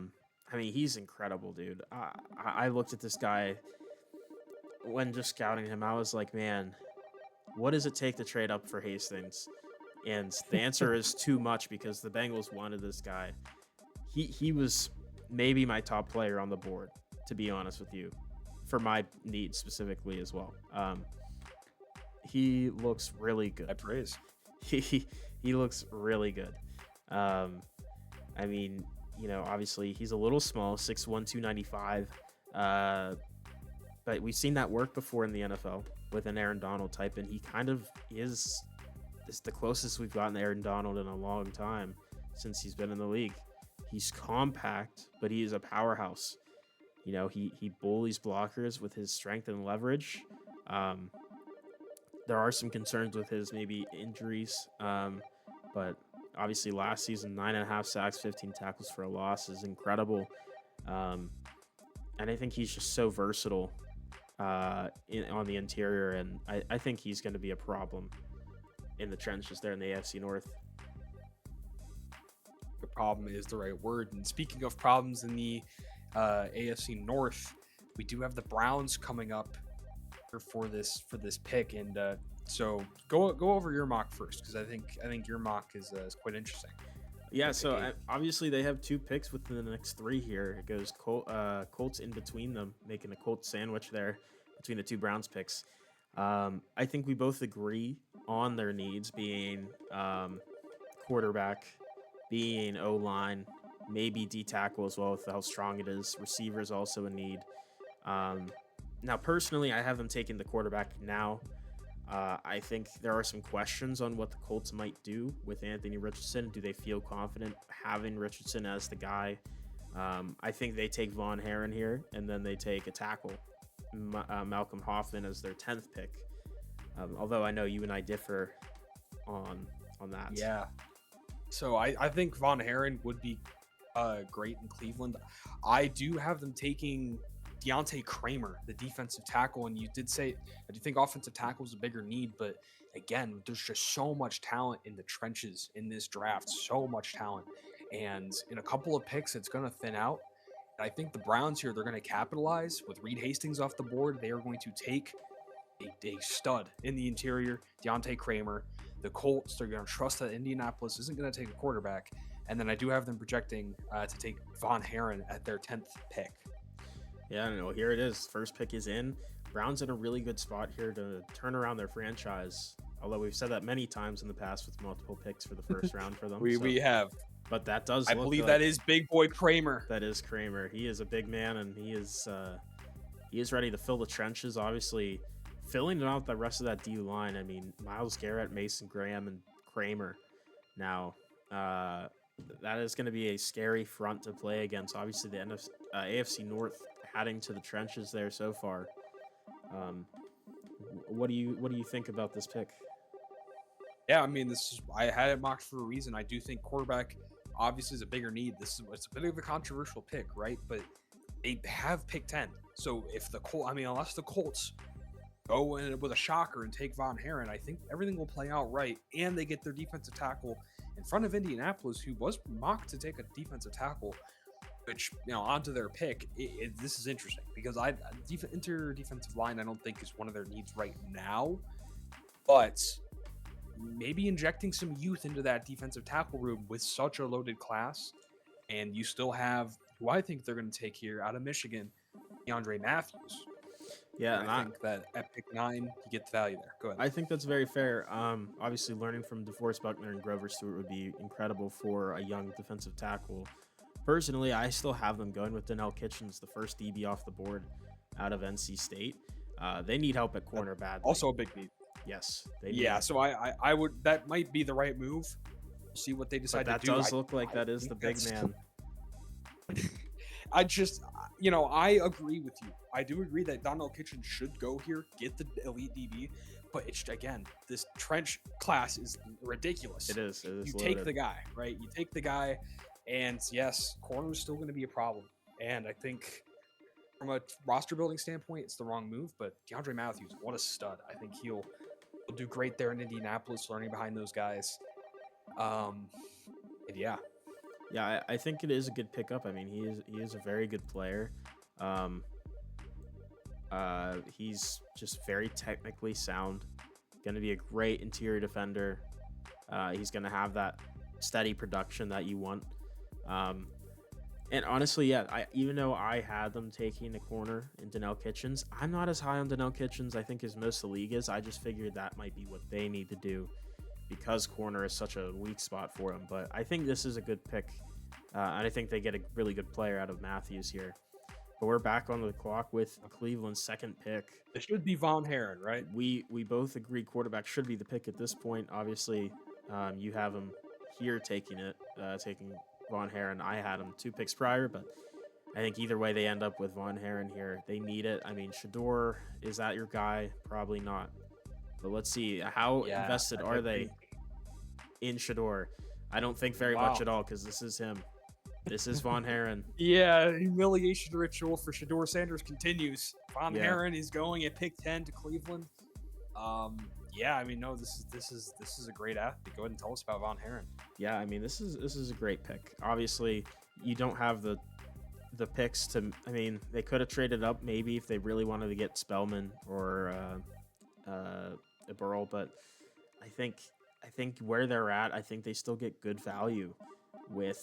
mean, he's incredible, dude. I looked at this guy when just scouting him. I was like, man, what does it take to trade up for Hastings? And the answer is too much, because the Bengals wanted this guy. He was maybe my top player on the board, to be honest with you, for my needs specifically as well. He looks really good. I praise. He looks really good. I mean, obviously he's a little small, 6'1", 295. But we've seen that work before in the NFL with an Aaron Donald type, and he kind of is the closest we've gotten to Aaron Donald in a long time since he's been in the league. He's compact, but he is a powerhouse. He bullies blockers with his strength and leverage. There are some concerns with his maybe injuries, but obviously last season, 9.5 sacks, 15 tackles for a loss is incredible. And I think he's just so versatile on the interior, and I think he's going to be a problem in the trenches there in the AFC North. The problem is the right word. And speaking of problems in the AFC North, we do have the Browns coming up for this pick, and so go over your mock first, because I think your mock is quite interesting. Yeah, so obviously they have 2 picks within the next 3 here. It goes Colts in between them, making a Colts sandwich there between the 2 Browns picks. I think we both agree on their needs, being quarterback, being O-line, maybe D-tackle as well with how strong it is. Receivers also a need. Now, personally, I have them taking the quarterback now. I think there are some questions on what the Colts might do with Anthony Richardson. Do they feel confident having Richardson as the guy? I think they take Von Herron here, and then they take a tackle, Malcolm Hoffman, as their 10th pick. Although I know you and I differ on that. Yeah. So I think Von Herron would be great in Cleveland. I do have them taking Deontay Kramer, the defensive tackle, and you did say I do think offensive tackle is a bigger need, but again, there's just so much talent in the trenches in this draft, so much talent. And in a couple of picks, it's going to thin out. And I think the Browns here, they're going to capitalize with Reed Hastings off the board. They are going to take a stud in the interior, Deontay Kramer. The Colts, they're going to trust that Indianapolis isn't going to take a quarterback. And then I do have them projecting to take Von Herren at their 10th pick. Yeah, I don't know. Here it is. First pick is in. Browns in a really good spot here to turn around their franchise. Although we've said that many times in the past with multiple picks for the first round for them. We have. But that does I look believe like, that is big boy Kramer. That is Kramer. He is a big man, and he is ready to fill the trenches. Obviously, filling out the rest of that D line. I mean, Myles Garrett, Mason Graham, and Kramer. Now, that is going to be a scary front to play against. Obviously, the AFC North heading to the trenches there so far. What do you think about this pick? Yeah, I mean, I had it mocked for a reason. I do think quarterback obviously is a bigger need. It's a bit of a controversial pick, right? But they have pick 10. So if unless the Colts go in with a shocker and take Von Herren, I think everything will play out right. And they get their defensive tackle in front of Indianapolis, who was mocked to take a defensive tackle, which, onto their pick. This is interesting because interior defensive line, I don't think is one of their needs right now, but maybe injecting some youth into that defensive tackle room with such a loaded class, and you still have who I think they're going to take here out of Michigan, DeAndre Matthews. Yeah, and I think that at pick 9, you get the value there. Go ahead. I think that's very fair. Obviously, learning from DeForest Buckner and Grover Stewart would be incredible for a young defensive tackle. Personally, I still have them going with Donnell Kitchens, the first DB off the board out of NC State. They need help at corner badly. Also a big need. Yes. So I would, that might be the right move. See what they decide to do. That does look like that is the big man. I agree with you. I do agree that Donnell Kitchens should go here, get the elite DB, but this trench class is ridiculous. It is. You loaded. take the guy, right? You take the guy, and yes, corner is still going to be a problem. And I think from a roster building standpoint, it's the wrong move, but DeAndre Matthews, what a stud. I think he'll do great there in Indianapolis, learning behind those guys. Yeah, I think it is a good pickup. I mean, he is a very good player. He's just very technically sound. Going to be a great interior defender. He's going to have that steady production that you want. And honestly, even though I had them taking a corner in Donnell Kitchens, I'm not as high on Donnell Kitchens, I think, as most of the league is. I just figured that might be what they need to do because corner is such a weak spot for them. But I think this is a good pick, and I think they get a really good player out of Matthews here. But we're back on the clock with Cleveland's second pick. It should be Von Herren, right? We both agree quarterback should be the pick at this point. Obviously, you have him here taking Von Herren. I had him 2 picks prior, but I think either way they end up with Von Herren here. They need it. I mean, Shador, is that your guy? Probably not. But let's see. How invested are they in Shador? I don't think very much at all because this is him. This is Von Herren. Yeah, humiliation ritual for Shador Sanders continues. Von Herren is going at pick 10 to Cleveland. This is a great athlete. Go ahead and tell us about Von Herren. Yeah, I mean, this is a great pick. Obviously, you don't have the picks to. I mean, they could have traded up maybe if they really wanted to get Spellman or Burrow, but I think where they're at, I think they still get good value with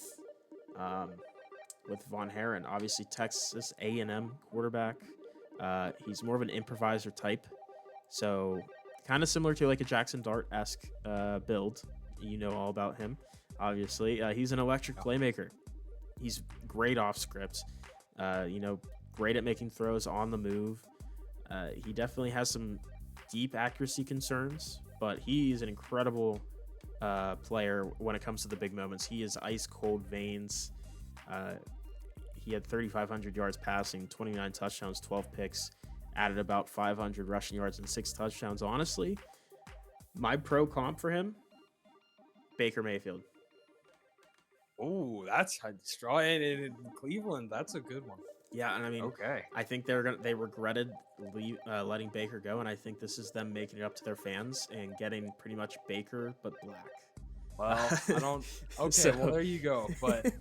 Von Herren. Obviously, Texas A&M quarterback. He's more of an improviser type, so kind of similar to like a Jackson Dart-esque build. You know all about him. Obviously, he's an electric playmaker. He's great off script. Great at making throws on the move. He definitely has some deep accuracy concerns, but he's an incredible player when it comes to the big moments. He is ice cold veins. He had 3,500 yards passing, 29 touchdowns, 12 picks, added about 500 rushing yards and 6 touchdowns. Honestly, my pro comp for him, Baker Mayfield. Oh, that's straw in Cleveland. That's a good one. Yeah, and I mean, okay. I think they regretted letting Baker go, and I think this is them making it up to their fans and getting pretty much Baker but black. Well, I don't. Okay, well So there you go. But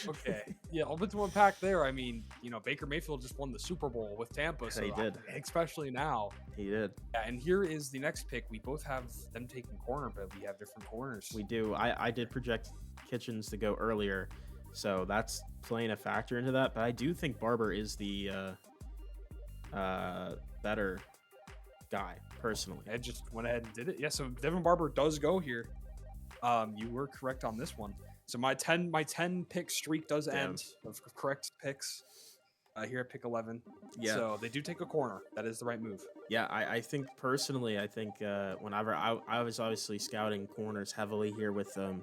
okay, yeah, a bit to unpack there. I mean, Baker Mayfield just won the Super Bowl with Tampa, so he did. especially now. He did. Yeah, and here is the next pick. We both have them taking corner, but we have different corners. We do. I did project Kitchens to go earlier, so that's playing a factor into that. But I do think Barber is the better guy personally. I just went ahead and did it. Yeah, so Devin Barber does go here. You were correct on this one. So my 10 pick streak does end of correct picks here at pick 11. Yeah. So they do take a corner. That is the right move. Yeah, I think personally, whenever I was obviously scouting corners heavily here with a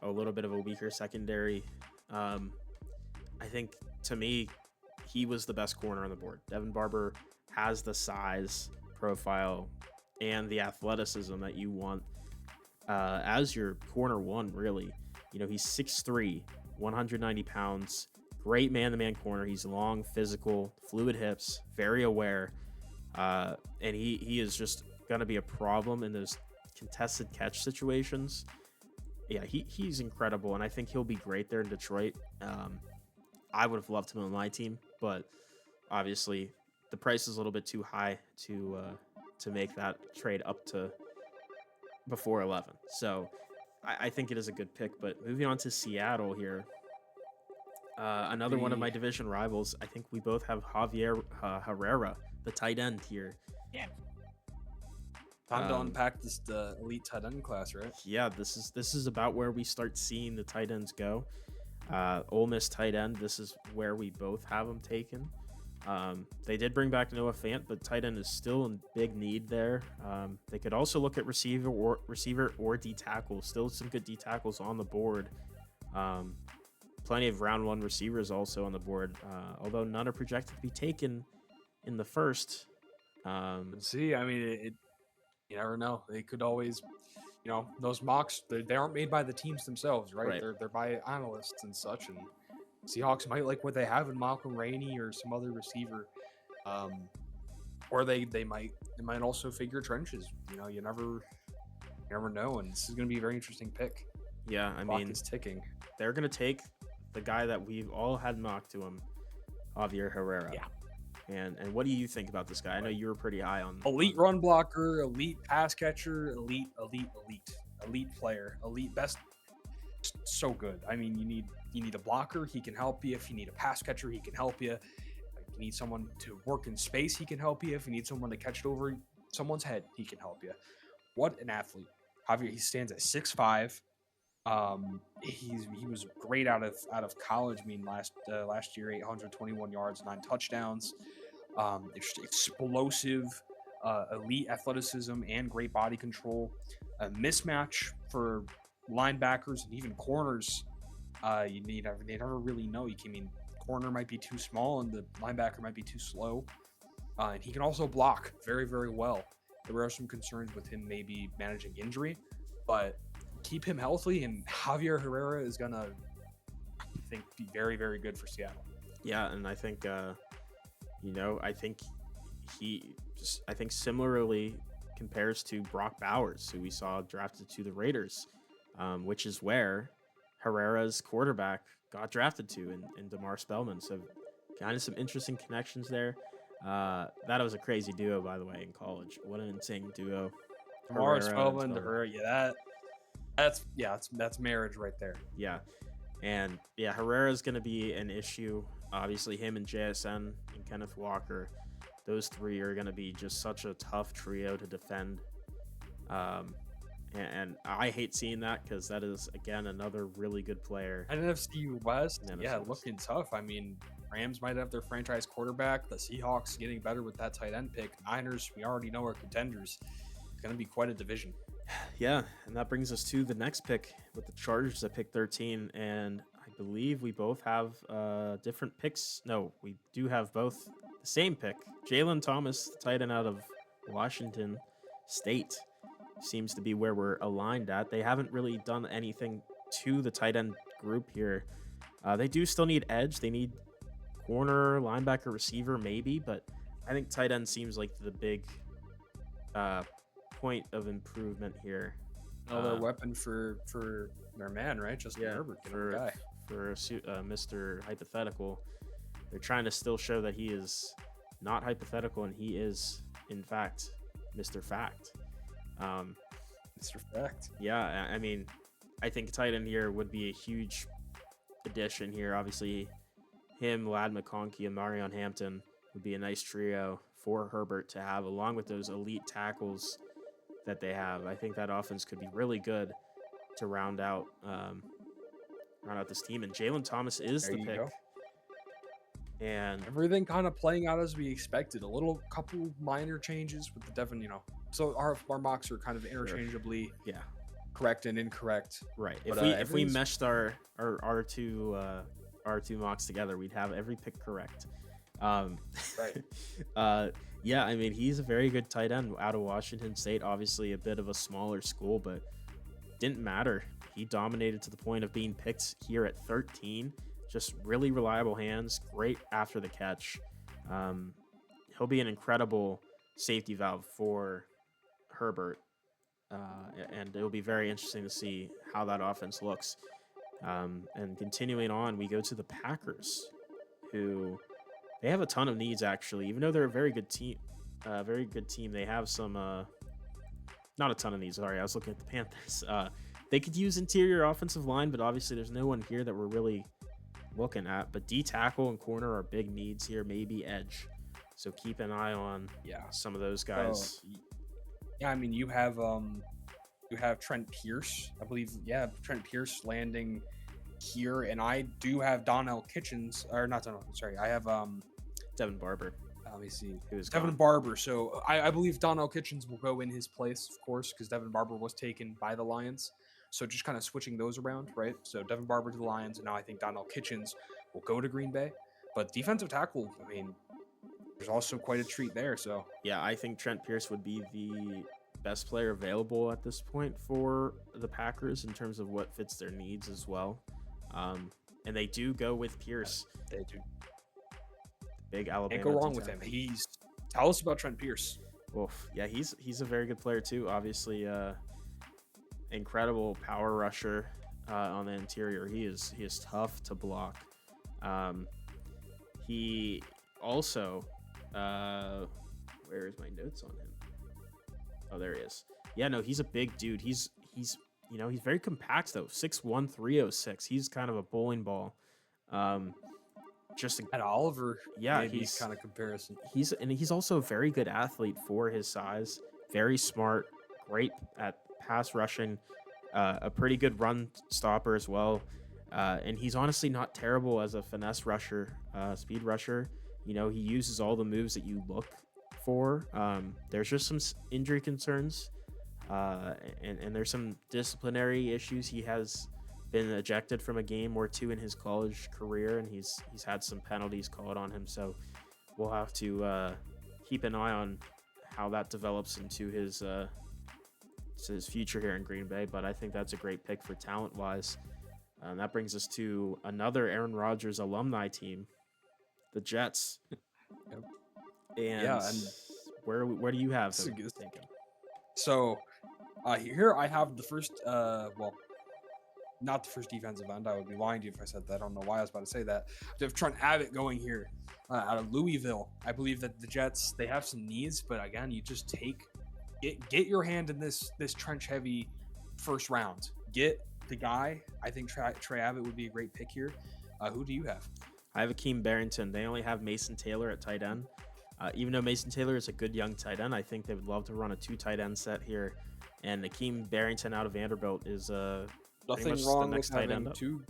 little bit of a weaker secondary. I think to me, he was the best corner on the board. Devin Barber has the size, profile, and the athleticism that you want as your corner one, really. He's 6'3", 190 pounds, great man-to-man corner. He's long, physical, fluid hips, very aware, and he is just going to be a problem in those contested catch situations. Yeah, he's incredible, and I think he'll be great there in Detroit. I would have loved him on my team, but obviously the price is a little bit too high to make that trade up to before 11. So I think it is a good pick. But moving on to Seattle here, another one of my division rivals. I think we both have Javier Herrera, the tight end here. Yeah. Time to unpack this elite tight end class, right? Yeah, this is about where we start seeing the tight ends go. Ole Miss tight end. This is where we both have them taken. They did bring back Noah Fant, but tight end is still in big need there. They could also look at receiver or D tackle. Still some good D tackles on the board. Plenty of round one receivers also on the board, although none are projected to be taken in the first. See, I mean, you never know. They could always, those mocks, they aren't made by the teams themselves, right? They're by analysts and such, and Seahawks might like what they have in Malcolm Rainey or some other receiver, or they might also figure trenches. You never know, and this is going to be a very interesting pick. Yeah, I mean, is ticking. They're going to take the guy that we've all had mocked to him, Javier Herrera. Yeah. And what do you think about this guy? I know you were pretty high on elite run blocker, elite pass catcher, elite player, elite best. So good. I mean, you need a blocker, he can help you. If you need a pass catcher, he can help you. If you need someone to work in space, he can help you. If you need someone to catch it over someone's head, he can help you. What an athlete. Javier, he stands at 6'5". He was great out of college. I mean, last year, 821 yards, 9 touchdowns. Explosive, elite athleticism and great body control. A mismatch for linebackers and even corners. They never really know. Corner might be too small and the linebacker might be too slow. And he can also block very, very well. There are some concerns with him maybe managing injury, but keep him healthy, and Javier Herrera is gonna, I think, be very, very good for Seattle. Yeah, and I think, I think similarly compares to Brock Bowers, who we saw drafted to the Raiders, which is where Herrera's quarterback got drafted to in DeMar Spellman. So kind of some interesting connections there. That was a crazy duo, by the way, in college. What an insane duo. DeMar Spellman to Herrera, that's marriage right there. Yeah. And yeah, Herrera's going to be an issue. Obviously, him and JSN and Kenneth Walker, those three are going to be just such a tough trio to defend. And I hate seeing that because that is, again, another really good player. NFC West, looking tough. I mean, Rams might have their franchise quarterback. The Seahawks getting better with that tight end pick. Niners, we already know are contenders. It's going to be quite a division. Yeah, and that brings us to the next pick with the Chargers at pick 13. And I believe we both have different picks. No, we do have both the same pick. Jalen Thomas, the tight end out of Washington State, seems to be where we're aligned at. They haven't really done anything to the tight end group here. They do still need edge. They need corner, linebacker, receiver, maybe. But I think tight end seems like the big point of improvement here. Another weapon for their man, right? Justin Herbert, for Mr. Hypothetical. They're trying to still show that he is not hypothetical and he is, in fact, Mr. Fact. Mr. Fact. Yeah, I mean, I think tight end here would be a huge addition here. Obviously, him, Lad McConkey, and Marion Hampton would be a nice trio for Herbert to have, along with those elite tackles that they have. I think that offense could be really good to round out this team. And Jalen Thomas is the pick. And everything kind of playing out as we expected. A couple minor changes with the Devin, So our mocks are kind of interchangeably correct and incorrect. Right. If we meshed our two mocks together, we'd have every pick correct. Right. Yeah, I mean, he's a very good tight end out of Washington State. Obviously, a bit of a smaller school, but didn't matter. He dominated to the point of being picked here at 13. Just really reliable hands, great after the catch. He'll be an incredible safety valve for Herbert, and it'll be very interesting to see how that offense looks. And continuing on, we go to the Packers, who they have a ton of needs actually. Even though they're a very good team, they have some not a ton of needs. Sorry, I was looking at the Panthers. They could use interior offensive line, but obviously there's no one here that we're really looking at. But D tackle and corner are big needs here, maybe edge. So keep an eye on some of those guys. I mean, you have Trent Pierce, I believe. Yeah, Trent Pierce landing here, and I do have Donnell Kitchens, or not Donnell. Sorry, I have Devin Barber. Let me see. Who's Devin gone. Barber. So I believe Donnell Kitchens will go in his place, of course, because Devin Barber was taken by the Lions. So just kind of switching those around, right? So Devin Barber to the Lions, and now I think Donnell Kitchens will go to Green Bay. But defensive tackle, I mean, there's also quite a treat there. So yeah, I think Trent Pierce would be the best player available at this point for the Packers in terms of what fits their needs as well. And they do go with Pierce. They do. Big Alabama. Can't go wrong with him. Tell us about Trent Pierce. Oof. Yeah, he's a very good player too. Obviously, incredible power rusher on the interior. He is tough to block. He also, where is my notes on him? Oh, there he is. Yeah, no, he's a big dude. He's very compact though. 6'1", 306. He's kind of a bowling ball. At Oliver, he's kind of comparison. He's also a very good athlete for his size. Very smart, great at pass rushing, a pretty good run stopper as well. And he's honestly not terrible as a finesse rusher, speed rusher. He uses all the moves that you look for. There's just some injury concerns, and there's some disciplinary issues. He has been ejected from a game or two in his college career, and he's had some penalties called on him. So we'll have to keep an eye on how that develops into his future here in Green Bay. But I think that's a great pick for talent-wise. That brings us to another Aaron Rodgers alumni team, the Jets. Yep. And where do you have them thinking? So here I have the first, not the first defensive end. I would be lying to you if I said that. I don't know why I was about to say that. I have Trent Abbott going here out of Louisville. I believe that the Jets, they have some needs, but again, you just get your hand in this trench-heavy first round. Get the guy. I think Trey Abbott would be a great pick here. Who do you have? I have Akeem Barrington. They only have Mason Taylor at tight end. Even though Mason Taylor is a good young tight end, I think they would love to run a 2 tight end set here. And Akeem Barrington out of Vanderbilt is nothing wrong with having two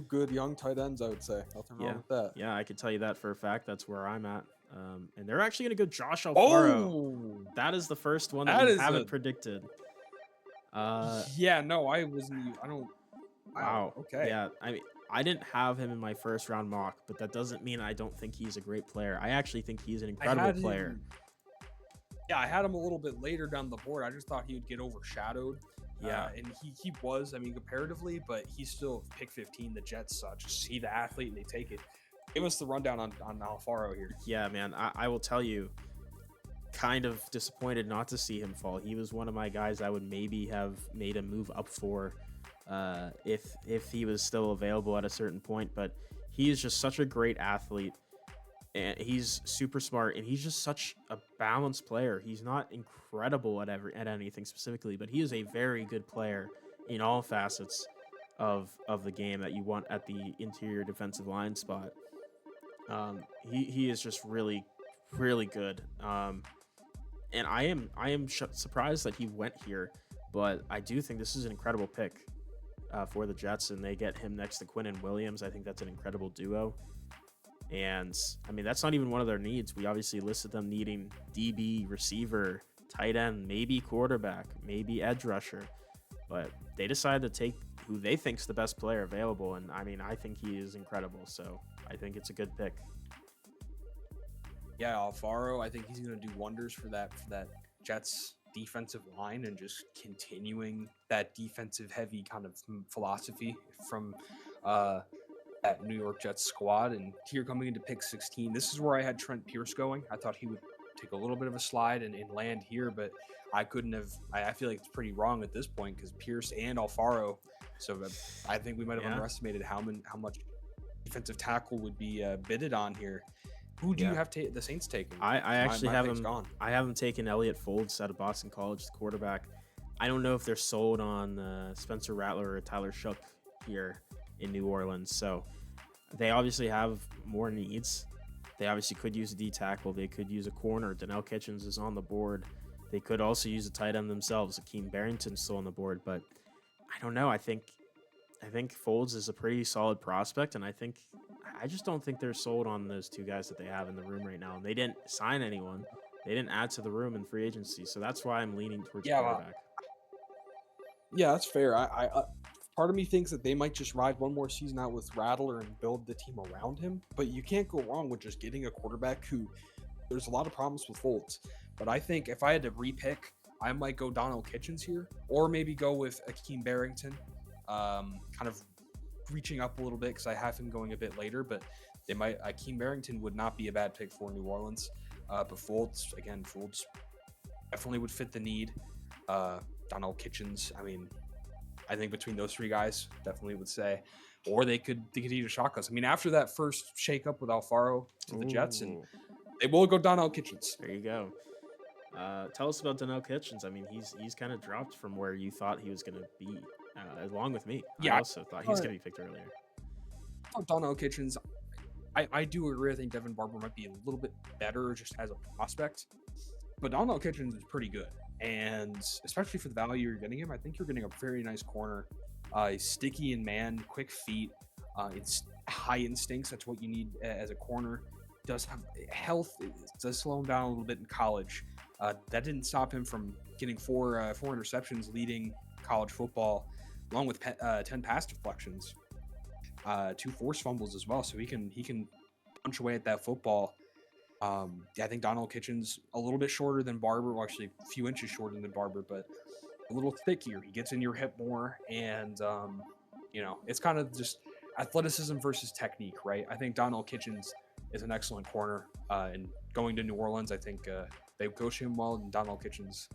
good young tight ends, I would say. Nothing wrong with that. Yeah, I can tell you that for a fact. That's where I'm at. And they're actually going to go Josh Alfaro. Oh! That is the first one that you haven't predicted. Yeah, no, I wasn't. I don't. Wow. Okay. Yeah, I mean, I didn't have him in my first round mock, but that doesn't mean I don't think he's a great player. I actually think he's an incredible player. Yeah, I had him a little bit later down the board. I just thought he would get overshadowed. Yeah, and he was, I mean, comparatively, but he's still pick 15. The Jets just see the athlete and they take it. Give us the rundown on Alfaro here. Yeah, man, I will tell you, kind of disappointed not to see him fall. He was one of my guys I would maybe have made a move up for if he was still available at a certain point. But he is just such a great athlete, and he's super smart, and he's just such a balanced player. He's not incredible at anything specifically, but he is a very good player in all facets of the game that you want at the interior defensive line spot. He is just really good. And I am surprised that he went here, but I do think this is an incredible pick for the Jets, and they get him next to Quinnen Williams. I think that's an incredible duo. And I mean, that's not even one of their needs. We obviously listed them needing DB, receiver, tight end, maybe quarterback, maybe edge rusher, but they decided to take who they think's the best player available. And I mean, I think he is incredible. So I think it's a good pick. Yeah, Alfaro, I think he's going to do wonders for that Jets defensive line, and just continuing that defensive heavy kind of philosophy from that New York Jets squad. And here coming into pick 16, this is where I had Trent Pierce going. I thought he would take a little bit of a slide and land here, but I couldn't have. I feel like it's pretty wrong at this point because Pierce and Alfaro. So I think we might have underestimated how much defensive tackle would be bidded on here. Who do you have the Saints taking? I actually have him. I haven't taken Elliott Folds out of Boston College, the quarterback. I don't know if they're sold on Spencer Rattler or Tyler Shook here in New Orleans. So they obviously have more needs. They obviously could use a D tackle. They could use a corner. Donnell Kitchens is on the board. They could also use a tight end themselves. Akeem Barrington's still on the board, but I don't know. I think Folds is a pretty solid prospect, and I just don't think they're sold on those two guys that they have in the room right now. And they didn't sign anyone. They didn't add to the room in free agency, so that's why I'm leaning towards quarterback. Yeah, that's fair. I part of me thinks that they might just ride one more season out with Rattler and build the team around him. But you can't go wrong with just getting a quarterback who there's a lot of problems with Folds. But I think if I had to repick, I might go Donnell Kitchens here, or maybe go with Akeem Barrington, kind of reaching up a little bit because I have him going a bit later. But they might. Akeem Barrington would not be a bad pick for New Orleans. But Folds definitely would fit the need. Donnell Kitchens, I mean, I think between those three guys, definitely would say, or they could eat a shotgun. I mean, after that first shakeup with Alfaro to the Jets, and they will go Donnell Kitchens. There you go. Tell us about Donnell Kitchens. I mean, he's kind of dropped from where you thought he was going to be, along with me. Yeah, I also thought he was going to be picked earlier. Donnell Kitchens, I do agree. I think Devin Barber might be a little bit better just as a prospect, but Donnell Kitchens is pretty good. And especially for the value you're getting him, I think you're getting a very nice corner. He's sticky in man, quick feet. It's high instincts. That's what you need as a corner. Does have health. It does slow him down a little bit in college. That didn't stop him from getting four interceptions leading college football, along with 10 pass deflections, 2 forced fumbles as well. So he can punch away at that football. I think Donnell Kitchens a little bit shorter than Barber, well, actually a few inches shorter than Barber, but a little thickier. He gets in your hip more, and it's kind of just athleticism versus technique, right? I think Donnell Kitchens is an excellent corner, and going to New Orleans, I think they coach him well, and Donnell Kitchens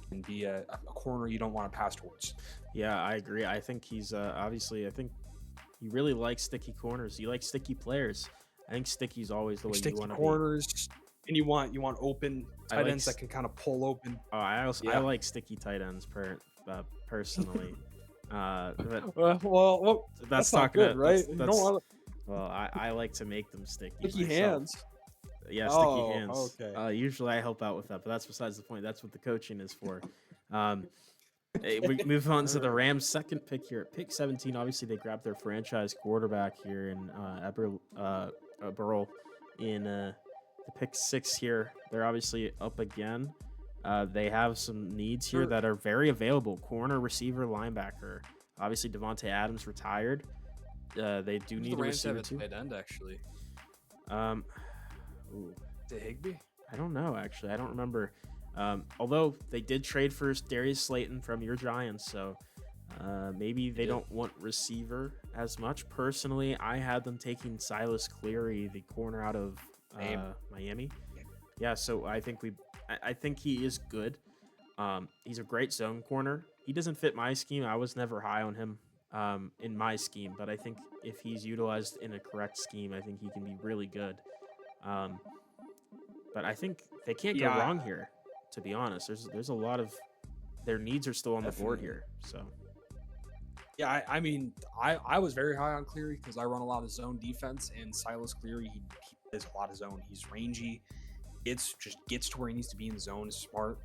can be a corner you don't want to pass towards. Yeah, I agree. I think he's obviously. I think he really likes sticky corners. He likes sticky players. I think sticky's always the way you want to be. Corners, and you want open tight ends that can kind of pull open. Oh, I like sticky tight ends personally. Well, that's not good, right? Well, I like to make them sticky. Sticky hands. Yeah, sticky hands. Okay. Usually I help out with that, but that's besides the point. That's what the coaching is for. We move on to the Rams' second pick here at pick 17. Obviously, they grabbed their franchise quarterback here in Burrow in the pick 6 here. They're obviously up again. They have some needs here that are very available. Corner, receiver, linebacker. Obviously, Devontae Adams retired. They do need a receiver too. Tight end, actually. Is it Higbee? I don't know, actually. I don't remember. Although they did trade for Darius Slayton from your Giants, so maybe they don't want receiver as much. Personally, I had them taking Silas Cleary, the corner out of Miami. Yeah, so I think he is good. He's a great zone corner. He doesn't fit my scheme. I was never high on him in my scheme, but I think if he's utilized in a correct scheme, I think he can be really good. Um, but I think they can't go Yeah, wrong here. To be honest, there's a lot of their needs are still on the board definitely. here. So Yeah, I mean, I was very high on Cleary because I run a lot of zone defense, and Silas Cleary, he plays a lot of zone. He's rangy. It's just gets to where he needs to be in the zone, is smart.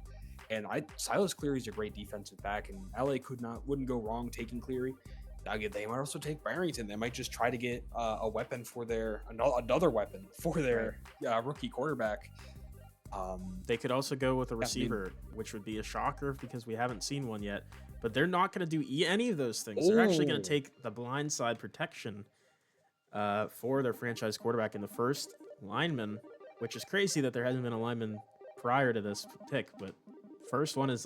And Silas Cleary's a great defensive back, and LA wouldn't go wrong taking Cleary. They might also take Barrington. They might just try to get a weapon for another weapon for right. their rookie quarterback. They could also go with a I mean, receiver, which would be a shocker because we haven't seen one yet. But they're not going to do any of those things. They're actually going to oh, take the blindside protection for their franchise quarterback in the first lineman, which is crazy that there hasn't been a lineman prior to this pick. But first one is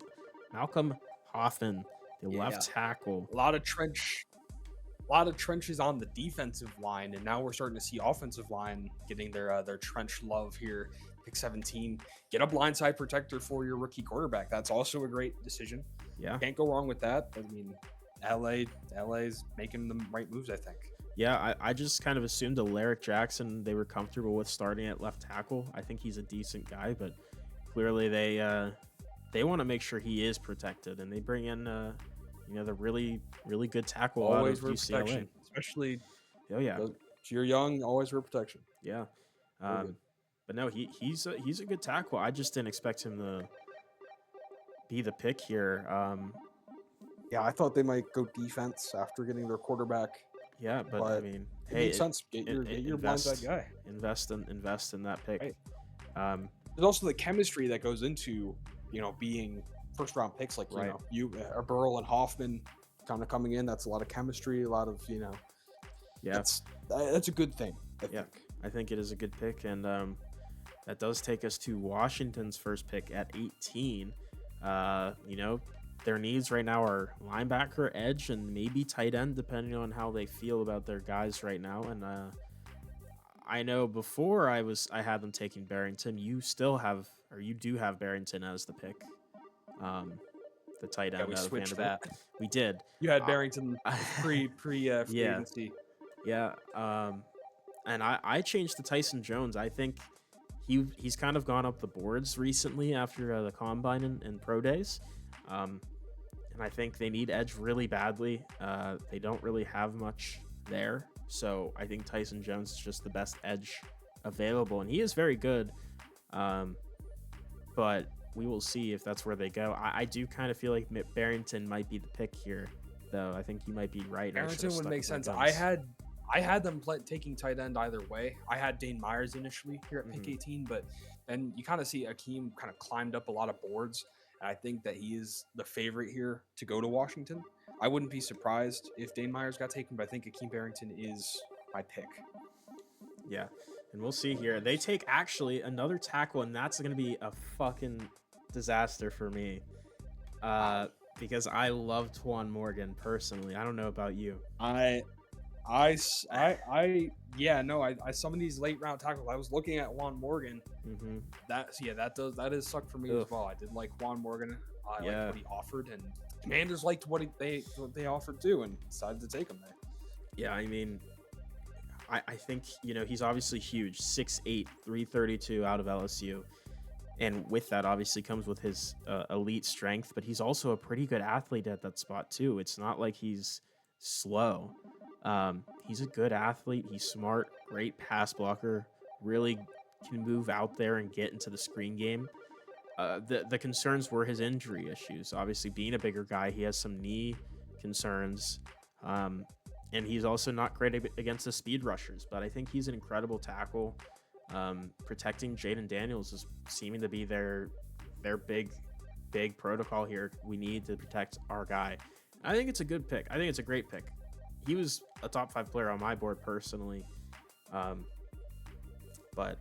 Malcolm Hoffman, the yeah, left tackle. a lot of trenches on the defensive line, and now we're starting to see offensive line getting their trench love here. Pick 17, get a blindside protector for your rookie quarterback. That's also a great decision. Yeah. Can't go wrong with that. I mean, LA's making the right moves, I think. Yeah, I just kind of assumed Alaric Jackson they were comfortable with starting at left tackle. I think he's a decent guy, but clearly they want to make sure he is protected, and they bring in the really good tackle out Always of wear UCLA. protection, especially Oh yeah, if you're young. Always wear protection. yeah. Very good. But no, he's a good tackle. I just didn't expect him to be the pick here. Yeah, I thought they might go defense after getting their quarterback, Yeah, but I but mean, it hey, makes sense. Get your blindside guy. invest in that pick. Right. Um, There's also the chemistry that goes into being first round picks, like right. you are Burrow and Hoffman kind of coming in. That's a lot of chemistry, a lot of Yeah, that's a good thing. I yeah. think. I think it is a good pick, and that does take us to Washington's first pick at 18. Their needs right now are linebacker, edge, and maybe tight end, depending on how they feel about their guys right now. And I know before I had them taking Barrington. You do have Barrington as the pick, the tight Yeah, end we out of switched Vanderbilt. that. We did. You had Barrington Uh, free free yeah, agency. yeah. And I changed to Tyson Jones. I think he's kind of gone up the boards recently after the combine and pro days. And I think they need edge really badly. They don't really have much there. So I think Tyson Jones is just the best edge available. And he is very good. But we will see if that's where they go. I do kind of feel like Barrington might be the pick here, though. I think you might be right. Barrington would make sense. I had them taking tight end either way. I had Dane Myers initially here at pick 18, but then you kind of see Akeem kind of climbed up a lot of boards. And I think that he is the favorite here to go to Washington. I wouldn't be surprised if Dane Myers got taken, but I think Akeem Barrington is my pick. Yeah. And we'll see here. They take actually another tackle, and that's going to be a fucking disaster for me. Because I love Twan Morgan personally. I don't know about you. Yeah, no, I some of these late round tackles. I was looking at Juan Morgan. Mm-hmm. That is suck for me as well. I did like Juan Morgan. I liked what he offered, and Commanders liked what they offered too, and decided to take him there. Yeah, I mean, I think he's obviously huge, 6'8", 332 out of LSU, and with that obviously comes with his elite strength. But he's also a pretty good athlete at that spot too. It's not like he's slow. He's a good athlete. He's smart, great pass blocker, really can move out there and get into the screen game. The concerns were his injury issues. Obviously, being a bigger guy, he has some knee concerns. And he's also not great against the speed rushers, but I think he's an incredible tackle. Protecting Jaden Daniels is seeming to be their big protocol here. We need to protect our guy. I think it's a good pick. I think it's a great pick. He was a top 5 player on my board personally, but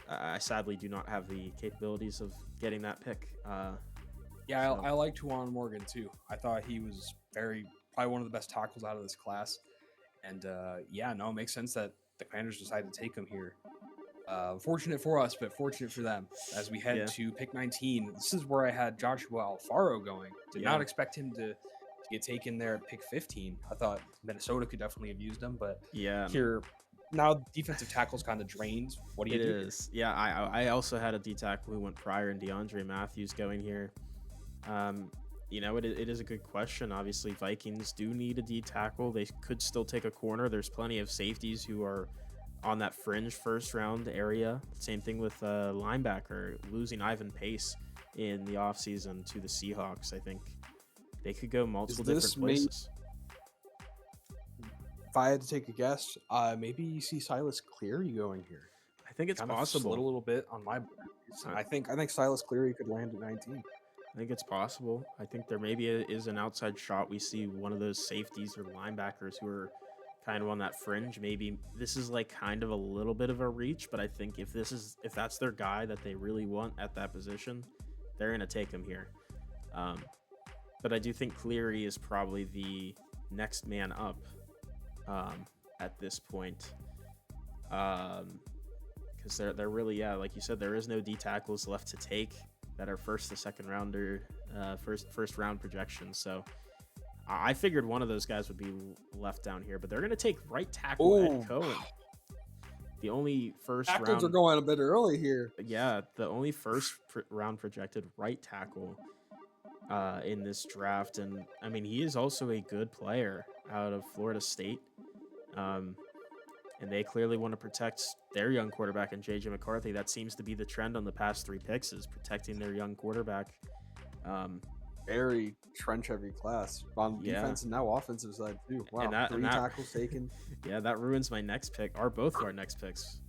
I sadly do not have the capabilities of getting that pick. I liked Juan Morgan too. I thought he was probably one of the best tackles out of this class. And it makes sense that the Commanders decided to take him here. Fortunate for us, but fortunate for them as we head Yeah, to pick 19. This is where I had Joshua Alfaro going. Did yeah, not expect him to get taken there at pick 15. I thought Minnesota could definitely have used him, but yeah. here now defensive tackle's kind of drained. What do you It do here? is. Yeah, I also had a D tackle who went prior and DeAndre Matthews going here. Um, it is a good question. Obviously, Vikings do need a D tackle. They could still take a corner. There's plenty of safeties who are on that fringe first round area. Same thing with linebacker, losing Ivan Pace in the offseason to the Seahawks. I think they could go Is multiple different this maybe, places. if I had to take a guess, maybe you see Silas Cleary going here? I think it's Kind of slid a possible. little bit on my board. I, I think Silas Cleary could land at 19. I think it's possible. I think there maybe is an outside shot. We see one of those safeties or linebackers who are kind of on that fringe. Maybe this is like kind of a little bit of a reach, but I think if that's their guy that they really want at that position, they're gonna take him here. Um, but I do think Cleary is probably the next man up at this point. Because they're really, yeah, like you said, there is no D tackles left to take that are first to second rounder, first round projections. So I figured one of those guys would be left down here, but they're gonna take right tackle Ed Oh, Cohen, the only first tackles are round. going a bit early here. Yeah, the only round projected right tackle in this draft, and I mean he is also a good player out of Florida State. Um, and they clearly want to protect their young quarterback and JJ McCarthy. That seems to be the trend on the past 3 picks, is protecting their young quarterback. Very trench heavy class on Yeah, defense and now offensive side too. Wow, and that three tackles taken. yeah, that ruins my next pick, or both of our next picks.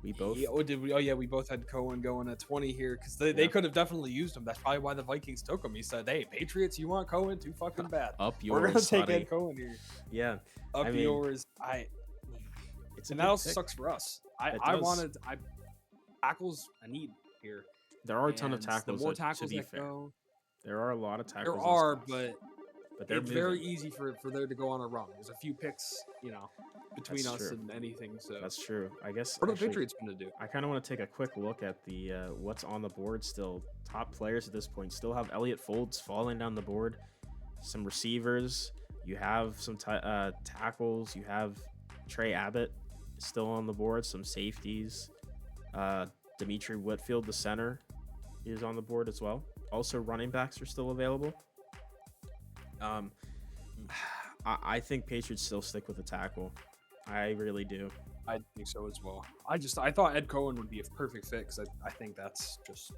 We both, Yeah, oh, did we? Oh yeah, we both had Cohen going at 20 here because they yeah, could have definitely used him. That's probably why the Vikings took him. He said, "Hey, Patriots, you want Cohen? Too fucking bad. up We're gonna yours, take buddy. Ed Cohen here. Yeah, Up I mean, yours." it's a And good that also pick. sucks for us. It I does. wanted tackles. I need here, There are a ton of and the tackles. more To tackles be that fair, go, there are a lot of there tackles in this are, class, but they're it's very moving. easy for there to go on a run. There's a few picks, between That's us true. and anything. So That's true. I guess what are the actually, Patriots going to do? I kind of want to take a quick look at the what's on the board still. Top players at this point still have Elliott Folds falling down the board. Some receivers. You have some tackles. You have Trey Abbott still on the board. Some safeties. Dimitri Whitfield, the center, is on the board as well. Also, running backs are still available. Um, I think Patriots still stick with the tackle. I really do. I think so as well. I thought Ed Cohen would be a perfect fit because I think that's just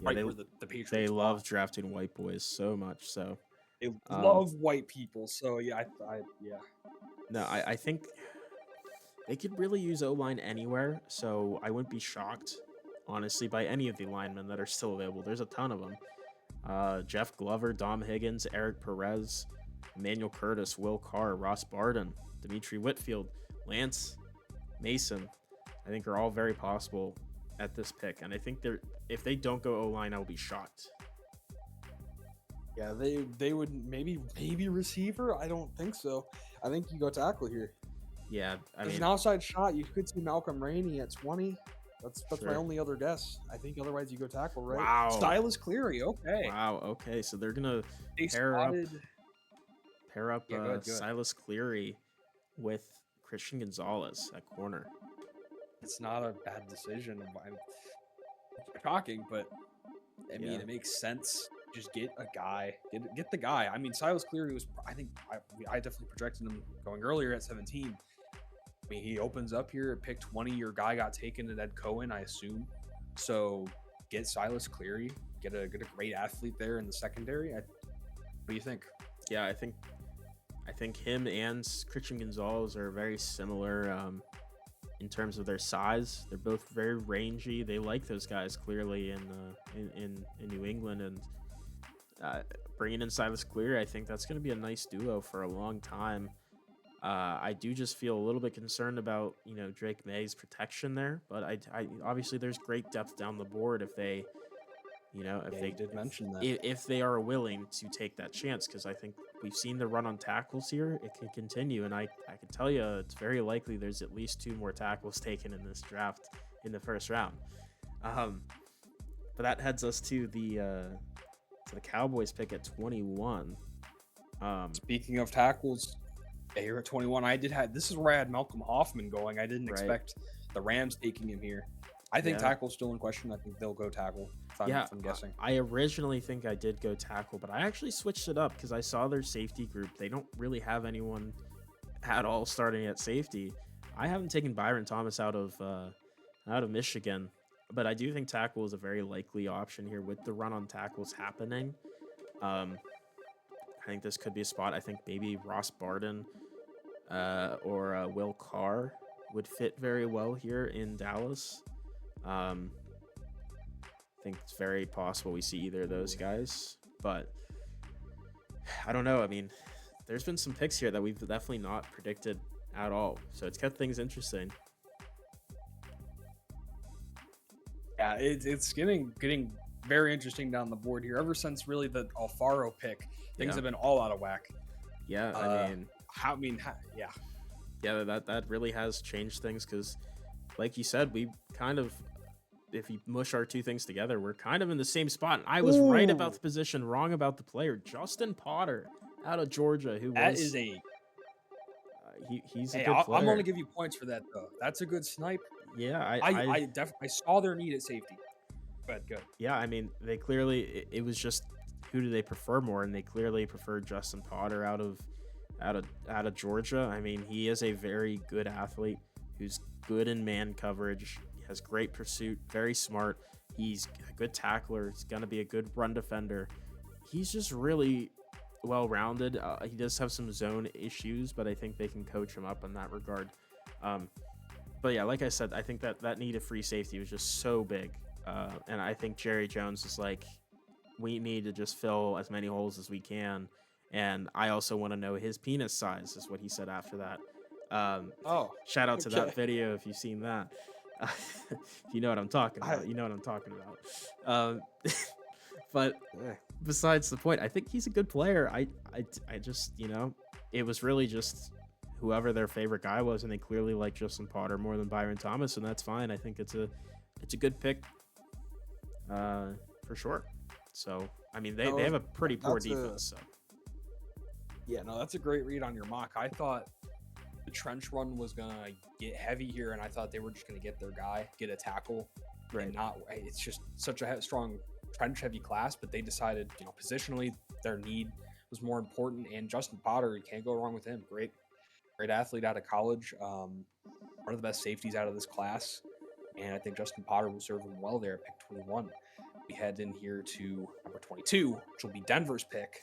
Yeah, right where the Patriots they want. love drafting white boys so much. So They um, love white people. So yeah, yeah. no, I think they could really use O line anywhere. So I wouldn't be shocked, honestly, by any of the linemen that are still available. There's a ton of them. Jeff Glover, Dom Higgins, Eric Perez, Emmanuel Curtis, Will Carr, Ross Barden, Dimitri Whitfield, Lance Mason, I think are all very possible at this pick. And I think if they don't go O line, I will be shocked. Yeah, they would maybe receiver. I don't think so. I think you go tackle here. Yeah, I There's mean, an outside shot. You could see Malcolm Rainey at 20. That's my sure. only other guess. I think otherwise you go tackle, right? Wow. Stylus Cleary. Okay. Wow. Okay, so they're gonna They pair up spotted. Yeah, go ahead. Silas Cleary with Christian Gonzalez at corner. It's not a bad decision. It's shocking, but I mean, Yeah. it makes sense. Just get a guy. Get the guy. I mean, Silas Cleary was. I definitely projected him going earlier at 17. I mean, he opens up here at pick 20. Your guy got taken at Ed Cohen, I assume. So get Silas Cleary. Get a great athlete there in the secondary. What do you think? Yeah, I think him and Christian Gonzalez are very similar in terms of their size. They're both very rangy. They like those guys clearly in New England, and bringing in Silas Cleary, I think that's going to be a nice duo for a long time. I do just feel a little bit concerned about Drake May's protection there, but I obviously there's great depth down the board if they You know, if Yeah, they you did mention that. if they are willing to take that chance, because I think we've seen the run on tackles here. It can continue, and I can tell you it's very likely there's at least 2 more tackles taken in this draft in the first round. Um, but that heads us to the Cowboys pick at 21. Speaking of tackles, yeah, here at 21, this is where I had Malcolm Hoffman going. I didn't Right. expect the Rams taking him here. I think Yeah. tackle's still in question. I think they'll go tackle, if I'm guessing. I originally think I did go tackle, but I actually switched it up because I saw their safety group. They don't really have anyone at all starting at safety. I haven't taken Byron Thomas out of Michigan, but I do think tackle is a very likely option here with the run on tackles happening. I think this could be a spot. I think maybe Ross Barden or Will Carr would fit very well here in Dallas. I think it's very possible we see either of those guys, but I don't know. I mean, there's been some picks here that we've definitely not predicted at all, so it's kept things interesting. Yeah, it's getting very interesting down the board here. Ever since really the Alfaro pick, things have been all out of whack. Yeah, yeah, that really has changed things because, like you said, we kind of, if you mush our 2 things together, we're kind of in the same spot. And I was right about the position, wrong about the player. Justin Potter out of Georgia, he's a good player. I'm only give you points for that though. That's a good snipe. Yeah, I definitely saw their need at safety. But good. Yeah, I mean, they clearly it was just who do they prefer more, and they clearly preferred Justin Potter out of Georgia. I mean, he is a very good athlete who's good in man coverage, has great pursuit, very smart. He's a good tackler. He's gonna be a good run defender. He's just really well-rounded. He does have some zone issues, but I think they can coach him up in that regard. But yeah, like I said, I think that need of free safety was just so big. And I think Jerry Jones is like, we need to just fill as many holes as we can. And I also want to know his penis size, is what he said after that. Shout out to that video if you've seen that. You know what I'm talking about. You know what I'm talking about. But besides the point, I think he's a good player. I just, it was really just whoever their favorite guy was, and they clearly like Justin Potter more than Byron Thomas, and that's fine. I think it's a good pick. For sure. So, I mean, they have a pretty poor defense. So. Yeah, no, that's a great read on your mock. I thought the trench run was going to get heavy here, and I thought they were just going to get their guy, get a tackle. Right. And it's just such a strong trench-heavy class, but they decided, positionally, their need was more important. And Justin Potter, you can't go wrong with him. Great athlete out of college. One of the best safeties out of this class. And I think Justin Potter will serve him well there at pick 21. We head in here to number 22, which will be Denver's pick.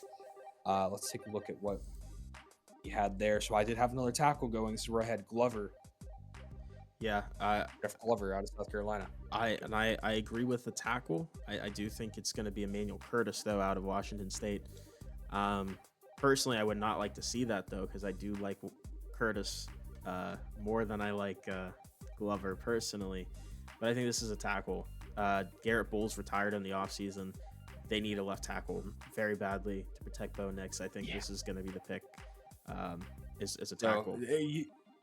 Let's take a look at what he had there. So I did have another tackle going. So I had Glover. Yeah. Jeff Glover out of South Carolina. I agree with the tackle. I do think it's going to be Emmanuel Curtis, though, out of Washington State. Personally, I would not like to see that, though, because I do like Curtis more than I like Glover personally. But I think this is a tackle. Garrett Bowles retired in the offseason. They need a left tackle very badly to protect Bo Nix. I think this is going to be the pick as a tackle. So,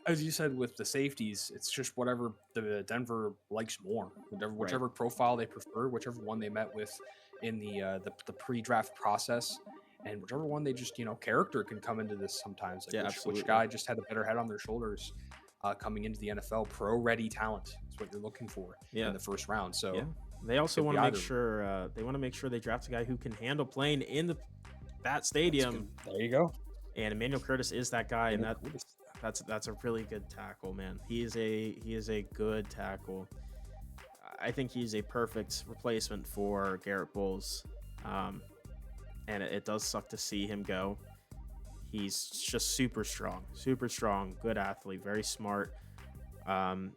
as you said with the safeties, it's just whatever the Denver likes more. Whichever profile they prefer, whichever one they met with in the pre-draft process, and whichever one they just, character can come into this sometimes. Like which guy just had a better head on their shoulders coming into the NFL. Pro-ready talent is what you're looking for in the first round. So they also want to make sure they draft a guy who can handle playing in that stadium. There you go. And Emmanuel Curtis is that guy, and that's a really good tackle, man. He is a good tackle. I think he's a perfect replacement for Garrett Bowles. And it does suck to see him go. He's just super strong, good athlete, very smart. And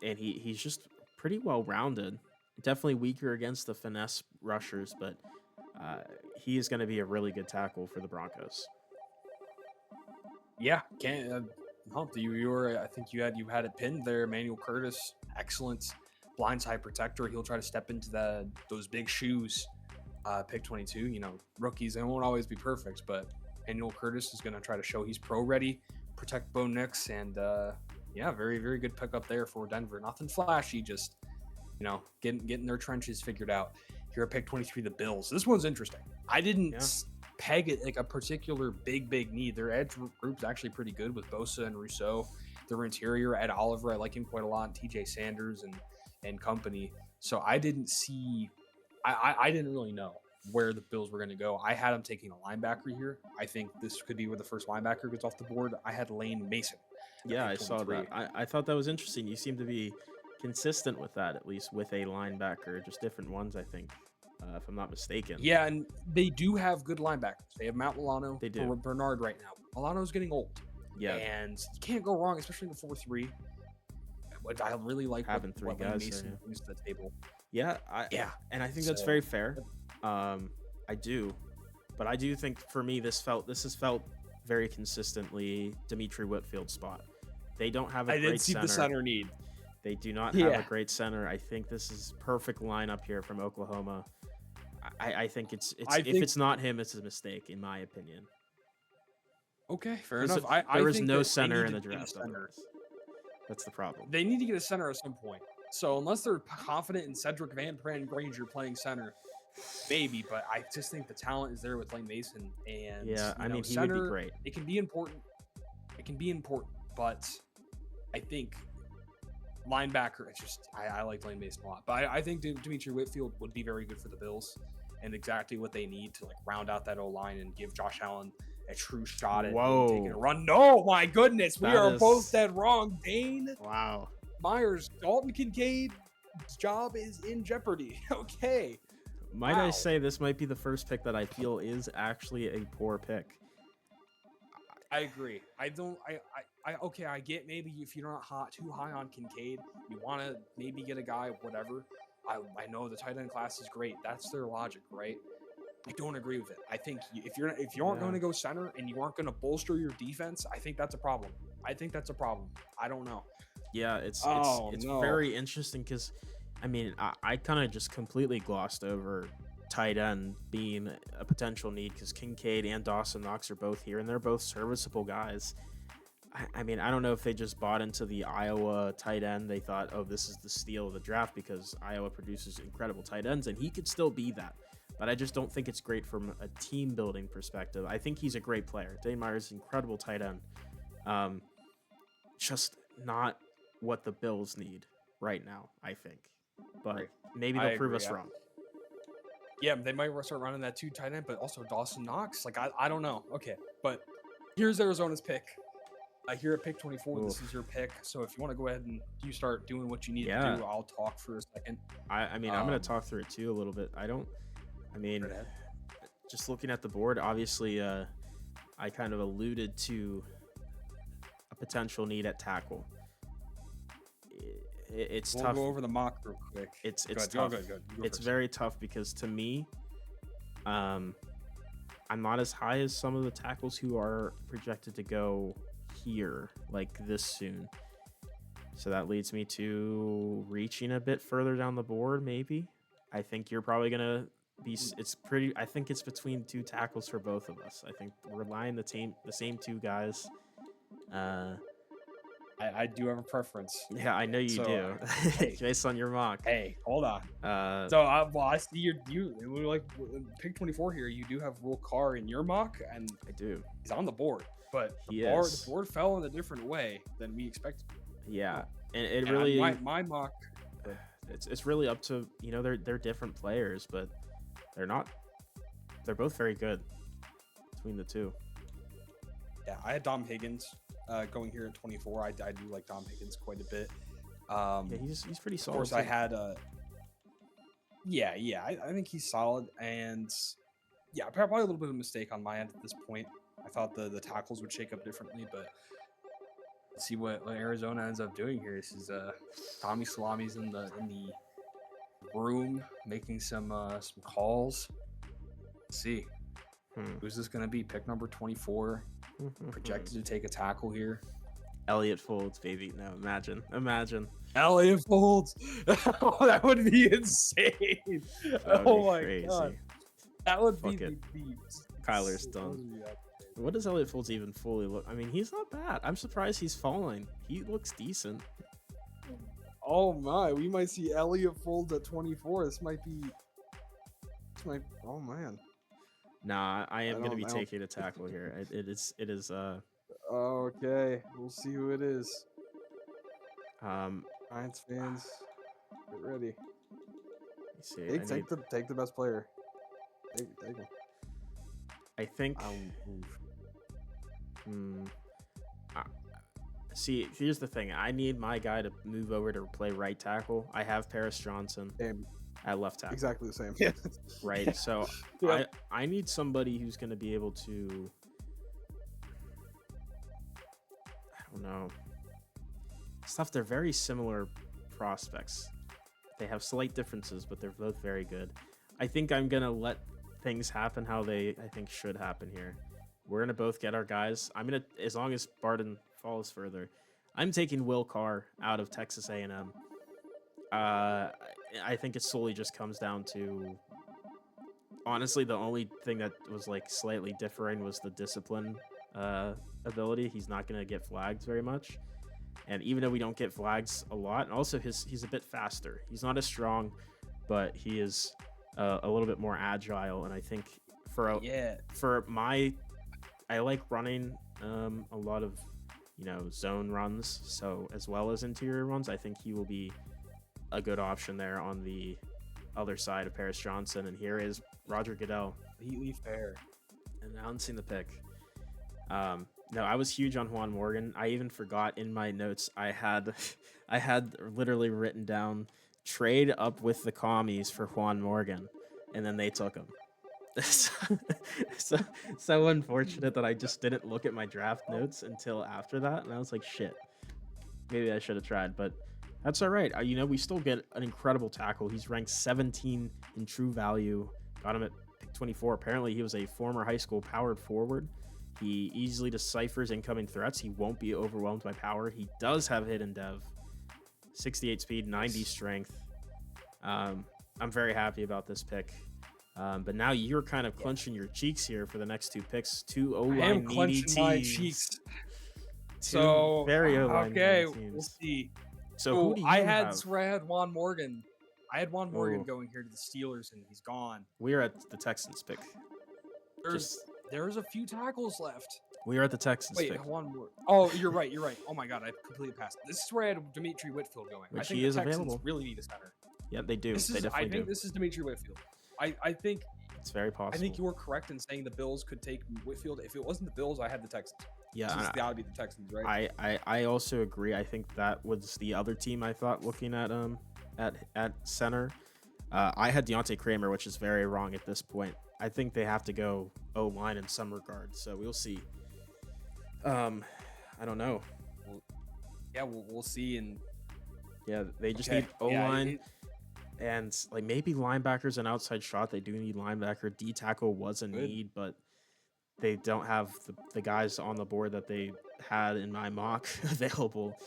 he's just pretty well-rounded. Definitely weaker against the finesse rushers, but he is going to be a really good tackle for the Broncos. Yeah, can't hump. I think you had it pinned there. Emmanuel Curtis, excellent blindside protector. He'll try to step into those big shoes pick 22. Rookies, they won't always be perfect, but Daniel Curtis is going to try to show he's pro ready, protect Bo Nix, and very, very good pickup there for Denver. Nothing flashy, just getting their trenches figured out. Here at pick 23, the Bills. This one's interesting. I didn't peg it like a particular big need. Their edge group's actually pretty good with Bosa and Rousseau. Their interior, Ed Oliver, I like him quite a lot, and TJ Sanders and company. So I didn't see, I didn't really know where the Bills were going to go. I had them taking a linebacker here. I think this could be where the first linebacker gets off the board. I had Lane Mason. Yeah, I saw that. I thought that was interesting. You seem to be consistent with that, at least with a linebacker, just different ones, I think, if I'm not mistaken. Yeah, and they do have good linebackers. They have Matt Milano. They do. Bernard right now. Milano's getting old. Yeah. And you can't go wrong, especially in the 4-3. I really like having three guys Mason brings to the table. Yeah, and I think that's very fair. I do, but I do think for me this has felt very consistently Dimitri Whitfield's spot. They don't have a great center. I did see the center need. They do not have a great center. I think this is perfect lineup here from Oklahoma. I think if it's not him, it's a mistake in my opinion. Okay, fair enough. There is no center in the draft. That's the problem. They need to get a center at some point. So unless they're confident in Cedric Van Granger playing center, maybe. But I just think the talent is there with Lane Mason. And he center, would be great. It can be important. But I think linebacker, I like Lane Mason a lot. But I think Dimitri Whitfield would be very good for the Bills and exactly what they need to round out that O-line and give Josh Allen a true shot at taking a run. No, my goodness. We are both dead wrong. Dane. Wow. Myers, Dalton Kincaid's job is in jeopardy. Okay. Might I say this might be the first pick that I feel is actually a poor pick. I agree. I get maybe if you're not too high on Kincaid, you want to maybe get a guy, whatever. I know the tight end class is great. That's their logic, right? I don't agree with it. I think if you aren't going to go center and you aren't going to bolster your defense, I think that's a problem. I don't know. Yeah, it's very interesting because, I kind of just completely glossed over tight end being a potential need because Kincaid and Dawson Knox are both here and they're both serviceable guys. I don't know if they just bought into the Iowa tight end. They thought, oh, this is the steal of the draft because Iowa produces incredible tight ends, and he could still be that. But I just don't think it's great from a team building perspective. I think he's a great player. Dane Myers is an incredible tight end. Just not what the Bills need right now, I think. But maybe they'll prove us wrong. Yeah, they might start running that 2 tight end, but also Dawson Knox. I don't know. Okay, but here's Arizona's pick. Here at pick 24, This is your pick. So if you want to go ahead and you start doing what you need to do, I'll talk for a second. I'm going to talk through it too a little bit. Just looking at the board, obviously, I kind of alluded to a potential need at tackle. It's tough. We'll go over the mock real quick. It's tough. It's very tough because to me, I'm not as high as some of the tackles who are projected to go here like this soon. So that leads me to reaching a bit further down the board. Maybe I think you're probably gonna be. I think it's between 2 tackles for both of us. I think we're relying the same 2 guys. I do have a preference. Yeah, I know you do. Based on your mock. Hey, hold on. I see you like pick 24 here. You do have Will Carr in your mock, and I do. He's on the board, but the board fell in a different way than we expected. Yeah, and it really my mock. It's really up to they're different players, but they're both very good between the 2. Yeah, I had Dom Higgins going here at 24. I do like Dom Higgins quite a bit. He's pretty solid. Of course, I had I think he's solid, and probably a little bit of a mistake on my end at this point. I thought the tackles would shake up differently, but let's see what Arizona ends up doing here. This is Tommy Salami's in the room making some calls. Let's see. Who's this going to be? Pick number 24. Projected to take a tackle here. Elliott Folds, baby. No, imagine. Elliott Folds. That would be insane. Oh my god. That would be Fuck it. the Kyler's done. What does Elliott Folds even fully look? I mean, he's not bad. I'm surprised he's falling. He looks decent. Oh my, we might see Elliott Folds at 24. This might. Oh man. Nah, I am gonna be taking a tackle here. It is. Okay, we'll see who it is. Um. Giants fans, get ready. See, Take the best player. Take him. I think. See, here's the thing. I need my guy to move over to play right tackle. I have Paris Johnson at left tackle. Exactly the same. Right. So yeah. I need somebody who's going to be able to. I don't know. Stuff. They're very similar prospects. They have slight differences, but they're both very good. I think I'm going to let things happen how I think should happen here. We're going to both get our guys. I'm going to, as long as Barden falls further, I'm taking Will Carr out of Texas A&M. I think it solely just comes down to, honestly, the only thing that was like slightly differing was the discipline ability. He's not going to get flagged very much. And even though we don't get flags a lot, and also he's a bit faster. He's not as strong, but he is a little bit more agile. And I think I like running a lot of, zone runs. So as well as interior runs, I think he will be a good option there on the other side of Paris Johnson. And here is Roger Goodell. Completely fair. Announcing the pick. No, I was huge on Juan Morgan. I even forgot in my notes I had literally written down trade up with the commies for Juan Morgan, and then they took him. so unfortunate that I just didn't look at my draft notes until after that, and I was like, shit, maybe I should have tried, but that's all right. We still get an incredible tackle. He's ranked 17 in true value. Got him at pick 24. Apparently, he was a former high school powered forward. He easily deciphers incoming threats. He won't be overwhelmed by power. He does have hidden dev. 68 speed, 90 strength. I'm very happy about this pick. But now you're kind of clenching your cheeks here for the next two picks. Two O-line needy teams. My cheeks. So, very O-line okay, teams. We'll see. So who do you I have? had Juan Morgan. I had Juan Morgan going here to the Steelers, and he's gone. We're at the Texans pick. There's a few tackles left. We are at the Texans pick. Wait, one more. Oh, you're right. Oh my God, I completely passed. This is where I had Dimitri Whitfield going. Which I think he is the Texans available. Really need a center. Yeah, they do. I think this is Dimitri Whitfield. I think it's very possible. I think you were correct in saying the Bills could take Whitfield. If it wasn't the Bills, I had the Texans. Yeah, it's got to be the Texans, right? I also agree. I think that was the other team I thought looking at center. I had Deontay Kramer, which is very wrong at this point. I think they have to go O-line in some regard, so we'll see. I don't know. We'll see. And they just need O-line and like maybe linebackers and outside shot. They do need linebacker. D tackle was a need, but they don't have the guys on the board that they had in my mock available.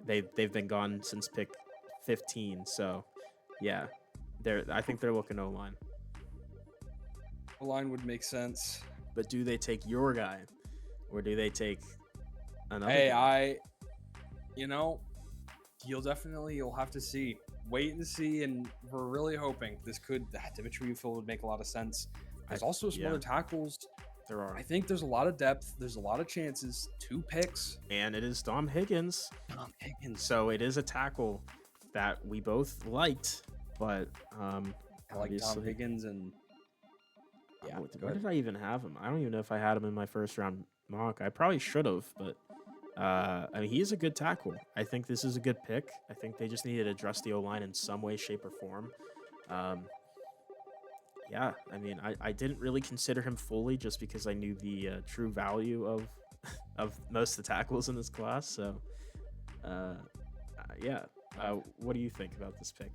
They've been gone since pick 15, so yeah, I think they're looking O-line. O-line would make sense. But do they take your guy, or do they take another? Hey, guy? You'll have to see. Wait and see, and we're really hoping Dimitri Whitfield would make a lot of sense. There's also some other tackles. There are. I think there's a lot of depth. There's a lot of chances. 2 picks. And it is Dom Higgins. So it is a tackle that we both liked, but I like Dom Higgins and where did I even have him? I don't even know if I had him in my first round mock. I probably should have, but he is a good tackle. I think this is a good pick. I think they just needed to address the O-line in some way, shape, or form. I didn't really consider him fully just because I knew the true value of most of the tackles in this class. So, what do you think about this pick?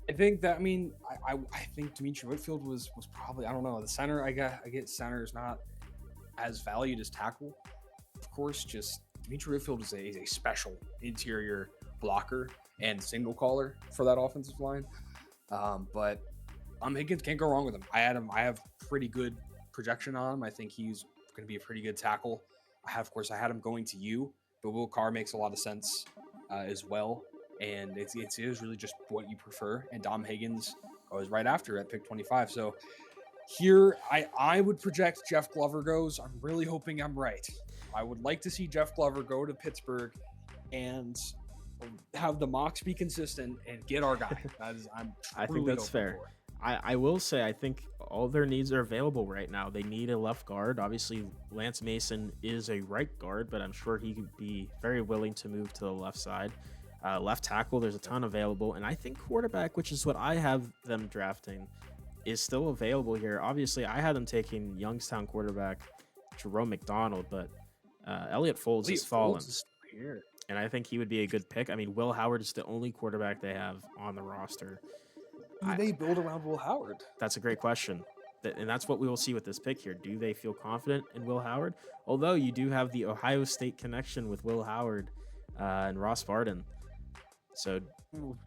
I think that I think Dimitri Whitfield was probably, I don't know, the center. I get center is not as valued as tackle. Of course, just Dimitri Whitfield is a special interior blocker and single caller for that offensive line. But Higgins can't go wrong with him. I had him. I have pretty good projection on him. I think he's going to be a pretty good tackle. Of course, I had him going to you, but Will Carr makes a lot of sense as well. And it is really just what you prefer. And Dom Higgins goes right after at pick 25. So here, I would project Jeff Glover goes. I'm really hoping I'm right. I would like to see Jeff Glover go to Pittsburgh and have the mocks be consistent and get our guy. I think that's fair. I will say I think all their needs are available right now. They need a left guard. Obviously, Lance Mason is a right guard, but I'm sure he could be very willing to move to the left side. Left tackle, there's a ton available. And I think quarterback, which is what I have them drafting, is still available here. Obviously, I had them taking Youngstown quarterback Jerome McDonald, but Elliott Folds has fallen. Here. And I think he would be a good pick. I mean, Will Howard is the only quarterback they have on the roster. Do they build around Will Howard? That's a great question. And that's what we will see with this pick here. Do they feel confident in Will Howard? Although you do have the Ohio State connection with Will Howard and Ross Barden. So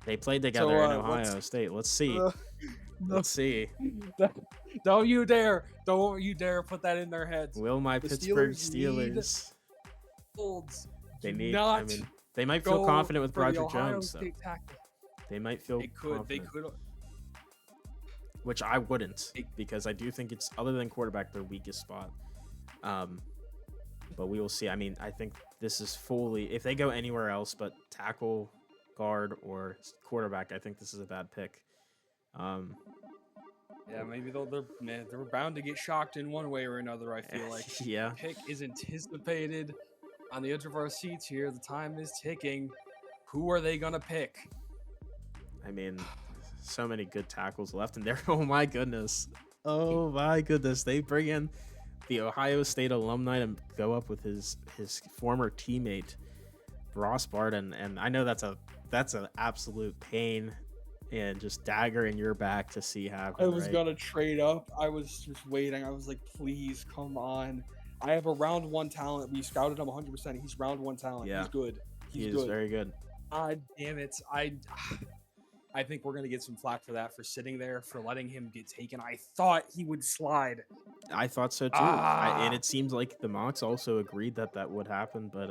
they played together in Ohio State. Let's see. Let's see. Don't you dare put that in their heads. Will my Pittsburgh Steelers Folds. They need. I mean, they might feel confident with Broderick Jones. Though. They might feel. They could. Which I wouldn't, because I do think it's, other than quarterback, their weakest spot. But we will see. I mean, I think this is fully. If they go anywhere else but tackle, guard, or quarterback, I think this is a bad pick. Yeah, maybe they're bound to get shocked in one way or another. I feel like. Yeah. Pick is anticipated. On the edge of our seats here, the time is ticking. Who are they gonna pick? I mean, so many good tackles left in there. Oh my goodness. They bring in the Ohio State alumni to go up with his former teammate Ross Barden, and I know that's an absolute pain and just dagger in your back to see happen. I was gonna trade up. I was just waiting. I was like, please come on. I have a round one talent. We scouted him 100%. He's round one talent. Yeah. He's good. He is very good. God damn it. I think we're going to get some flack for that, for sitting there, for letting him get taken. I thought he would slide. I thought so too. And it seems like the mocks also agreed that would happen, but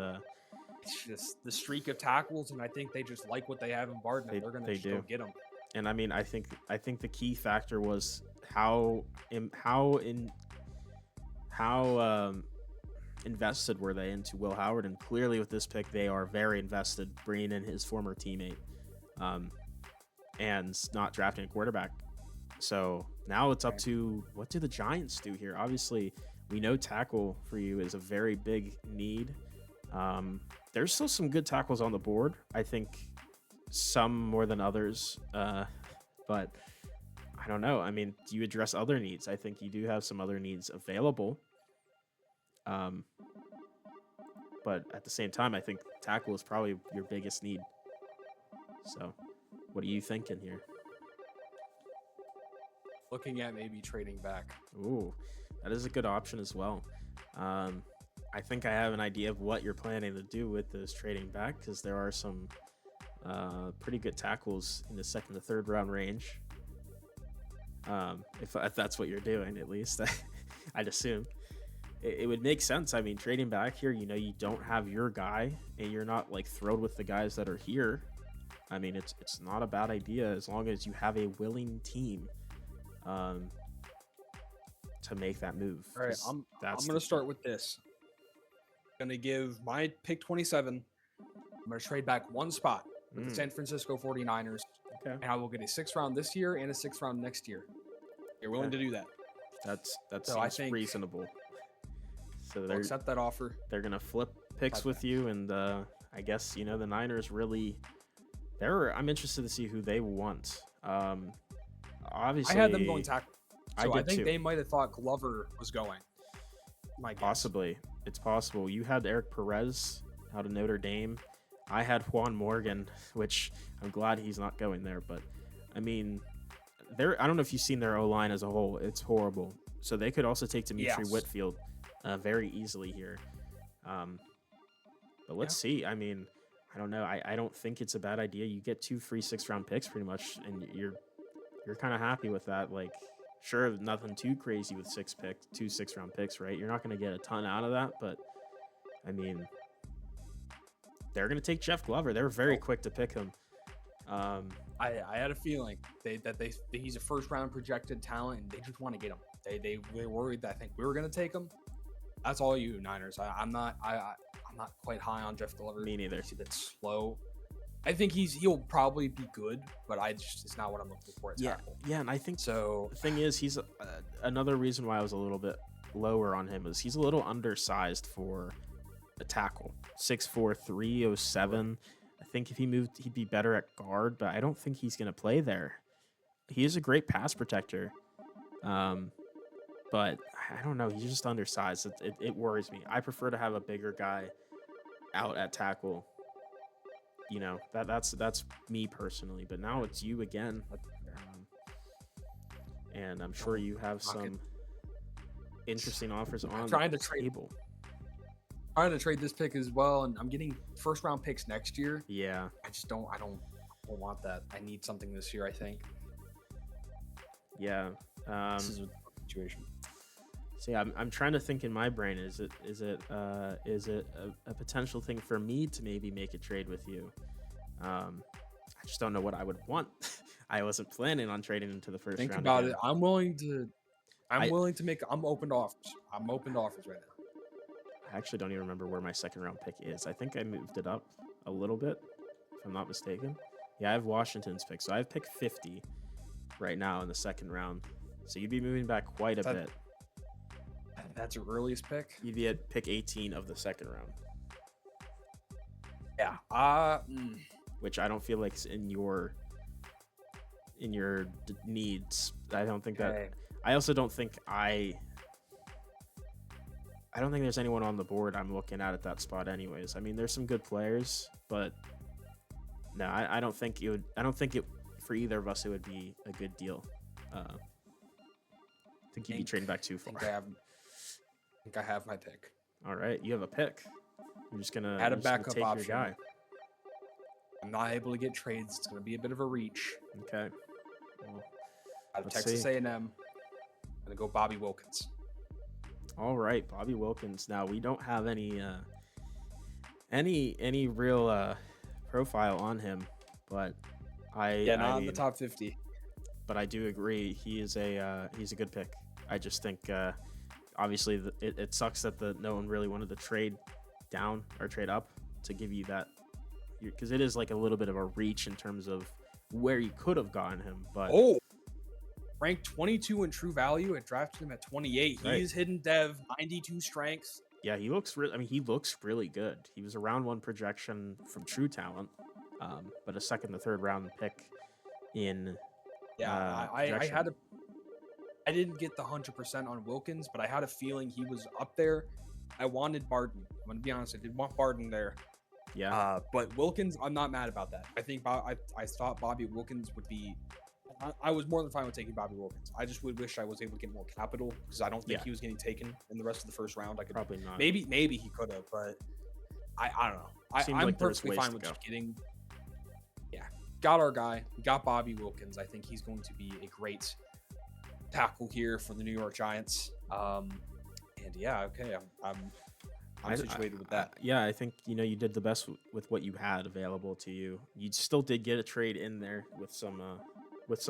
it's just the streak of tackles, and I think they just like what they have in Barden, and they're going to go get him. And I mean, I think the key factor was how invested were they into Will Howard, and clearly with this pick they are very invested, bringing in his former teammate and not drafting a quarterback. So now it's up to, what do the Giants do here? Obviously we know tackle for you is a very big need. There's still some good tackles on the board, I think some more than others, but I don't know. I mean, do you address other needs? I think you do have some other needs available. But at the same time, I think tackle is probably your biggest need. So what are you thinking here? Looking at maybe trading back. Ooh, that is a good option as well. I think I have an idea of what you're planning to do with this trading back, because there are some pretty good tackles in the second to third round range. If that's what you're doing, at least, I'd assume. It would make sense. I mean, trading back here, you don't have your guy, and you're not like thrilled with the guys that are here. I mean, it's not a bad idea as long as you have a willing team to make that move. All right, I'm going to start with this. I'm going to give my pick 27. I'm going to trade back one spot with the San Francisco 49ers. Okay. And I will get a 6th round this year and a 6th round next year. You're willing to do that? That seems reasonable. So I'll accept that offer. They're gonna flip picks with you, and I guess the Niners really. I'm interested to see who they want. Obviously, I had them going tackle, so I think too. they might have thought Glover was going. My guess. Possibly, it's possible. You had Eric Perez out of Notre Dame. I had Juan Morgan, which I'm glad he's not going there. But I mean, I don't know if you've seen their O-line as a whole. It's horrible. So they could also take Dimitri Whitfield very easily here. But let's see. I mean, I don't know. I don't think it's a bad idea. You get 2 free 6th round picks pretty much, and you're kind of happy with that. Like, sure, nothing too crazy with 6 round picks, right? You're not going to get a ton out of that, but I mean, they're going to take Jeff Glover. They're very quick to pick him. I had a feeling that he's a first round projected talent, and they just want to get him. They worried that I think we were going to take him. That's all you Niners. I'm not quite high on Jeff Glover. Me neither. That's slow. I think he'll probably be good, but it's not what I'm looking for at tackle. Yeah, and I think so. The thing is, he's another reason why I was a little bit lower on him is he's a little undersized for a tackle. 6'4", 307. I think if he moved, he'd be better at guard, but I don't think he's going to play there. He is a great pass protector, but I don't know. He's just undersized. It worries me. I prefer to have a bigger guy out at tackle. You know, that's me personally. But now it's you again, and I'm sure you have some interesting offers on the table. Trying to trade this pick as well, and I'm getting first round picks next year. Yeah, I don't want that. I need something this year, I think. Yeah, this is a situation. See, I'm trying to think in my brain. Is it a potential thing for me to maybe make a trade with you? I just don't know what I would want. I wasn't planning on trading into the first round. Think about it. I'm willing to make. I'm open to offers. I'm open to offers right now. I actually don't even remember where my second round pick is. I think I moved it up a little bit, if I'm not mistaken. Yeah, I have Washington's pick, so I have pick 50 right now in the second round. So you'd be moving back quite a bit. That's your earliest pick? You'd be at pick 18 of the second round. Yeah. Which I don't feel like is in your needs. I don't think that. I also don't think I don't think there's anyone on the board I'm looking at that spot anyways. I mean, there's some good players, but no, I don't think it would. I don't think it for either of us it would be a good deal to keep you trading back too far. I think I have my pick. All right, you have a pick. You're just gonna add a backup take option. Your guy. I'm not able to get trades. It's gonna be a bit of a reach. Okay. Well, out of Texas A&M, I'm gonna go Bobby Wilkins. All right, Bobby Wilkins. Now we don't have any real profile on him, but not in the top 50. But I do agree he's a good pick. I just think obviously it sucks that no one really wanted to trade down or trade up to give you that, because it is like a little bit of a reach in terms of where you could have gotten him. But ranked 22 in true value. I drafted him at 28. Right. He's hidden dev, 92 strength. Yeah, he looks he looks really good. He was a round 1 projection from True Talent, but a second to third round pick in. Yeah, I didn't get the 100% on Wilkins, but I had a feeling he was up there. I wanted Barton. I'm gonna be honest, I did want Barton there. Yeah. But Wilkins, I'm not mad about that. I think I thought Bobby Wilkins would be. I was more than fine with taking Bobby Wilkins. I just would wish I was able to get more capital, because I don't think he was getting taken in the rest of the first round. I could probably not. Maybe he could have, but I don't know. I'm like perfectly fine with just getting. Yeah, got our guy. We got Bobby Wilkins. I think he's going to be a great tackle here for the New York Giants. And yeah, okay, I'm situated with that. Yeah, I think you did the best with what you had available to you. You still did get a trade in there with some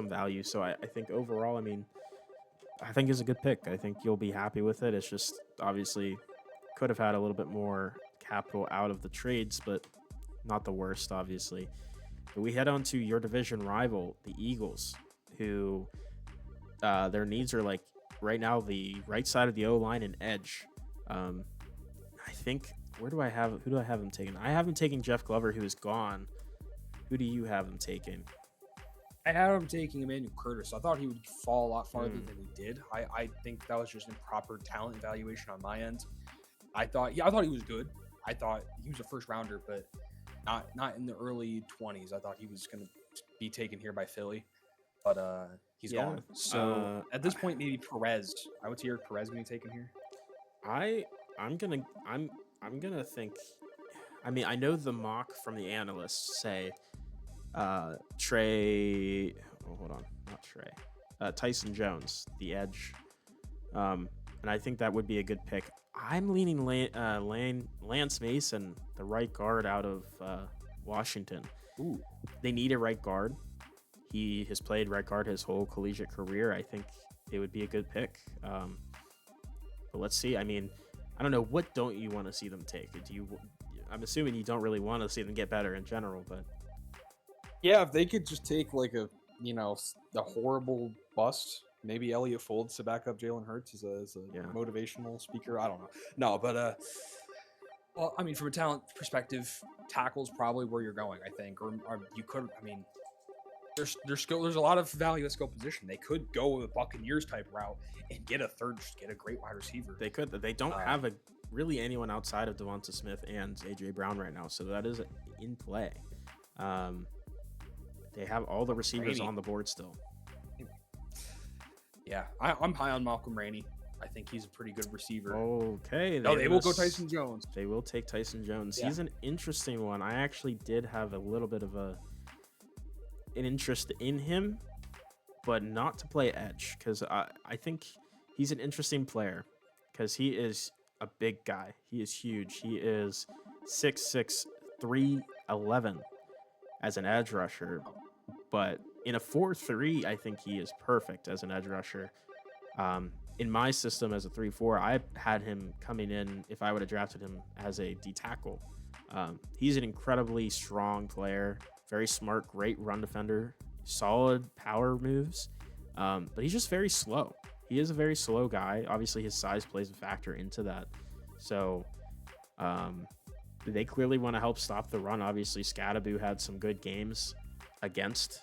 value. So I think overall, I think it's a good pick. I think you'll be happy with it. It's just obviously could have had a little bit more capital out of the trades, but not the worst, obviously. But we head on to your division rival, the Eagles, who their needs are like right now the right side of the O-line and edge. I think who do I have him taking? I have him taking Jeff Glover, who is gone. Who do you have him taking? I had him taking Emmanuel Curtis. I thought he would fall a lot farther than he did. I think that was just improper talent evaluation on my end. I thought he was good. I thought he was a first rounder, but not in the early 20s. I thought he was going to be taken here by Philly, but he's gone. So at this point, maybe Perez. I would hear Perez being taken here. I'm gonna think. I know the mock from the analysts say Trey. hold on, not Trey. Tyson Jones, the edge. And I think that would be a good pick. I'm leaning Lance Mason, the right guard out of Washington. Ooh. They need a right guard. He has played right guard his whole collegiate career. I think it would be a good pick. But let's see. I mean, I don't know. What don't you want to see them take? I'm assuming you don't really want to see them get better in general, but Yeah, if they could just take like a horrible bust, maybe Elliott Folds to back up Jalen Hurts as a motivational speaker. I don't know. No, but well, I mean, from a talent perspective, tackle's probably where you're going. I think, or you could. I mean, there's a lot of value at skill position. They could go a Buccaneers type route and get a great wide receiver. They could. They don't have really anyone outside of Devonta Smith and AJ Brown right now, so that is in play. They have all the receivers on the board still. Yeah, I'm high on Malcolm Rainey. I think he's a pretty good receiver. Okay. They will go Tyson Jones. They will take Tyson Jones. Yeah. He's an interesting one. I actually did have a little bit of an interest in him, but not to play edge, because I think he's an interesting player because he is a big guy. He is huge. He is 6'6", 311 as an edge rusher, but in a 4-3, I think he is perfect as an edge rusher. In my system as a 3-4, I had him coming in if I would have drafted him as a D tackle. He's an incredibly strong player, very smart, great run defender, solid power moves, but he's just very slow. He is a very slow guy. Obviously, his size plays a factor into that. So they clearly want to help stop the run. Obviously, Scadaboo had some good games against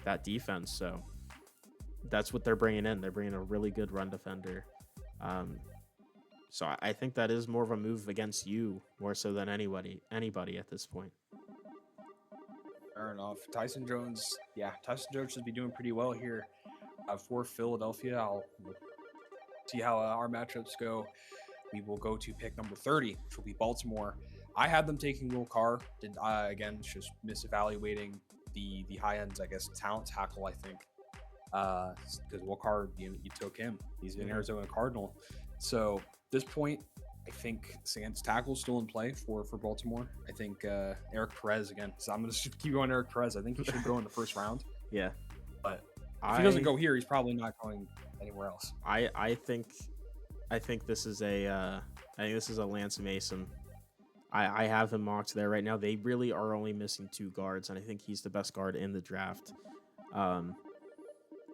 that defense, so that's what they're bringing in. They're bringing a really good run defender. So I think that is more of a move against you more so than anybody at this point. Fair enough. Tyson Jones should be doing pretty well here for Philadelphia. I'll see how our matchups go. We will go to pick number 30, which will be Baltimore. I had them taking Will Carr. Again, just misevaluating the high end, I guess, talent tackle, I think. Because Will Carr, you took him. He's an Arizona Cardinal. So at this point, I think Sans tackle's still in play for Baltimore. I think Eric Perez again. So I'm going to keep going Eric Perez. I think he should go in the first round. Yeah. But if he doesn't go here, he's probably not going anywhere else. I think this is a Lance Mason. I have him mocked there right now. They really are only missing 2 guards, and I think he's the best guard in the draft.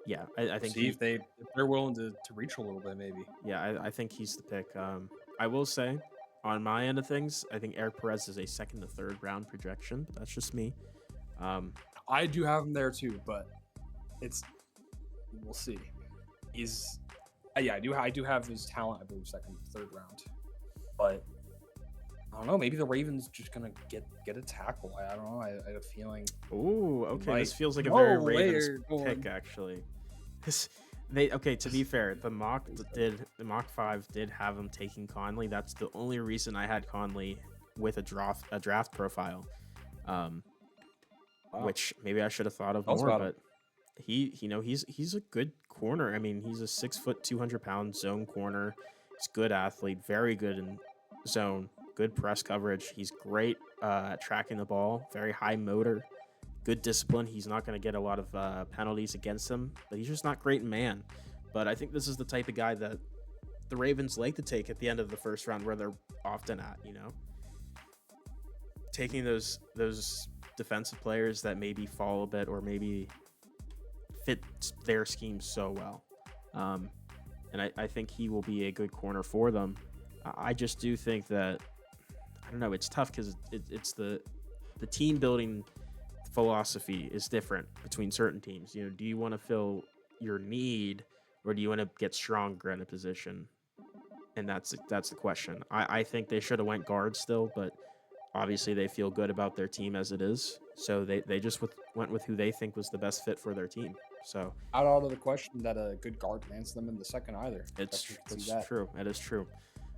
Yeah, I think if they're willing to reach a little bit, maybe. Yeah, I think he's the pick. I will say, on my end of things, I think Eric Perez is a 2nd to 3rd round projection. That's just me. I do have him there too, but we'll see. I do have his talent, I believe, 2nd to 3rd round, but I don't know. Maybe the Ravens just gonna get a tackle. I don't know. I had a feeling. Ooh, okay. This feels like a very Ravens pick, actually. To be fair, the mock 5 did have him taking Conley. That's the only reason I had Conley with a draft profile. Which maybe I should have thought of more, but he's a good corner. I mean, he's a 6 foot, 200 pound zone corner. He's a good athlete, very good in zone, good press coverage. He's great at tracking the ball, very high motor, good discipline. He's not going to get a lot of penalties against him, but he's just not great in man. But I think this is the type of guy that the Ravens like to take at the end of the first round, where they're often at, taking those defensive players that maybe fall a bit or maybe fit their scheme so well. And I think he will be a good corner for them. I just do think that, I don't know, it's tough because it's the team building philosophy is different between certain teams. Do you want to fill your need, or do you want to get stronger in a position? And that's the question. I think they should have went guard still, but obviously they feel good about their team as it is, so they just went with who they think was the best fit for their team. So out of the question that a good guard lands them in the second either. It's true. That is true.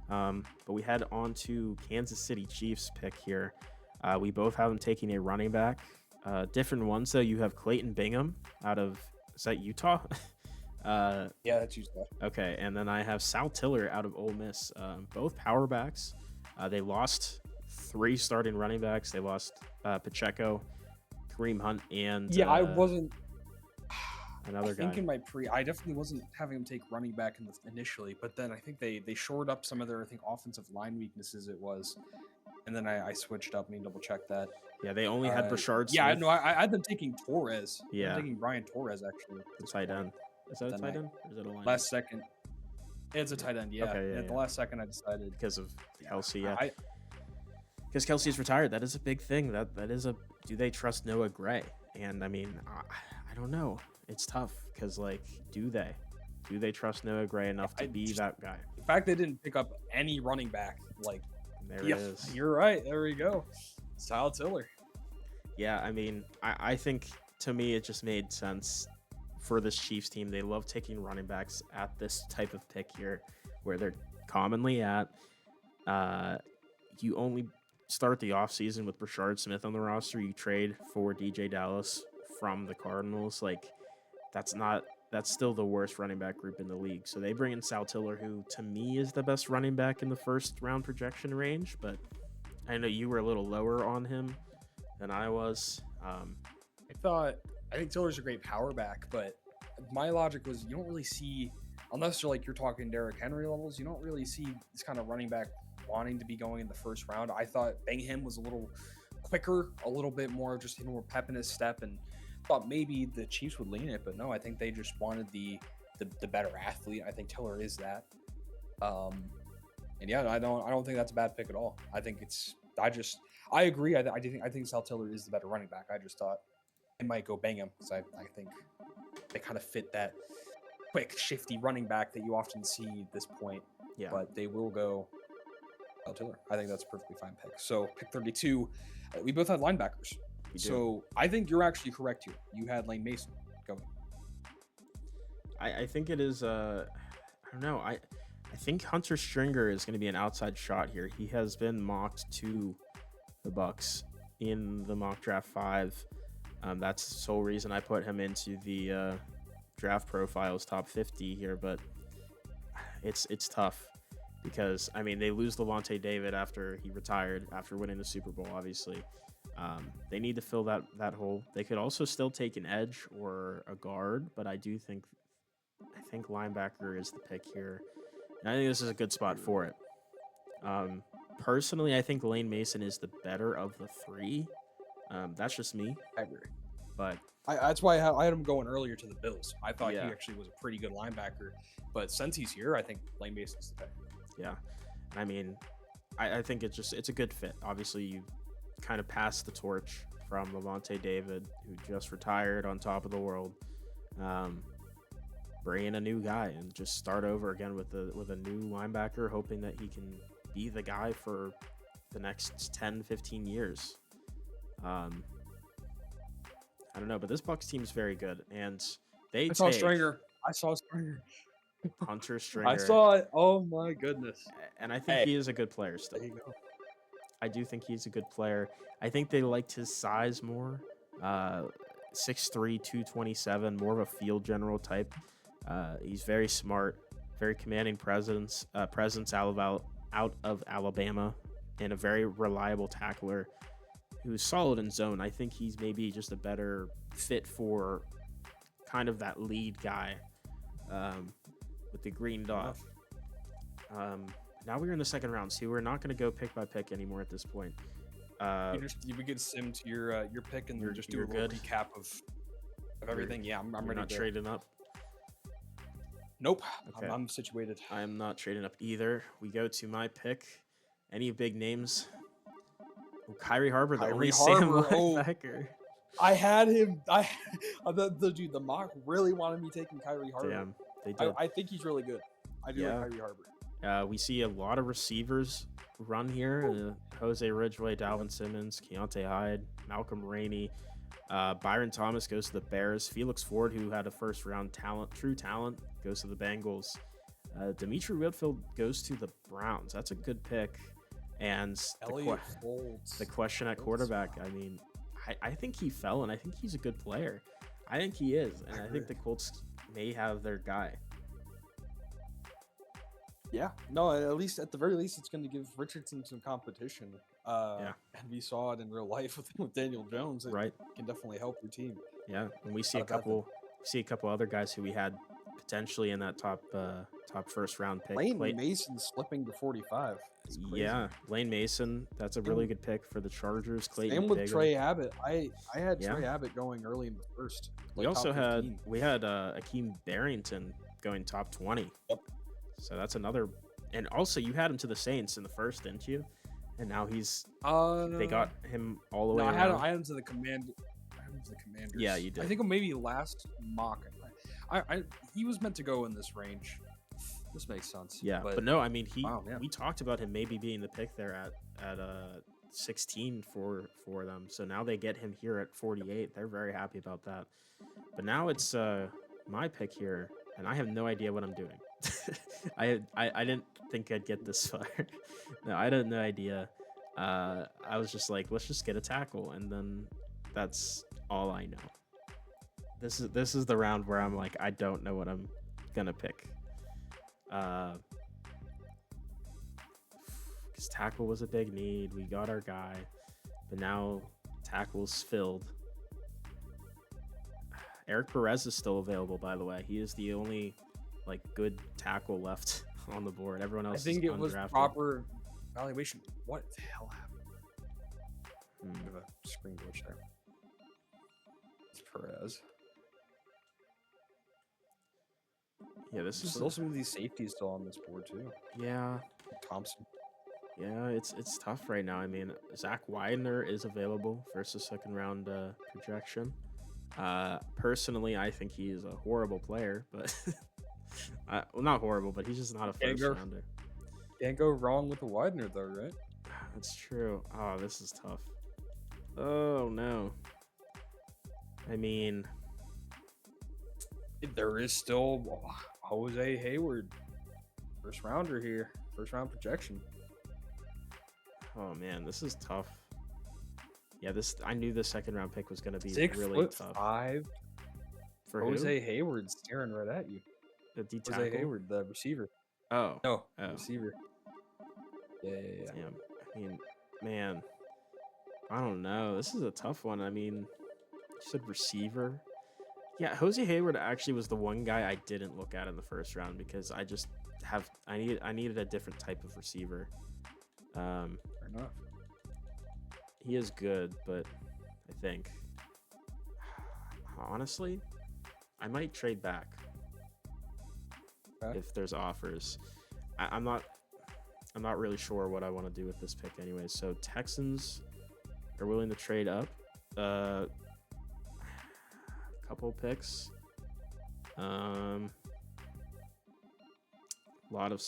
But we head on to Kansas City Chiefs pick here. We both have them taking a running back. Different ones though. You have Clayton Bingham out of, is that Utah? Yeah, that's Utah. Okay, and then I have Sal Tiller out of Ole Miss. Both power backs. They lost 3 starting running backs. They lost Pacheco, Kareem Hunt, and Yeah, I wasn't. another I think guy. in my I definitely wasn't having him take running back initially, but then I think they shored up some of their offensive line weaknesses. It was, and then I switched up. Let me double check that. Yeah, they only had Brashard Yeah, Smith. no, I had them taking Torres. Yeah, I'm taking Brian Torres actually. the tight end. Is that a tight end? Or is it a line? Last second. It's a tight end, yeah. Okay, yeah, At the last second, I decided because of Kelsey. Yeah, I because Kelsey's retired. That is a big thing. That is a. Do they trust Noah Gray? And I mean, I don't know. It's tough because like, do they trust Noah Gray enough to be that guy? The fact they didn't pick up any running back, like, There it is. You're right. There we go. Sal Tiller. Yeah, I mean, I think to me it just made sense for this Chiefs team. They love taking running backs at this type of pick here, where they're commonly at. You only start the offseason with Brashard Smith on the roster. You trade for DJ Dallas from the Cardinals. Like, that's still the worst running back group in the league. So they bring in Sal Tiller, who to me is the best running back in the first round projection range. But I know you were a little lower on him than I was. I think Tiller's a great power back, but my logic was you don't really see, unless you're talking Derrick Henry levels, you don't really see this kind of running back wanting to be going in the first round. I thought Bingham was a little quicker, a little bit more just more pep in his step, and thought maybe the Chiefs would lean it, but no, I think they just wanted the better athlete. I think Tiller is that. And yeah, I don't think that's a bad pick at all. I think I agree. I think Sal Tiller is the better running back. I just thought it might go Bingham because I think they kind of fit that quick, shifty running back that you often see at this point. Yeah. But they will go Sal Tiller. I think that's a perfectly fine pick. So pick 32, we both had linebackers. So I think you're actually correct here. You had Lane Mason. Go. I think it is. I don't know. I think Hunter Stringer is going to be an outside shot here. He has been mocked to the Bucks in the mock draft 5. That's the sole reason I put him into the draft profiles top 50 here. But it's tough because I mean they lose Levante David after he retired after winning the Super Bowl. Obviously, they need to fill that hole. They could also still take an edge or a guard, but I think linebacker is the pick here. And I think this is a good spot for it. Personally, I think Lane Mason is the better of the 3. That's just me. I agree. But that's why I had him going earlier to the Bills. I thought Yeah. he actually was a pretty good linebacker. But since he's here, I think Lane Mason's the pick. yeah, I mean, I think it's a good fit. Obviously, you kind of passed the torch from Levante David, who just retired on top of the world. Bring in a new guy and just start over again with a new linebacker, hoping that he can be the guy for the next 10, 15 years. I don't know, but this Bucks team is very good, and I saw Stringer. Hunter Stringer. I saw it. Oh my goodness! And I think he is a good player still. There you go. I do think he's a good player. I think they liked his size more. 6'3", 227, more of a field general type. He's very smart, very commanding presence out of Alabama, and a very reliable tackler who's solid in zone. I think he's maybe just a better fit for kind of that lead guy with the green dot. Now we're in the second round, so we're not going to go pick by pick anymore at this point. We could sim to your pick and just do a little good. recap of everything. Yeah, I'm ready. Not trading up. Nope. Okay. I'm situated. I am not trading up either. We go to my pick. Any big names? Kyrie Harbor, the only Sam linebacker. I had him. The mock really wanted me taking Kyrie Harbor. Damn, they did. I think he's really good. I do like Kyrie Harbor. We see a lot of receivers run here. Jose Ridgeway, Dalvin Simmons, Keontae Hyde, Malcolm Rainey. Byron Thomas goes to the Bears. Felix Ford, who had a first-round true talent, goes to the Bengals. Dimitri Whitfield goes to the Browns. That's a good pick. And the question at quarterback, I mean, I think he fell, and I think he's a good player. I think he is, and I think the Colts may have their guy. Yeah, no, at the very least, it's going to give Richardson some competition. Yeah. And we saw it in real life with Daniel Jones. It Right. can definitely help your team. Yeah, and we see Not a bad thing. a couple other guys who we had potentially in that top first round pick. Lane Mason slipping to 45. It's crazy. Yeah, Lane Mason. That's a really good pick for the Chargers. Clayton Same with Biggum. Trey Abbott. I had Trey Abbott going early in the first. We also had Akeem Barrington going top 20. Yep. So that's another. And also, you had him to the Saints in the first, didn't you? And now they got him all the way. No, around. I had him to the Commanders. Yeah, you did. I think maybe last mock. He was meant to go in this range. This makes sense. Yeah, but no, I mean we talked about him maybe being the pick there at 16 for them. So now they get him here at 48. They're very happy about that. But now it's my pick here, and I have no idea what I'm doing. I didn't think I'd get this far. No, I had no idea. I was just like, let's just get a tackle, and then that's all I know. This is the round where I'm like, I don't know what I'm gonna pick. Because tackle was a big need. We got our guy, but now tackle's filled. Eric Perez is still available, by the way. He is the only good tackle left on the board. Everyone else. I think is it was undrafted. proper valuation. What the hell happened? Bit of a screen glitch there. It's Perez. Yeah, this is still some of these safeties still on this board too. Yeah, Thompson. Yeah, it's tough right now. I mean, Zach Widener is available first or second round projection. Personally, I think he is a horrible player, but well, not horrible, but he's just not a first rounder. Can't go wrong with the Widener though, right? That's true. Oh, this is tough. Oh no. I mean, there is still Jose Hayward, first rounder here, first round projection. Oh man, this is tough. Yeah, I knew the second round pick was going to be 6'5" for Jose Hayward staring right at you. The D tackle? Jose Hayward, the receiver. Oh, no, receiver. Yeah. Damn. I mean, man, I don't know. This is a tough one. I mean, you said receiver. Yeah, Jose Hayward actually was the one guy I didn't look at in the first round because I needed a different type of receiver. Fair enough. He is good, but I think honestly, I might trade back if there's offers. I'm not really sure what I want to do with this pick anyways. So Texans are willing to trade up a couple picks. A lot of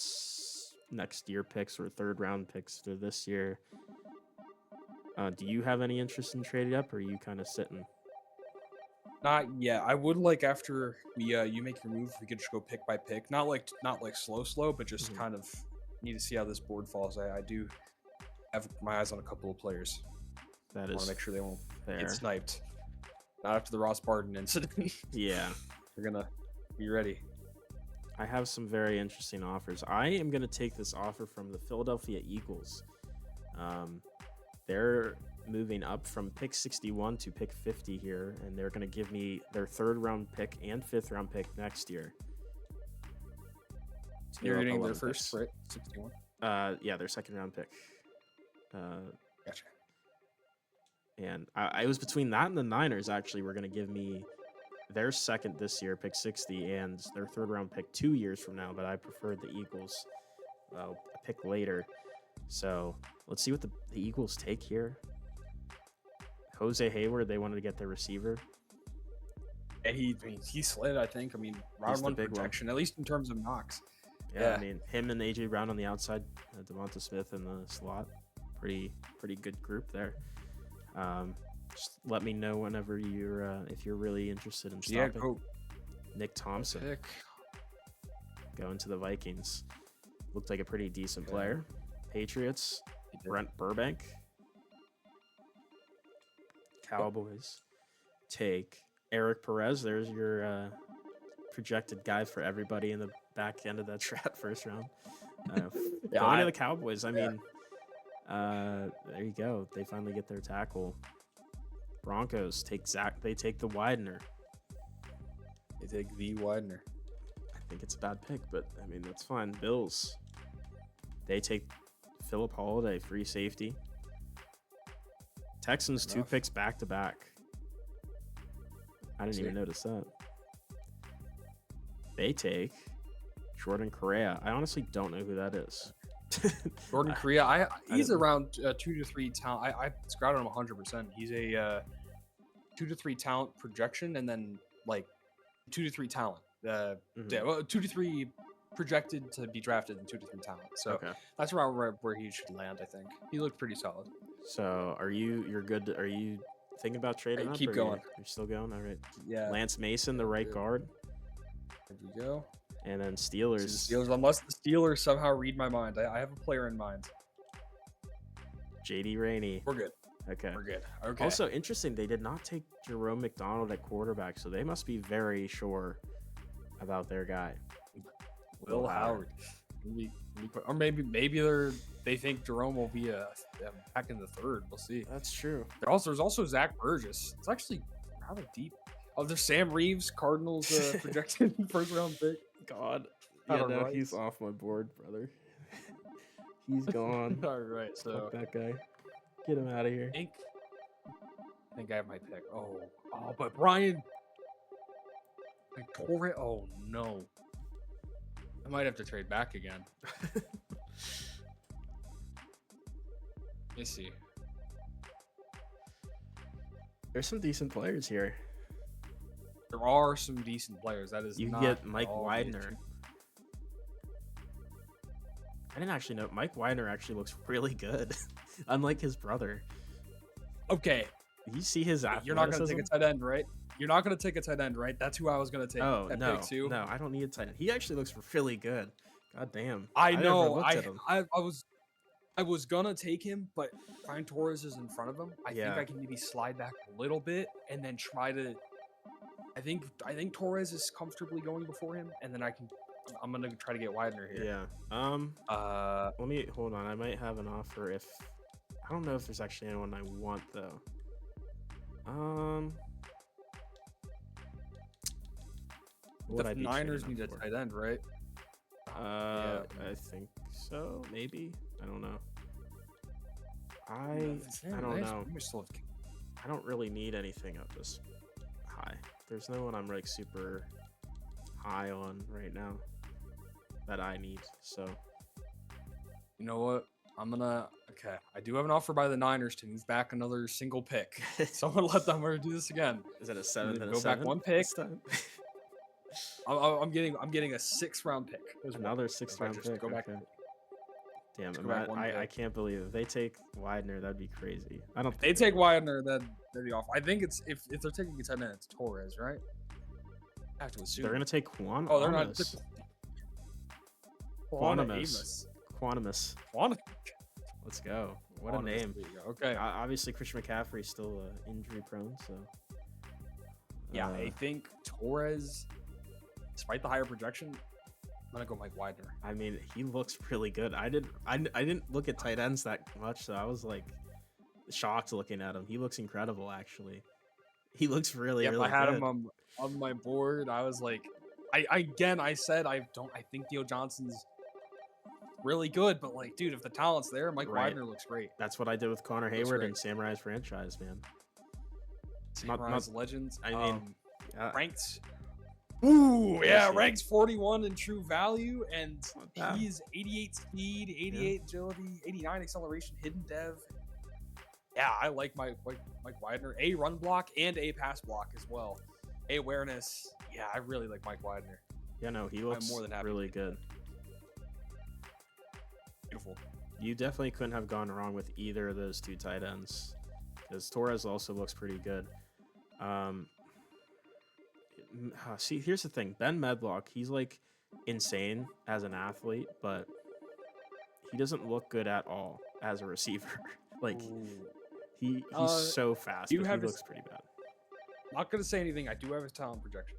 next year picks or third round picks for this year. Do you have any interest in trading up, or are you kind of sitting? Not yet. I would like after you make your move, we could just go pick by pick. Not like slow, but just kind of need to see how this board falls. I do have my eyes on a couple of players. That I is want to make sure they won't fair. get sniped. Not after the Ross Barton incident. Yeah. We're gonna be ready. I have some very interesting offers. I am gonna take this offer from the Philadelphia Eagles. They're moving up from pick 61 to pick 50 here, and they're going to give me their third round pick and fifth round pick next year. So you're getting their first, right? 61? Yeah, their second round pick. Gotcha. And I was between that and the Niners, actually, were going to give me their second this year, pick 60, and their third round pick 2 years from now, but I preferred the Eagles a pick later. So let's see what the Eagles take here. Jose Hayward, they wanted to get their receiver. And he slid, I think. I mean, round one projection, at least in terms of knocks. Yeah, I mean, him and AJ Brown on the outside, Devonta Smith in the slot. Pretty good group there. Just let me know whenever if you're really interested in stopping. Yeah, go. Nick Thompson. Going to the Vikings. Looked like a pretty decent player. Patriots, Brent Burbank. Cowboys take Eric Perez. There's your projected guy for everybody in the back end of that draft first round. Going to the Cowboys. I mean, there you go. They finally get their tackle. Broncos take Zach. They take the Widener. They take the Widener. I think it's a bad pick, but I mean that's fine. Bills. They take Phillip Holiday, free safety. Texans 2 picks back to back. I didn't even notice that. They take Jordan Correa. I honestly don't know who that is. Jordan Correa, he's around 2 to 3 talent. I scouted him 100%. He's a 2 to 3 talent projection, and then like 2 to 3 talent. Yeah, well, 2 to 3 projected to be drafted and 2 to 3 talent. So that's around where he should land. I think he looked pretty solid. So you're good? Are you thinking about trading up? Keep going. You're still going. All right. Yeah. Lance Mason, the right guard. There we go. And then Steelers. Steelers, unless the Steelers somehow read my mind. I have a player in mind. JD Rainey. We're good. Okay. We're good. Okay. Also, interesting, they did not take Jerome McDonald at quarterback, so they must be very sure about their guy. Will Howard. Or maybe they think Jerome will be back in the third. We'll see. That's true. There's also Zach Burgess. It's actually rather deep. Oh, there's Sam Reeves, Cardinals projected first round pick. God. Yeah, no, he's off my board, brother. He's gone. All right, so fuck that guy. Get him out of here. I think I have my pick. Oh, but Brian. Oh no. I might have to trade back again. Let me see. There's some decent players here. There are some decent players. That is, you not get Mike Widener. I didn't actually know Mike Widener actually looks really good, unlike his brother. Okay, you see his athleticism? You're not going to take a tight end, right? You're not going to take a tight end, right? That's who I was going to take. Oh no, no, I don't need a tight end. He actually looks really good. God damn. I know. I was gonna take him, but Brian Torres is in front of him. I think I can maybe slide back a little bit and then try to. I think Torres is comfortably going before him, and then I'm gonna try to get Widener here. Yeah. Let me hold on. I might have an offer. I don't know if there's actually anyone I want though. The Niners need a tight end, right? I think so. Maybe. I don't know. I don't know. I don't really need anything up this high. There's no one I'm like super high on right now that I need. So you know what? Okay. I do have an offer by the Niners to move back another single pick. Someone let them do this again. Is it a 7? Go back one pick. I'm getting a 6th round pick. Another 6th round pick. Go back. Okay. Damn, I can't believe it. They take Widener, that'd be crazy. I don't. If they take Widener, that'd be off. I think it's if they're taking a tight end, it's Torres, right? I have to assume they're gonna take Juan. Oh, they're not. Quantimus. Let's go. What a name. Okay. Obviously, Christian McCaffrey's still injury prone, so. Yeah, I think Torres, despite the higher projection, I'm gonna go Mike Widener. I mean, he looks really good. I didn't look at tight ends that much, so I was like shocked looking at him. He looks incredible, actually. He looks really good. I had him on my board. I was like, I said I think Theo Johnson's really good, but like, dude, if the talent's there, Mike Widener looks great. That's what I did with Connor Hayward and Samurai's franchise, man. Samurai's legends. I mean, ranked. Ooh, yeah, ranks 41 in true value, and he's 88 speed, 88 agility, 89 acceleration, hidden dev. Yeah, I like Mike Widener. A run block and a pass block as well. A awareness. Yeah, I really like Mike Widener. Yeah, no, he looks more than really good. Beautiful. You definitely couldn't have gone wrong with either of those two tight ends, because Torres also looks pretty good. See, here's the thing. Ben Medlock, he's like insane as an athlete, but he doesn't look good at all as a receiver. Like, He's so fast, you but he have his, looks pretty bad. not gonna say anything. I do have his talent projection.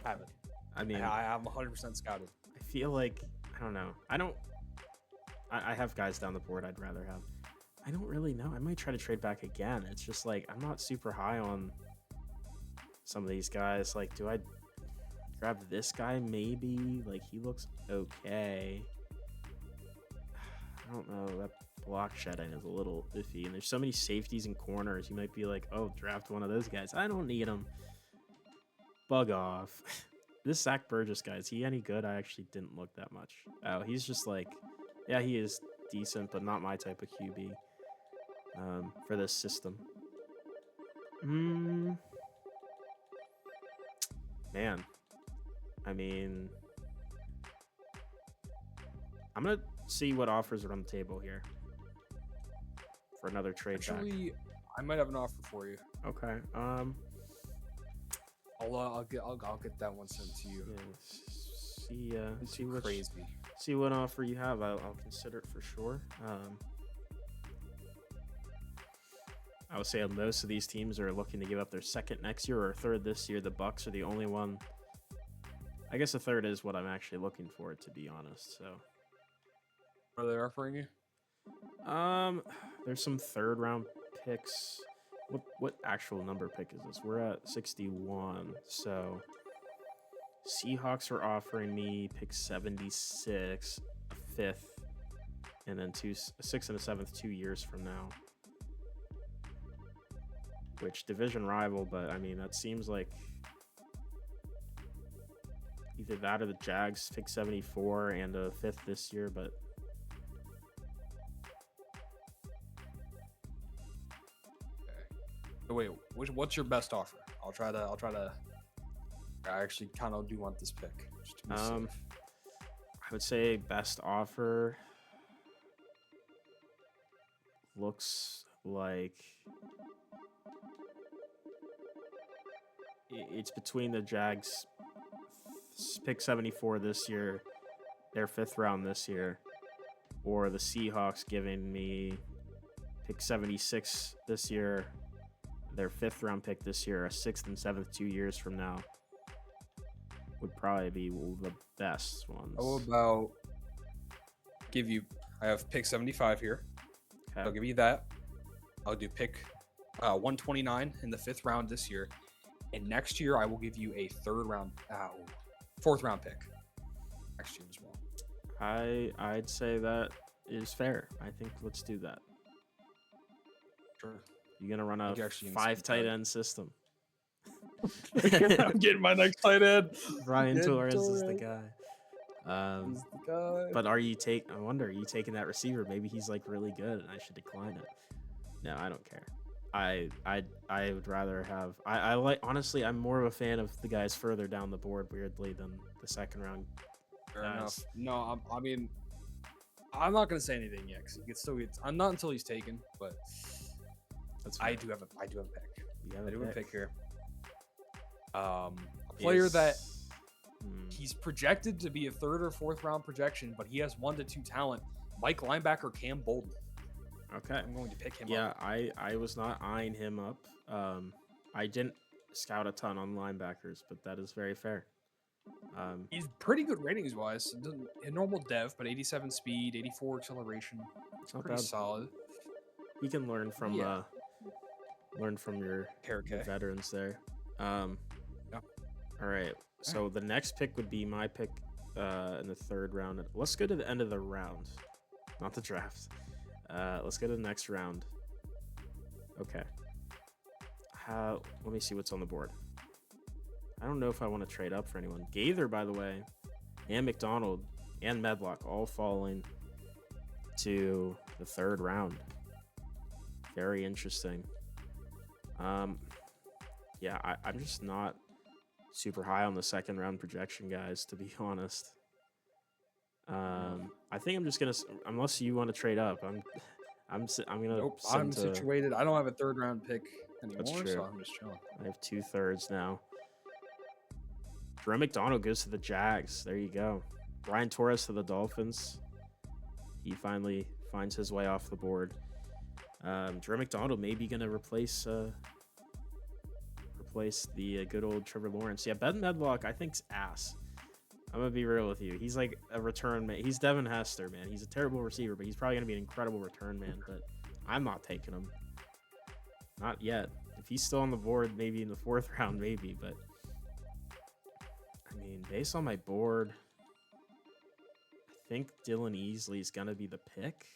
I have it. I mean, I am 100% scouted. I feel like I don't know. I have guys down the board I'd rather have. I don't really know. I might try to trade back again. It's just like I'm not super high on some of these guys. Like, do I grab this guy? Maybe. Like, he looks okay. I don't know. That block shedding is a little iffy, and there's so many safeties and corners. You might be like, oh, draft one of those guys. I don't need him. Bug off. This Zach Burgess guy, is he any good? I actually didn't look that much. Oh, he's just like, yeah, he is decent, but not my type of QB for this system. Man, I mean, I'm going to see what offers are on the table here for another trade back. Actually, I might have an offer for you. Okay. I'll get that one sent to you. Yeah, see what offer you have. I'll consider it for sure. I would say most of these teams are looking to give up their second next year or third this year. The Bucks are the only one. I guess a third is what I'm actually looking for, to be honest. So, what are they offering you? There's some third round picks. What actual number pick is this? We're at 61. So Seahawks are offering me pick 76, a fifth, and then a sixth and a seventh 2 years from now. Which division rival, but I mean that seems like either that or the Jags pick 74 and a fifth this year, but Wait, what's your best offer? I'll try to. I actually kind of do want this pick. Just to be safe. I would say best offer looks like it's between the Jags pick 74 this year, their fifth round this year, or the Seahawks giving me pick 76 this year, their fifth round pick this year, a sixth and seventh 2 years from now would probably be the best ones. How about I have pick 75 here. Okay. I'll give you that. I'll do pick 129 in the fifth round this year. And next year I will give you a fourth round pick next year as well. I'd say that is fair. I think let's do that. Sure. You're gonna run a 5 tight end system. I'm getting my next tight end. Ryan Torres is the guy. But are you I wonder, are you taking that receiver? Maybe he's like really good and I should decline it. No, I don't care. I would rather have I like, honestly, I'm more of a fan of the guys further down the board, weirdly, than the second round. Fair enough. No, I mean, I'm not gonna say anything yet because I'm not until he's taken, but I do have a pick. I do have a pick here. A player that he's projected to be a third or fourth round projection, but he has 1 to 2 talent. Mike linebacker Cam Bolden. Okay. I'm going to pick him up. Yeah, I was not eyeing him up. I didn't scout a ton on linebackers, but that is very fair. He's pretty good ratings wise. A normal dev, but 87 speed, 84 acceleration. It's pretty solid. You can learn from your veterans there. All right. So the next pick would be my pick in the third round. Let's go to the end of the round, not the draft. Let's go to the next round. Okay. Let me see what's on the board. I don't know if I want to trade up for anyone. Gaither, by the way, and McDonald and Medlock all falling to the third round. Very interesting. Yeah, I'm just not super high on the second round projection, guys, to be honest. I think I'm just gonna, unless you want to trade up, I'm gonna. Nope, I'm situated. I don't have a third round pick anymore, so I'm just chilling. I have 2/3 now. Jerome McDonald goes to the Jags. There you go. Ryan Torres to the Dolphins. He finally finds his way off the board. Drew McDonald may be gonna replace the good old Trevor Lawrence. Yeah, Ben Medlock I think's ass. I'm gonna be real with you. He's like a return man. He's Devin Hester, man. He's a terrible receiver, but he's probably gonna be an incredible return man. But I'm not taking him. Not yet. If he's still on the board, maybe in the 4th round, maybe. But I mean, based on my board, I think Dylan Easley is gonna be the pick.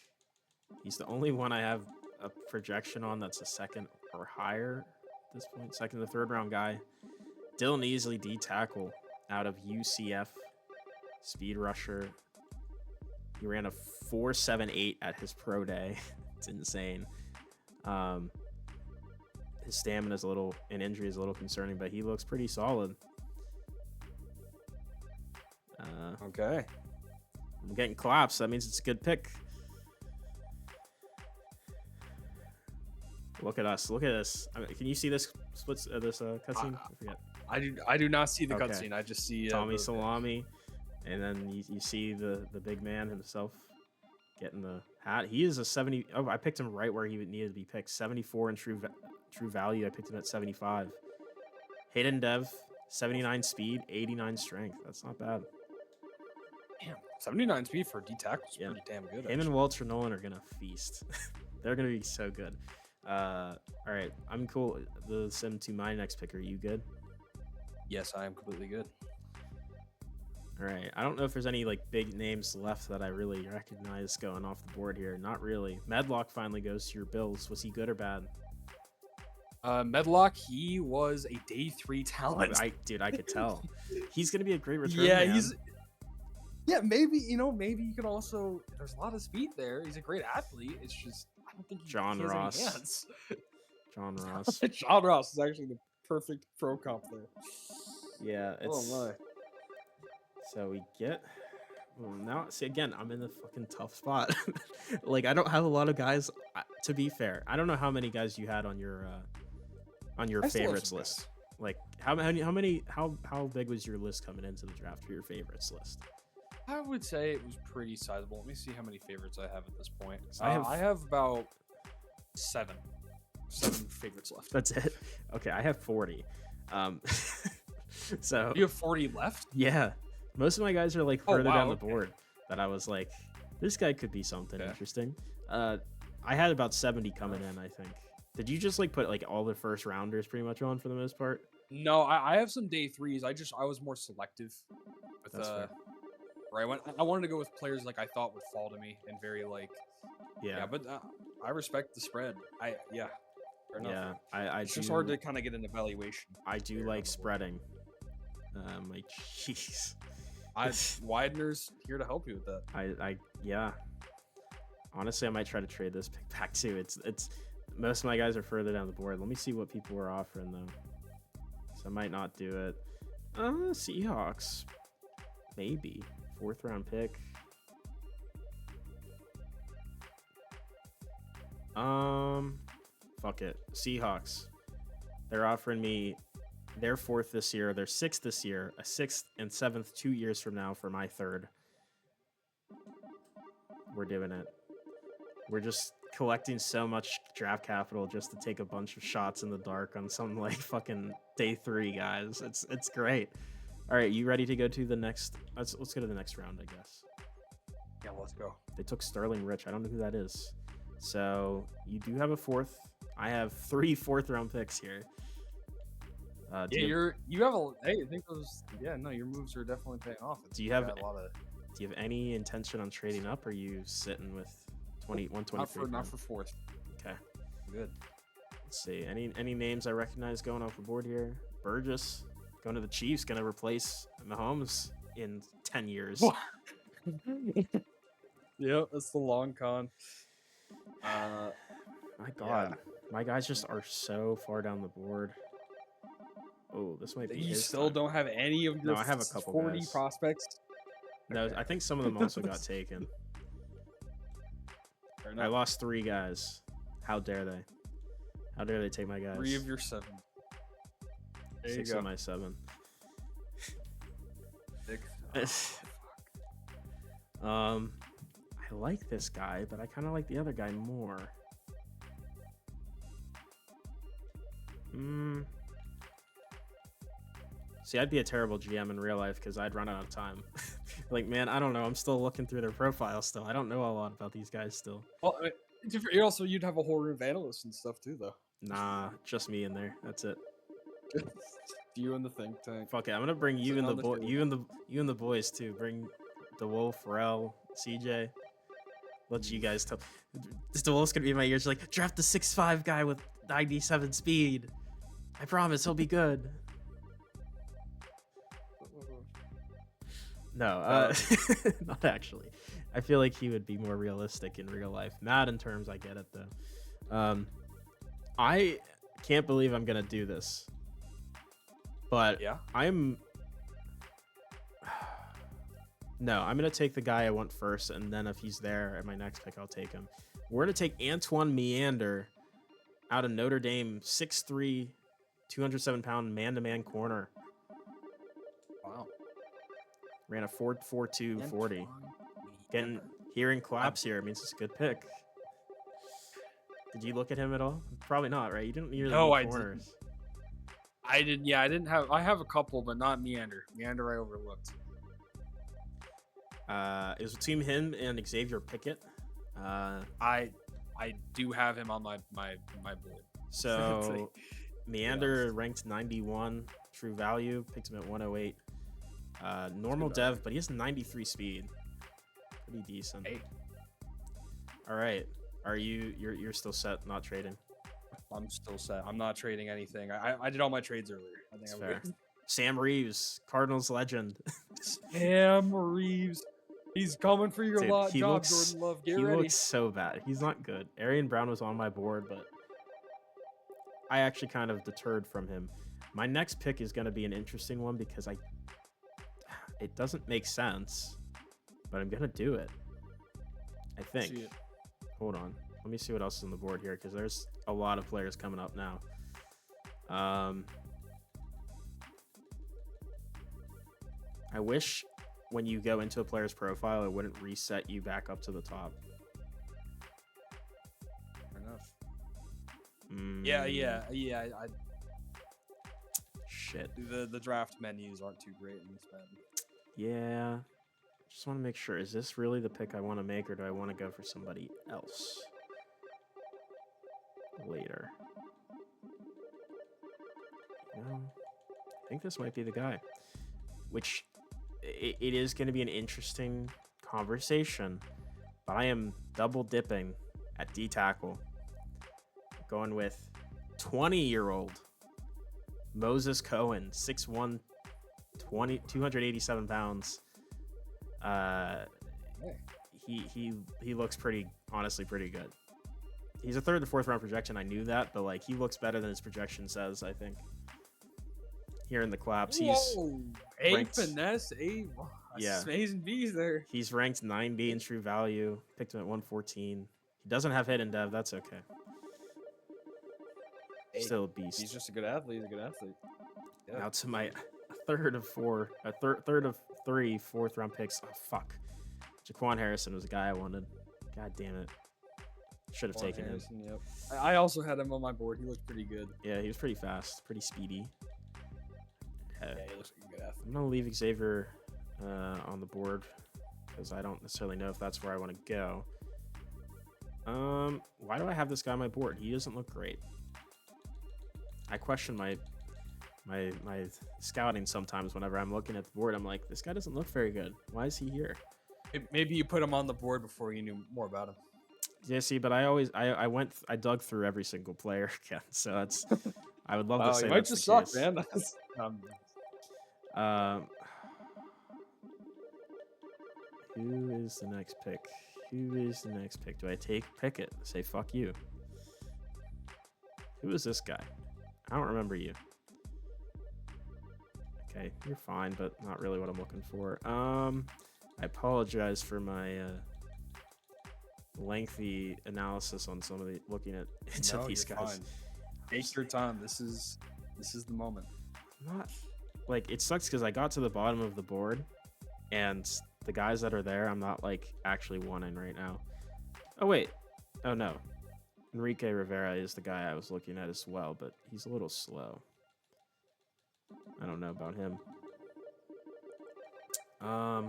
He's the only one I have a projection on that's a 2nd or higher at this point. 2nd to 3rd round guy. Dylan Easley, D tackle out of UCF. Speed rusher. He ran a 4.78 at his pro day. It's insane. His stamina is and injury is a little concerning, but he looks pretty solid. Okay. I'm getting claps. That means it's a good pick. Look at us. Look at this. I mean, can you see this cutscene? I forget. I do not see the cutscene. I just see Tommy Salami, and then you see the big man himself getting the hat. He is a 70. Oh, I picked him right where he needed to be picked. 74 in true value. I picked him at 75. Hayden Dev, 79 speed, 89 strength. That's not bad. Damn, 79 speed for D tackle is pretty damn good. Him and Walter Nolan are gonna feast. They're gonna be so good. All right, I'm cool. The sim to my next pick. Are you good? Yes, I am completely good. All right. I don't know if there's any like big names left that I really recognize going off the board here. Not really. Medlock finally goes to your Bills. Was he good or bad? Medlock, he was a day 3 talent. I could tell. He's gonna be a great return. Yeah, man. Maybe you can also. There's a lot of speed there. He's a great athlete. It's just I don't think John he has Ross. any hands. John Ross. John Ross is actually the perfect pro comp there. Yeah. It's, oh my. So we get. Well, now, see, again, I'm in a fucking tough spot. Like, I don't have a lot of guys. To be fair, I don't know how many guys you had on your favorites list. Like, how big was your list coming into the draft for your favorites list? I would say it was pretty sizable. Let me see how many favorites I have at this point. I have about 7 favorites left. That's it. Okay, I have 40. So you have 40 left? Yeah. Most of my guys are like further down the board that I was like, this guy could be something interesting. I had about 70 coming in, I think. Did you just like put like all the first rounders pretty much on for the most part? No, I have some day 3s. I was more selective with where I wanted to go with players like I thought would fall to me and very like but I respect the spread. Fair enough. Yeah, it's just hard to kind of get an evaluation. I do like spreading. My jeez. Widener's here to help you with that. Yeah. Honestly, I might try to trade this pick back too. It's most of my guys are further down the board. Let me see what people are offering though. So I might not do it. Seahawks. Maybe. 4th round pick. Fuck it. Seahawks. They're offering me their 4th this year, their 6th this year, a 6th and 7th 2 years from now for my 3rd. We're doing it. We're just collecting so much draft capital just to take a bunch of shots in the dark on some like fucking day 3 guys. It's great. All right, you ready to go to the next? Let's go to the next round, I guess. Yeah, let's go. They took Sterling Rich. I don't know who that is. So you do have a 4th. I have 3 4th round picks here. You have a. Hey, I think those. Yeah, no, your moves are definitely paying off. Do you have any intention on trading up? Or are you sitting with 123? Not for 4th. Okay, good. Let's see. Any names I recognize going off the board here? Burgess going to the Chiefs, going to replace Mahomes in 10 years. Yeah, that's the long con. My God, my guys just are so far down the board. Oh, this might be. You still don't have any of your. No, I have a couple 40 guys. Prospects. No, okay. I think some of them also got taken. I lost 3 guys. How dare they? How dare they take my guys? 3 of your 7. There 6 you go. of my 7. 6. I like this guy, but I kind of like the other guy more. See, I'd be a terrible GM in real life because I'd run out of time. Like, man, I don't know. I'm still looking through their profile still. I don't know a lot about these guys still. Well, you also you'd have a whole room of analysts and stuff too, though. Nah, just me in there. That's it. You and the think tank. Fuck it. I'm gonna bring you and you and the boys too. Bring DeWolf, Rel, CJ. Let you guys tell. This DeWolf's gonna be in my ears like draft the 6'5" guy with 97 speed. I promise he'll be good. No, not actually. I feel like he would be more realistic in real life. Mad in terms, I get it though. I can't believe I'm gonna do this, but Yeah. I'm gonna take the guy I want first, and then if he's there at my next pick, I'll take him. We're gonna take Antoine Meander out of Notre Dame, 6'3", 207-pound man-to-man corner. Wow. Ran a 4.42 40. Hearing claps here means it's a good pick. Did you look at him at all? Probably not, right? You didn't really need corners. I didn't. Yeah, I didn't have. I have a couple, but not Meander. Meander, I overlooked. It was between him and Xavier Pickett. I do have him on my board. So Meander ranked 91 true value, picked him at 108. Normal dev, but he has 93 speed. Pretty decent. Hey. All right. Are you're still set, not trading? I'm still set. I'm not trading anything. I did all my trades earlier. I think That's I'm fair. good. Sam Reeves, Cardinals legend. Sam Reeves. He's coming for your Dude, lot, he job, looks- Jordan Love. Get He ready. looks so bad. He's not good. Arian Brown was on my board, but I actually kind of deterred from him. My next pick is going to be an interesting one because it doesn't make sense, but I'm going to do it. I think. See it. Hold on. Let me see what else is on the board here because there's a lot of players coming up now. I wish when you go into a player's profile, it wouldn't reset you back up to the top. Fair enough. Yeah. Shit. The draft menus aren't too great in this bed. Yeah. Just want to make sure. Is this really the pick I want to make, or do I want to go for somebody else later? No. I think this might be the guy. Which it is going to be an interesting conversation, but I am double dipping at D tackle. Going with 20-year-old Moses Cohen, 6'1", 287 pounds. He looks honestly pretty good. He's a 3rd to 4th round projection. I knew that, but like he looks better than his projection says, I think. Here in the claps, he's ranked, finesse, A's and B's there. He's ranked 9B in true value. Picked him at 114. He doesn't have hidden dev. That's okay. Still a beast. He's just a good athlete. He's a good athlete. Yeah. Now to my third of 3 4th round picks. Oh fuck. Jaquan Harrison was a guy I wanted. God damn it. Should have taken him. Yep. I also had him on my board. He looked pretty good. Yeah, he was pretty fast, pretty speedy. Yeah, he looks like a good athlete. I'm gonna leave Xavier on the board because I don't necessarily know if that's where I want to go. Why do I have this guy on my board? He doesn't look great. I question my scouting sometimes whenever I'm looking at the board. I'm like, this guy doesn't look very good. Why is he here? Maybe you put him on the board before you knew more about him. Yeah, see, but I dug through every single player again, so that's I would love to say you might that's just the suck, case. man. Who is the next pick? Do I take Pickett? Say fuck you. Who is this guy? I don't remember you. Okay, you're fine, but not really what I'm looking for. I apologize for my lengthy analysis on some of the into these guys. Fine. Take your time. This is the moment. Not like it sucks because I got to the bottom of the board, and the guys that are there, I'm not like actually wanting right now. Oh wait, oh no, Enrique Rivera is the guy I was looking at as well, but he's a little slow. I don't know about him. I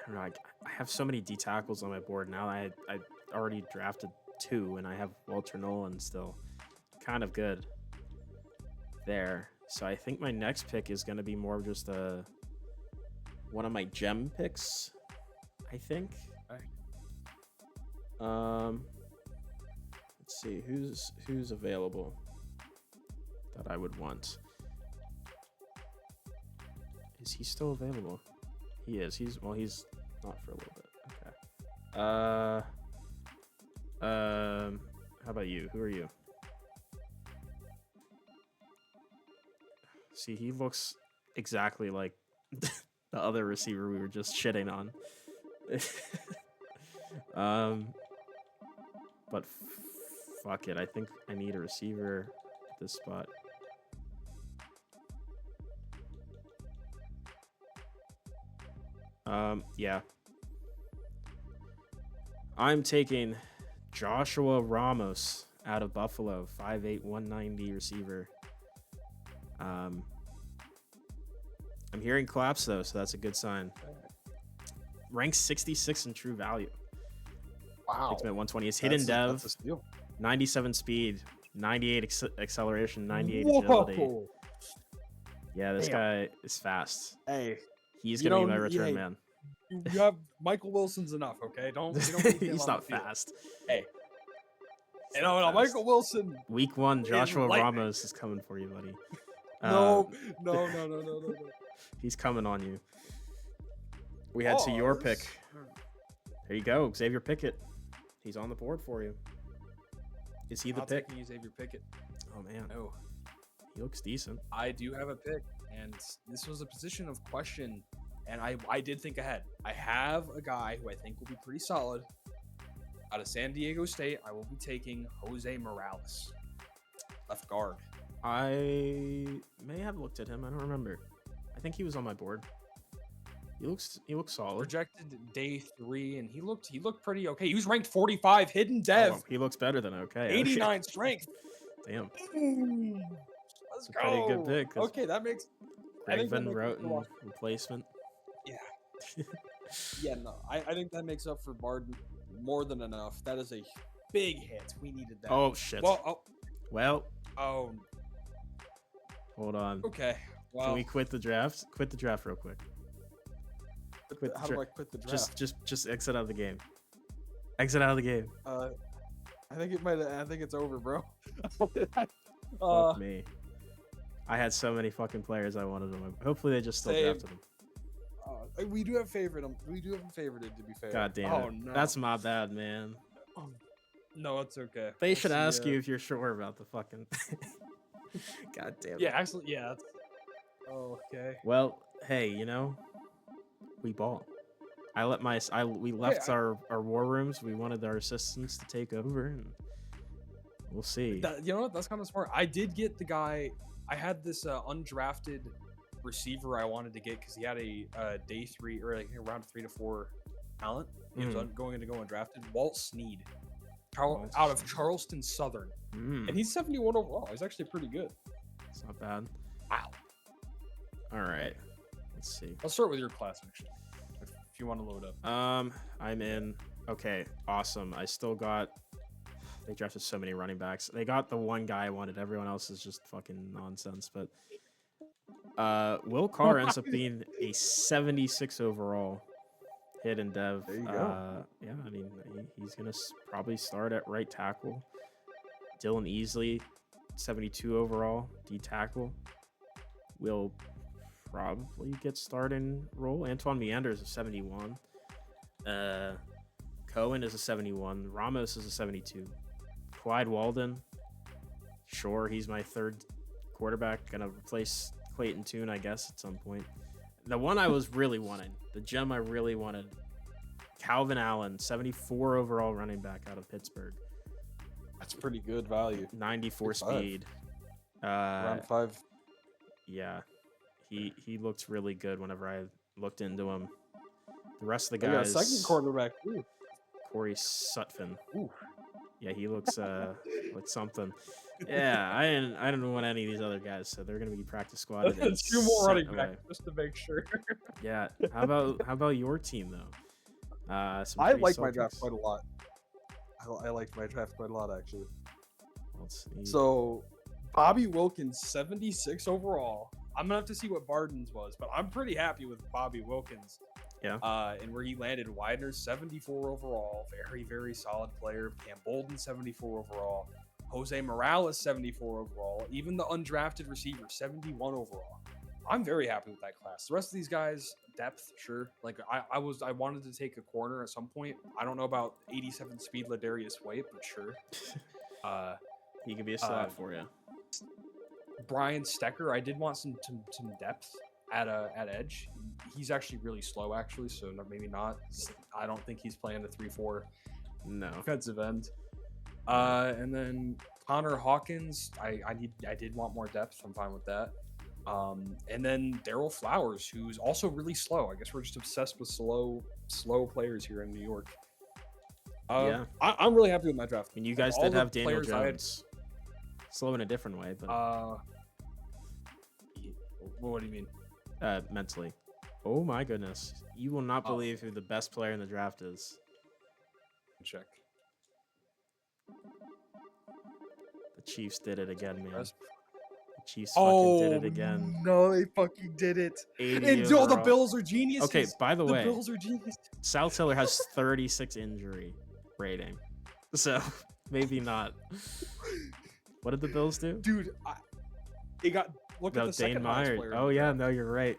don't know. I have so many D tackles on my board now. I already drafted 2, and I have Walter Nolan still. Kind of good there. So I think my next pick is going to be more of just one of my gem picks, I think. Let's see who's available that I would want. Is he still available? He is. He's not for a little bit. Okay. How about you? Who are you? See, he looks exactly like the other receiver we were just shitting on. But fuck it. I think I need a receiver at this spot. Yeah. I'm taking Joshua Ramos out of Buffalo, 5'8", 190 receiver. I'm hearing claps though, so that's a good sign. Ranked 66 in true value. Wow. Picks him at 120. It's hidden dev. That's a steal. 97 speed, 98 acceleration, 98 Whoa. agility. Yeah, this guy is fast. Hey, He's gonna be my return man. You have Michael Wilson's enough, okay? Don't He's not fast. Hey. No, Michael Wilson. Week 1, Joshua Ramos is coming for you, buddy. No. He's coming on you. We head to your pick. There you go, Xavier Pickett. He's on the board for you. Is he the pick? Xavier Pickett. Oh man. No. He looks decent. I do have a pick, and this was a position of question, and I did think ahead. I have a guy who I think will be pretty solid. Out of San Diego State, I will be taking Jose Morales, left guard. I may have looked at him. I don't remember. I think he was on my board. He looks solid. Projected day 3, and he looked pretty okay. He was ranked 45, hidden dev. Oh, he looks better than okay. 89 strength. Damn. Let's go. Pretty good pick. Okay, that makes. Greg Van Roten replacement. Yeah. Yeah, no, I think that makes up for Barden more than enough. That is a big hit. We needed that. Oh shit. Well. Oh. Hold on. Okay. Well, can we quit the draft? Quit the draft real quick. How do I quit the draft? Just exit out of the game. Exit out of the game. I think it's over, bro. Fuck me. I had so many fucking players I wanted them. Hopefully they just still drafted them. We do have favorited. We do have them favorited, to be fair. God damn it. No. That's my bad, man. No, it's okay. They should ask you if you're sure about the fucking. God damn it. Yeah, actually, yeah. Okay. Well, hey, we ball. We left our war rooms. We wanted our assistants to take over, and we'll see. You know what? That's kind of smart. I did get the guy. I had this undrafted receiver I wanted to get because he had a day 3 or like around 3 to 4 talent. He was going to go undrafted. Walt Sneed, out of Charleston Southern, and he's 71 overall. He's actually pretty good. It's not bad. Wow. All right. Let's see. I'll start with your class actually, if you want to load up. I'm in. Okay, awesome. I still got. They drafted so many running backs. They got the one guy I wanted. Everyone else is just fucking nonsense. But Will Carr ends up being a 76 overall hidden dev. There you go. Yeah, I mean he's gonna probably start at right tackle. Dylan Easley, 72 overall D tackle, will probably get starting role. Antoine Meanders is a 71. Cohen is a 71. Ramos is a 72. Clyde Walden, sure, he's my third quarterback. Gonna replace Clayton Tune, I guess, at some point. The one I was really wanting, the gem I really wanted, Calvin Allen, 74 overall running back out of Pittsburgh. That's pretty good value. 94 speed. Round 5. Yeah, he looked really good whenever I looked into him. The rest of the guys. Second quarterback too. Corey Sutphin. Ooh. Yeah, he looks like something. Yeah, I didn't want any of these other guys, so they're gonna be practice squatted and 2 more sent running away. backs just to make sure. Yeah. How about your team though? Some I pretty like my draft Celtics. quite a lot. I liked my draft quite a lot, actually. Let's see. So, Bobby Wilkins, 76 overall. I'm gonna have to see what Barden's was, but I'm pretty happy with Bobby Wilkins. Yeah. And where he landed, Widener, 74 overall. Very, very solid player. Cam Bolden, 74 overall. Jose Morales, 74 overall. Even the undrafted receiver, 71 overall. I'm very happy with that class. The rest of these guys, depth, sure. Like I wanted to take a corner at some point. I don't know about 87 speed Ladarius White, but sure. He could be a slot for you. Brian Stecker, I did want some depth at edge. He's actually really slow, so maybe not. I don't think he's playing a 3-4 defensive end. And then Connor Hawkins, I did want more depth. I'm fine with that. And then Daryl Flowers, who's also really slow. I guess we're just obsessed with slow players here in New York. Yeah, I'm really happy with my draft. And you guys did have Daniel Jones. Slow in a different way, but what do you mean? Mentally. Oh my goodness, you will not believe who the best player in the draft is. Check. The Chiefs did it again, man. Best. Chiefs fucking did it again. No, they fucking did it. 80 And overall. the Bills are geniuses. Okay, by the way, Bills are geniuses. Sal Tiller has 36 injury rating, so maybe not. What did the Bills do? Dude, look at the second highest player. Oh yeah, no, you're right.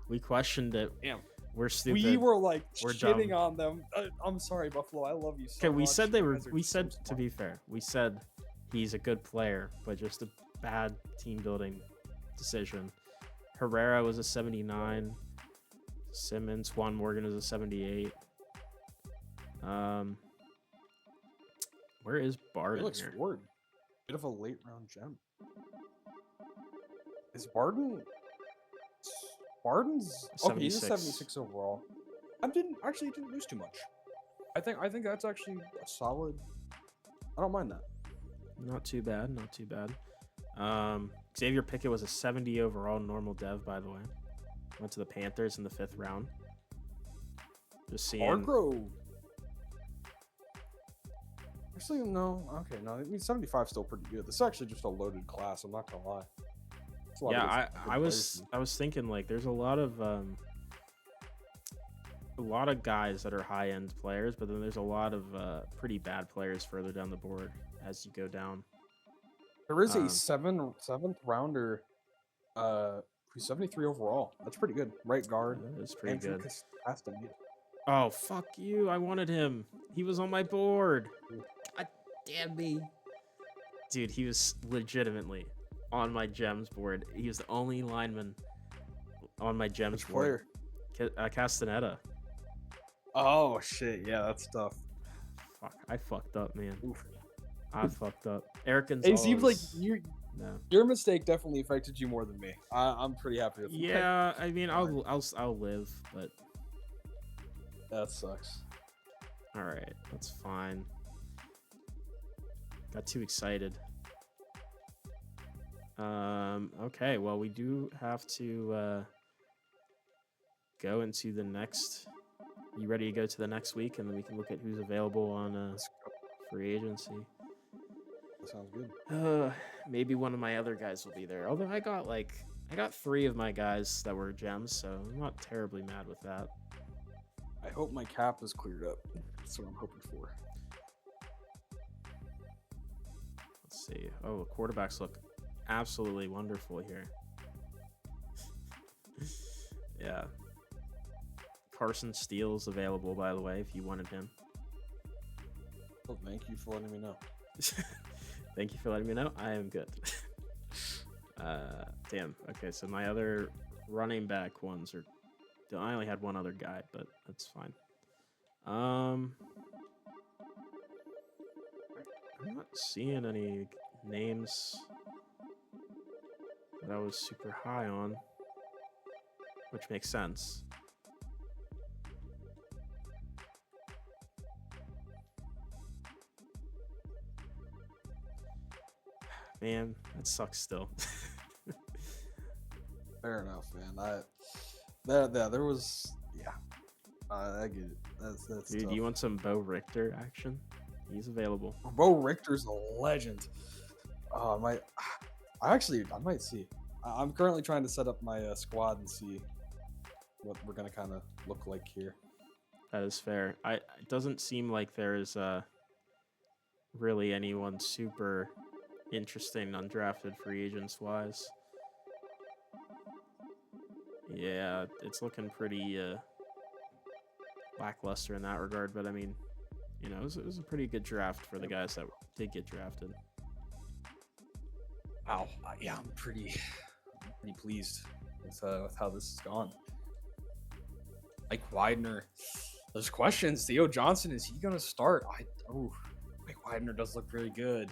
We questioned it. Damn. We're stupid. We were like We're shitting dumb. on them. I'm sorry, Buffalo. I love you so Okay, much. we said they were. You guys are We so said, to smart. be fair, we said he's a good player, but just a bad team building decision. Herrera was a 79. Simmons, Juan Morgan was a 78. Where is He Barden looks here? forward. Bit of a late round gem. Is Barden? Barden's okay. He's a 76 overall. Didn't lose too much. I think that's actually a solid. I don't mind that. Not too bad. Not too bad. Xavier Pickett was a 70 overall normal dev, by the way. Went to the Panthers in the 5th round. Just seeing. Hargrove. Actually, no. Okay, no. I mean, 75 is still pretty good. This is actually just a loaded class. I'm not gonna lie. Yeah, I was thinking like there's a lot of guys that are high end players, but then there's a lot of pretty bad players further down the board as you go down. There is a seventh rounder, who's 73 overall. That's pretty good. Right guard. That's pretty good. Castaneda. Oh fuck you! I wanted him. He was on my board. God damn me, dude. He was legitimately on my gems board. He was the only lineman on my gems board. Castaneda. Oh shit! Yeah, that's tough. Fuck! I fucked up, man. Oof. I fucked up. Eric Gonzalez. It seems like No. your mistake definitely affected you more than me. I'm pretty happy with that. Yeah, I mean, I'll live, but That sucks. all right, that's fine. Got too excited. Okay, well, we do have to go into the next. You ready to go to the next week, and then we can look at who's available on free agency. That sounds good. Maybe one of my other guys will be there. Although I got 3 of my guys that were gems, so I'm not terribly mad with that. I hope my cap is cleared up. That's what I'm hoping for. Let's see. Oh, the quarterbacks look absolutely wonderful here. Yeah. Carson Steele's available, by the way, if you wanted him. Well, thank you for letting me know. Thank you for letting me know. I am good. Damn. Okay, so my other running back ones are. I only had one other guy, but that's fine. I'm not seeing any names that I was super high on, which makes sense. man, that sucks still. Fair enough, man. There was, yeah. I get it. That's Dude, tough. you want some Bo Richter action? He's available. Bo Richter's a legend. I might see. I'm currently trying to set up my squad and see what we're gonna kind of look like here. That is fair. It doesn't seem like there is really anyone super interesting undrafted free agents wise. Yeah, it's looking pretty lackluster in that regard. But I mean, you know, it was a pretty good draft for the guys that did get drafted. Wow. Yeah, I'm pretty pleased with how this has gone. Like Widener, there's questions. Theo Johnson, is he gonna start? Mike Widener does look really good.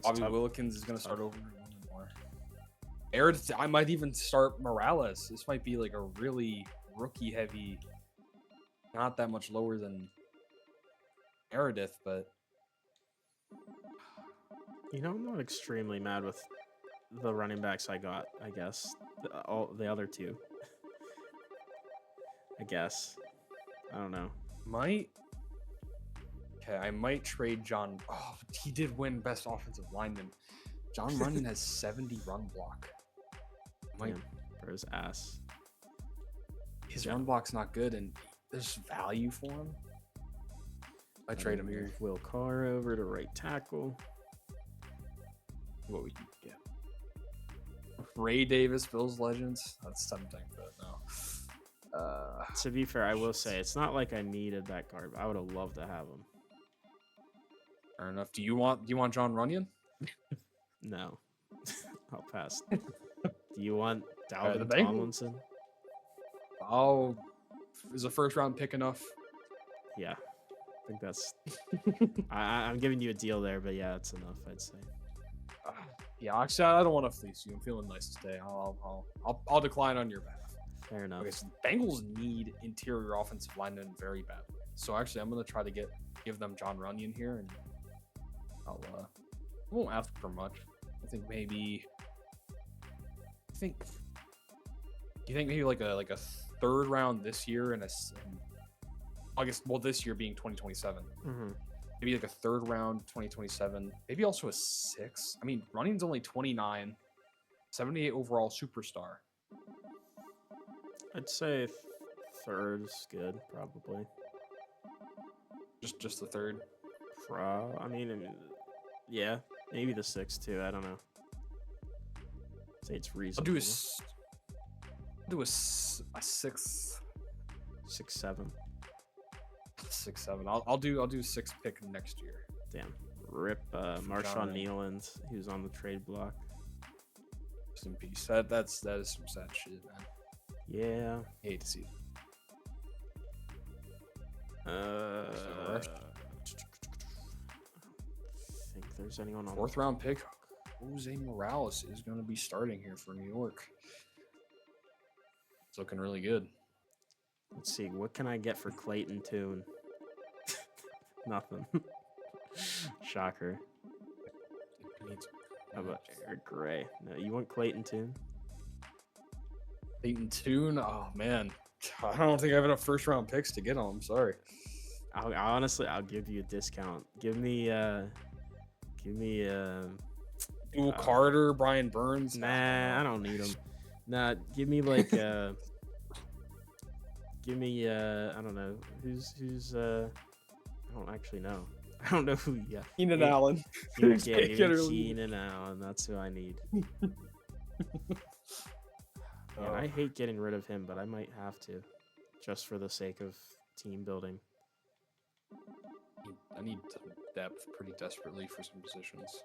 Bobby Willikins is gonna start over more. I might even start Morales. This might be like a really rookie heavy, not that much lower than Meredith, but you know, I'm not extremely mad with the running backs I got. I guess all the other two. I guess. I don't know. I might trade John. Oh, he did win best offensive lineman. John Runyon has 70 run block. Damn, for his ass. His run block's not good, and there's value for him. I trade him here. Will Carr over to right tackle. What we can get. Ray Davis, Bills Legends. That's tempting, but no. To be fair, I will say it's not like I needed that card. I would have loved to have him. Fair enough. Do you want John Runyon? No, I'll pass. Do you want Dalvin Tomlinson? Oh, is a first round pick enough? Yeah, I think that's. I'm giving you a deal there, but yeah, it's enough. I'd say. Yeah, actually, I don't want to fleece you. I'm feeling nice today. I'll decline on your behalf. Fair enough. Okay, so the Bengals need interior offensive linemen very badly. So actually, I'm gonna try to give them John Runyon here, and I won't ask for much. I think maybe. You think maybe like a third round this year and I guess this year being 2027. Mm-hmm. Maybe like a third round 2027. Maybe also a 6. I mean, Running's only 29, 78 overall superstar. I'd say third is good, probably. Just the third. I mean, yeah, maybe the 6 too. I don't know. I'd say it's reasonable. I'll do a 6. 6-7. 6-7. I'll do 6 pick next year. Damn. Rip Marshawn Nealand, who's on the trade block. Rest in peace. That is some sad shit, man. Yeah. Hate to see it. I think there's anyone on 4th round pick. Jose Morales is going to be starting here for New York. It's looking really good. Let's see. What can I get for Clayton Tune? Nothing. Shocker. How about Eric Gray? No, you want Clayton Tune? Clayton Tune? Oh, man. I don't think I have enough first round picks to get on him. Sorry. I'll give you a discount. Give me Dual Carter, Brian Burns. Nah, I don't need him. Nah, give me like I don't know who's I don't actually know. I don't know who. Yeah, Keenan Allen. Keenan Allen. That's who I need. Man, I hate getting rid of him, but I might have to, just for the sake of team building. I need depth pretty desperately for some positions.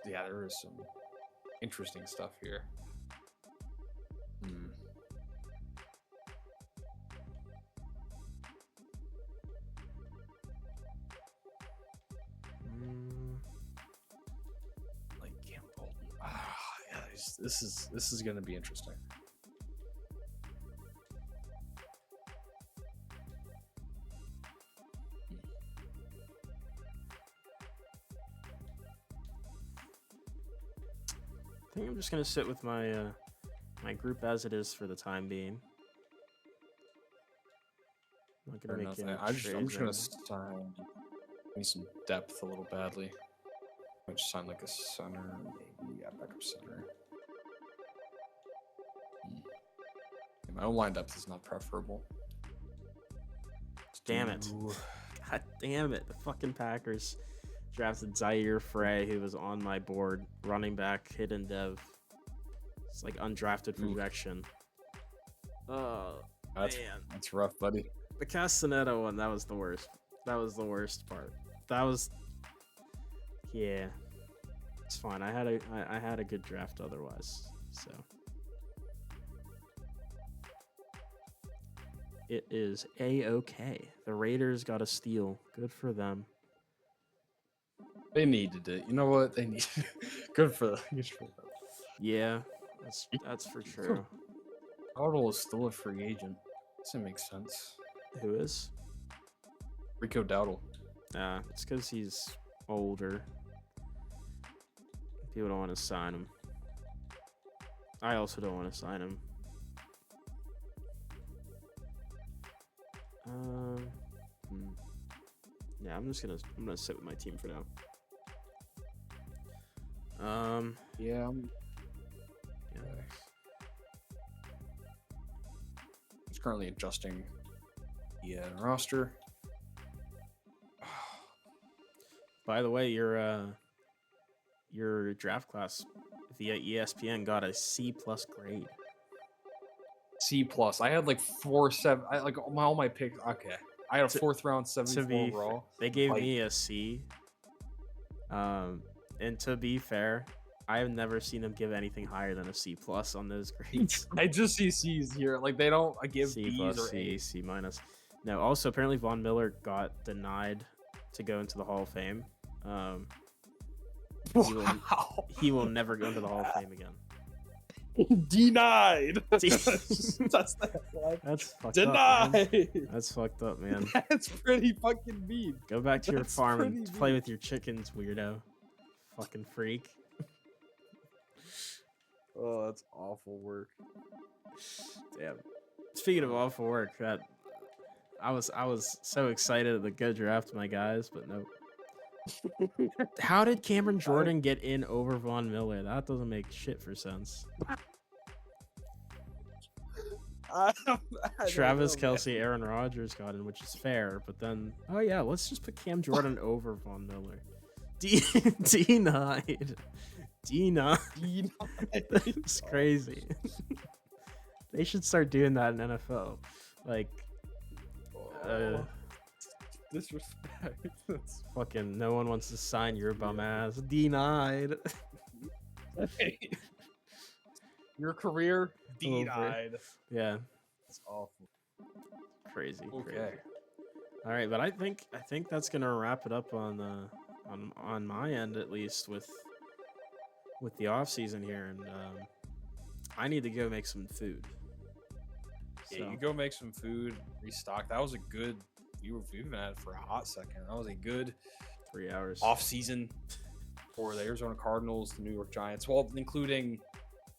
There is some interesting stuff here. Like Cam Bolton. Yeah, this is going to be interesting. think I'm just gonna sit with my my group as it is for the time being. I'm not gonna make any I'm trades. just gonna sign. Need some depth a little badly. I just sign like a center, maybe. Yeah, backup center. My own line depth is not preferable. Damn it. God damn it. The fucking Packers drafted Zaire Frey, who was on my board. Running back, hidden dev. It's like undrafted projection. Oh, man. That's rough, buddy. The Castaneda one, that was the worst. That was the worst part. That was... Yeah. It's fine. I had a good draft otherwise, so... It is A-okay. The Raiders got a steal. Good for them. They needed it. You know what? They needed it. Good for them. Yeah, that's for true. Cardinal is still a free agent. Doesn't make sense. Who is? Rico Dowdle. Nah, it's because he's older. People don't want to sign him. I also don't want to sign him. Yeah, I'm gonna sit with my team for now. Yeah. Yeah. He's currently adjusting the roster. By the way, your draft class via ESPN got a C+ grade. C+. I had like 4.7. I like all my picks. Okay. I had a 4th round, 74 overall. They gave me a C. And to be fair, I have never seen them give anything higher than a C+ on those grades. I just see C's here. Like they don't give C+, B's or C, A's. C-. No, also apparently Von Miller got denied to go into the Hall of Fame. He will never go into the Hall of Fame again. Denied. That's fucked Denied. up, man. That's fucked up, man. That's pretty fucking mean. Go back to your That's farm and pretty play mean. with your chickens, weirdo. Fucking freak. Oh, that's awful work. Damn. Speaking of awful work, that I was so excited to go draft my guys, but no. How did Cameron Jordan get in over Von Miller? That doesn't make shit for sense. I Travis don't know, Kelce, Aaron Rodgers got in, which is fair, but then, oh yeah, let's just put Cam Jordan over Von Miller. Denied. That's crazy. They should start doing that in NFL. Like, disrespect. That's fucking no one wants to sign your bum ass. Denied. Your career denied. Yeah, It's awful. crazy. Okay. Crazy. All right, but I think that's gonna wrap it up on my end, at least with the off season here, and I need to go make some food. Yeah, So, you go make some food, restock. That was a good. You've been at it for a hot second. That was a good 3 hours. off season for the Arizona Cardinals, the New York Giants. Well, including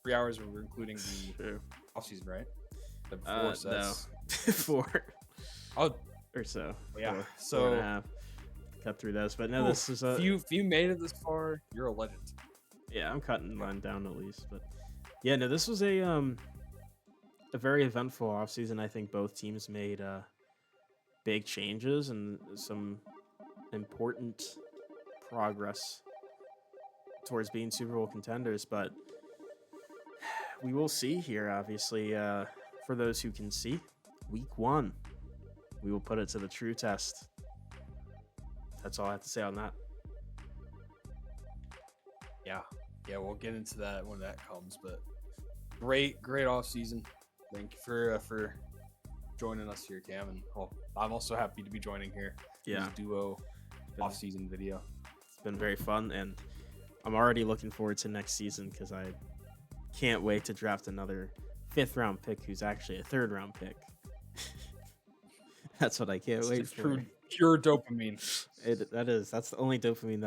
3 hours, we're including the True. off season, right? The before sets. No. 4 Oh, or so. yeah. 4 and a So half. Cut through this, but no, this is a. if you made it this far, you're a legend. Yeah, I'm cutting mine down at least, but yeah, no, this was a very eventful offseason. I think both teams made big changes and some important progress towards being Super Bowl contenders, but we will see here, obviously, for those who can see, week 1, we will put it to the true test. That's all I have to say on that. Yeah, we'll get into that when that comes. But great off season. Thank you for joining us here, Cam, and I'm also happy to be joining here. Yeah, This duo off season video. It's been very fun, and I'm already looking forward to next season because I can't wait to draft another 5th round pick who's actually a 3rd round pick. That's what I can't wait It's for. pure dopamine. That's the only dopamine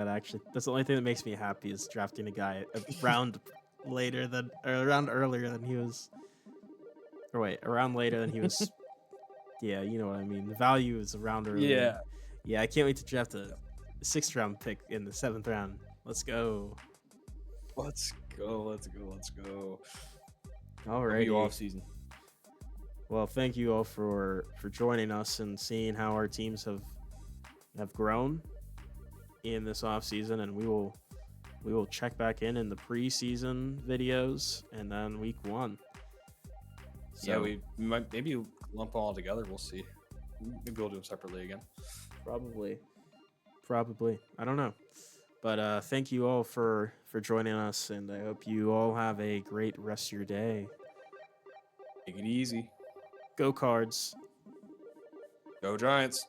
that's the only thing that makes me happy is drafting a guy a round later than, or around earlier than he was, or wait, around later than he was. Yeah, you know what I mean. The value is around earlier. Yeah. Yeah, I can't wait to draft a 6th round pick in the 7th round. Let's go. Let's go. Let's go. Let's go. Alrighty. Off season. Well, thank you all for joining us and seeing how our teams have grown in this off season, and we will check back in the preseason videos and then week 1. So, Yeah, we might maybe lump them all together. We'll see. Maybe we'll do them separately again. probably. I don't know. But thank you all for joining us, and I hope you all have a great rest of your day. Take it easy. Go Cards. Go Giants.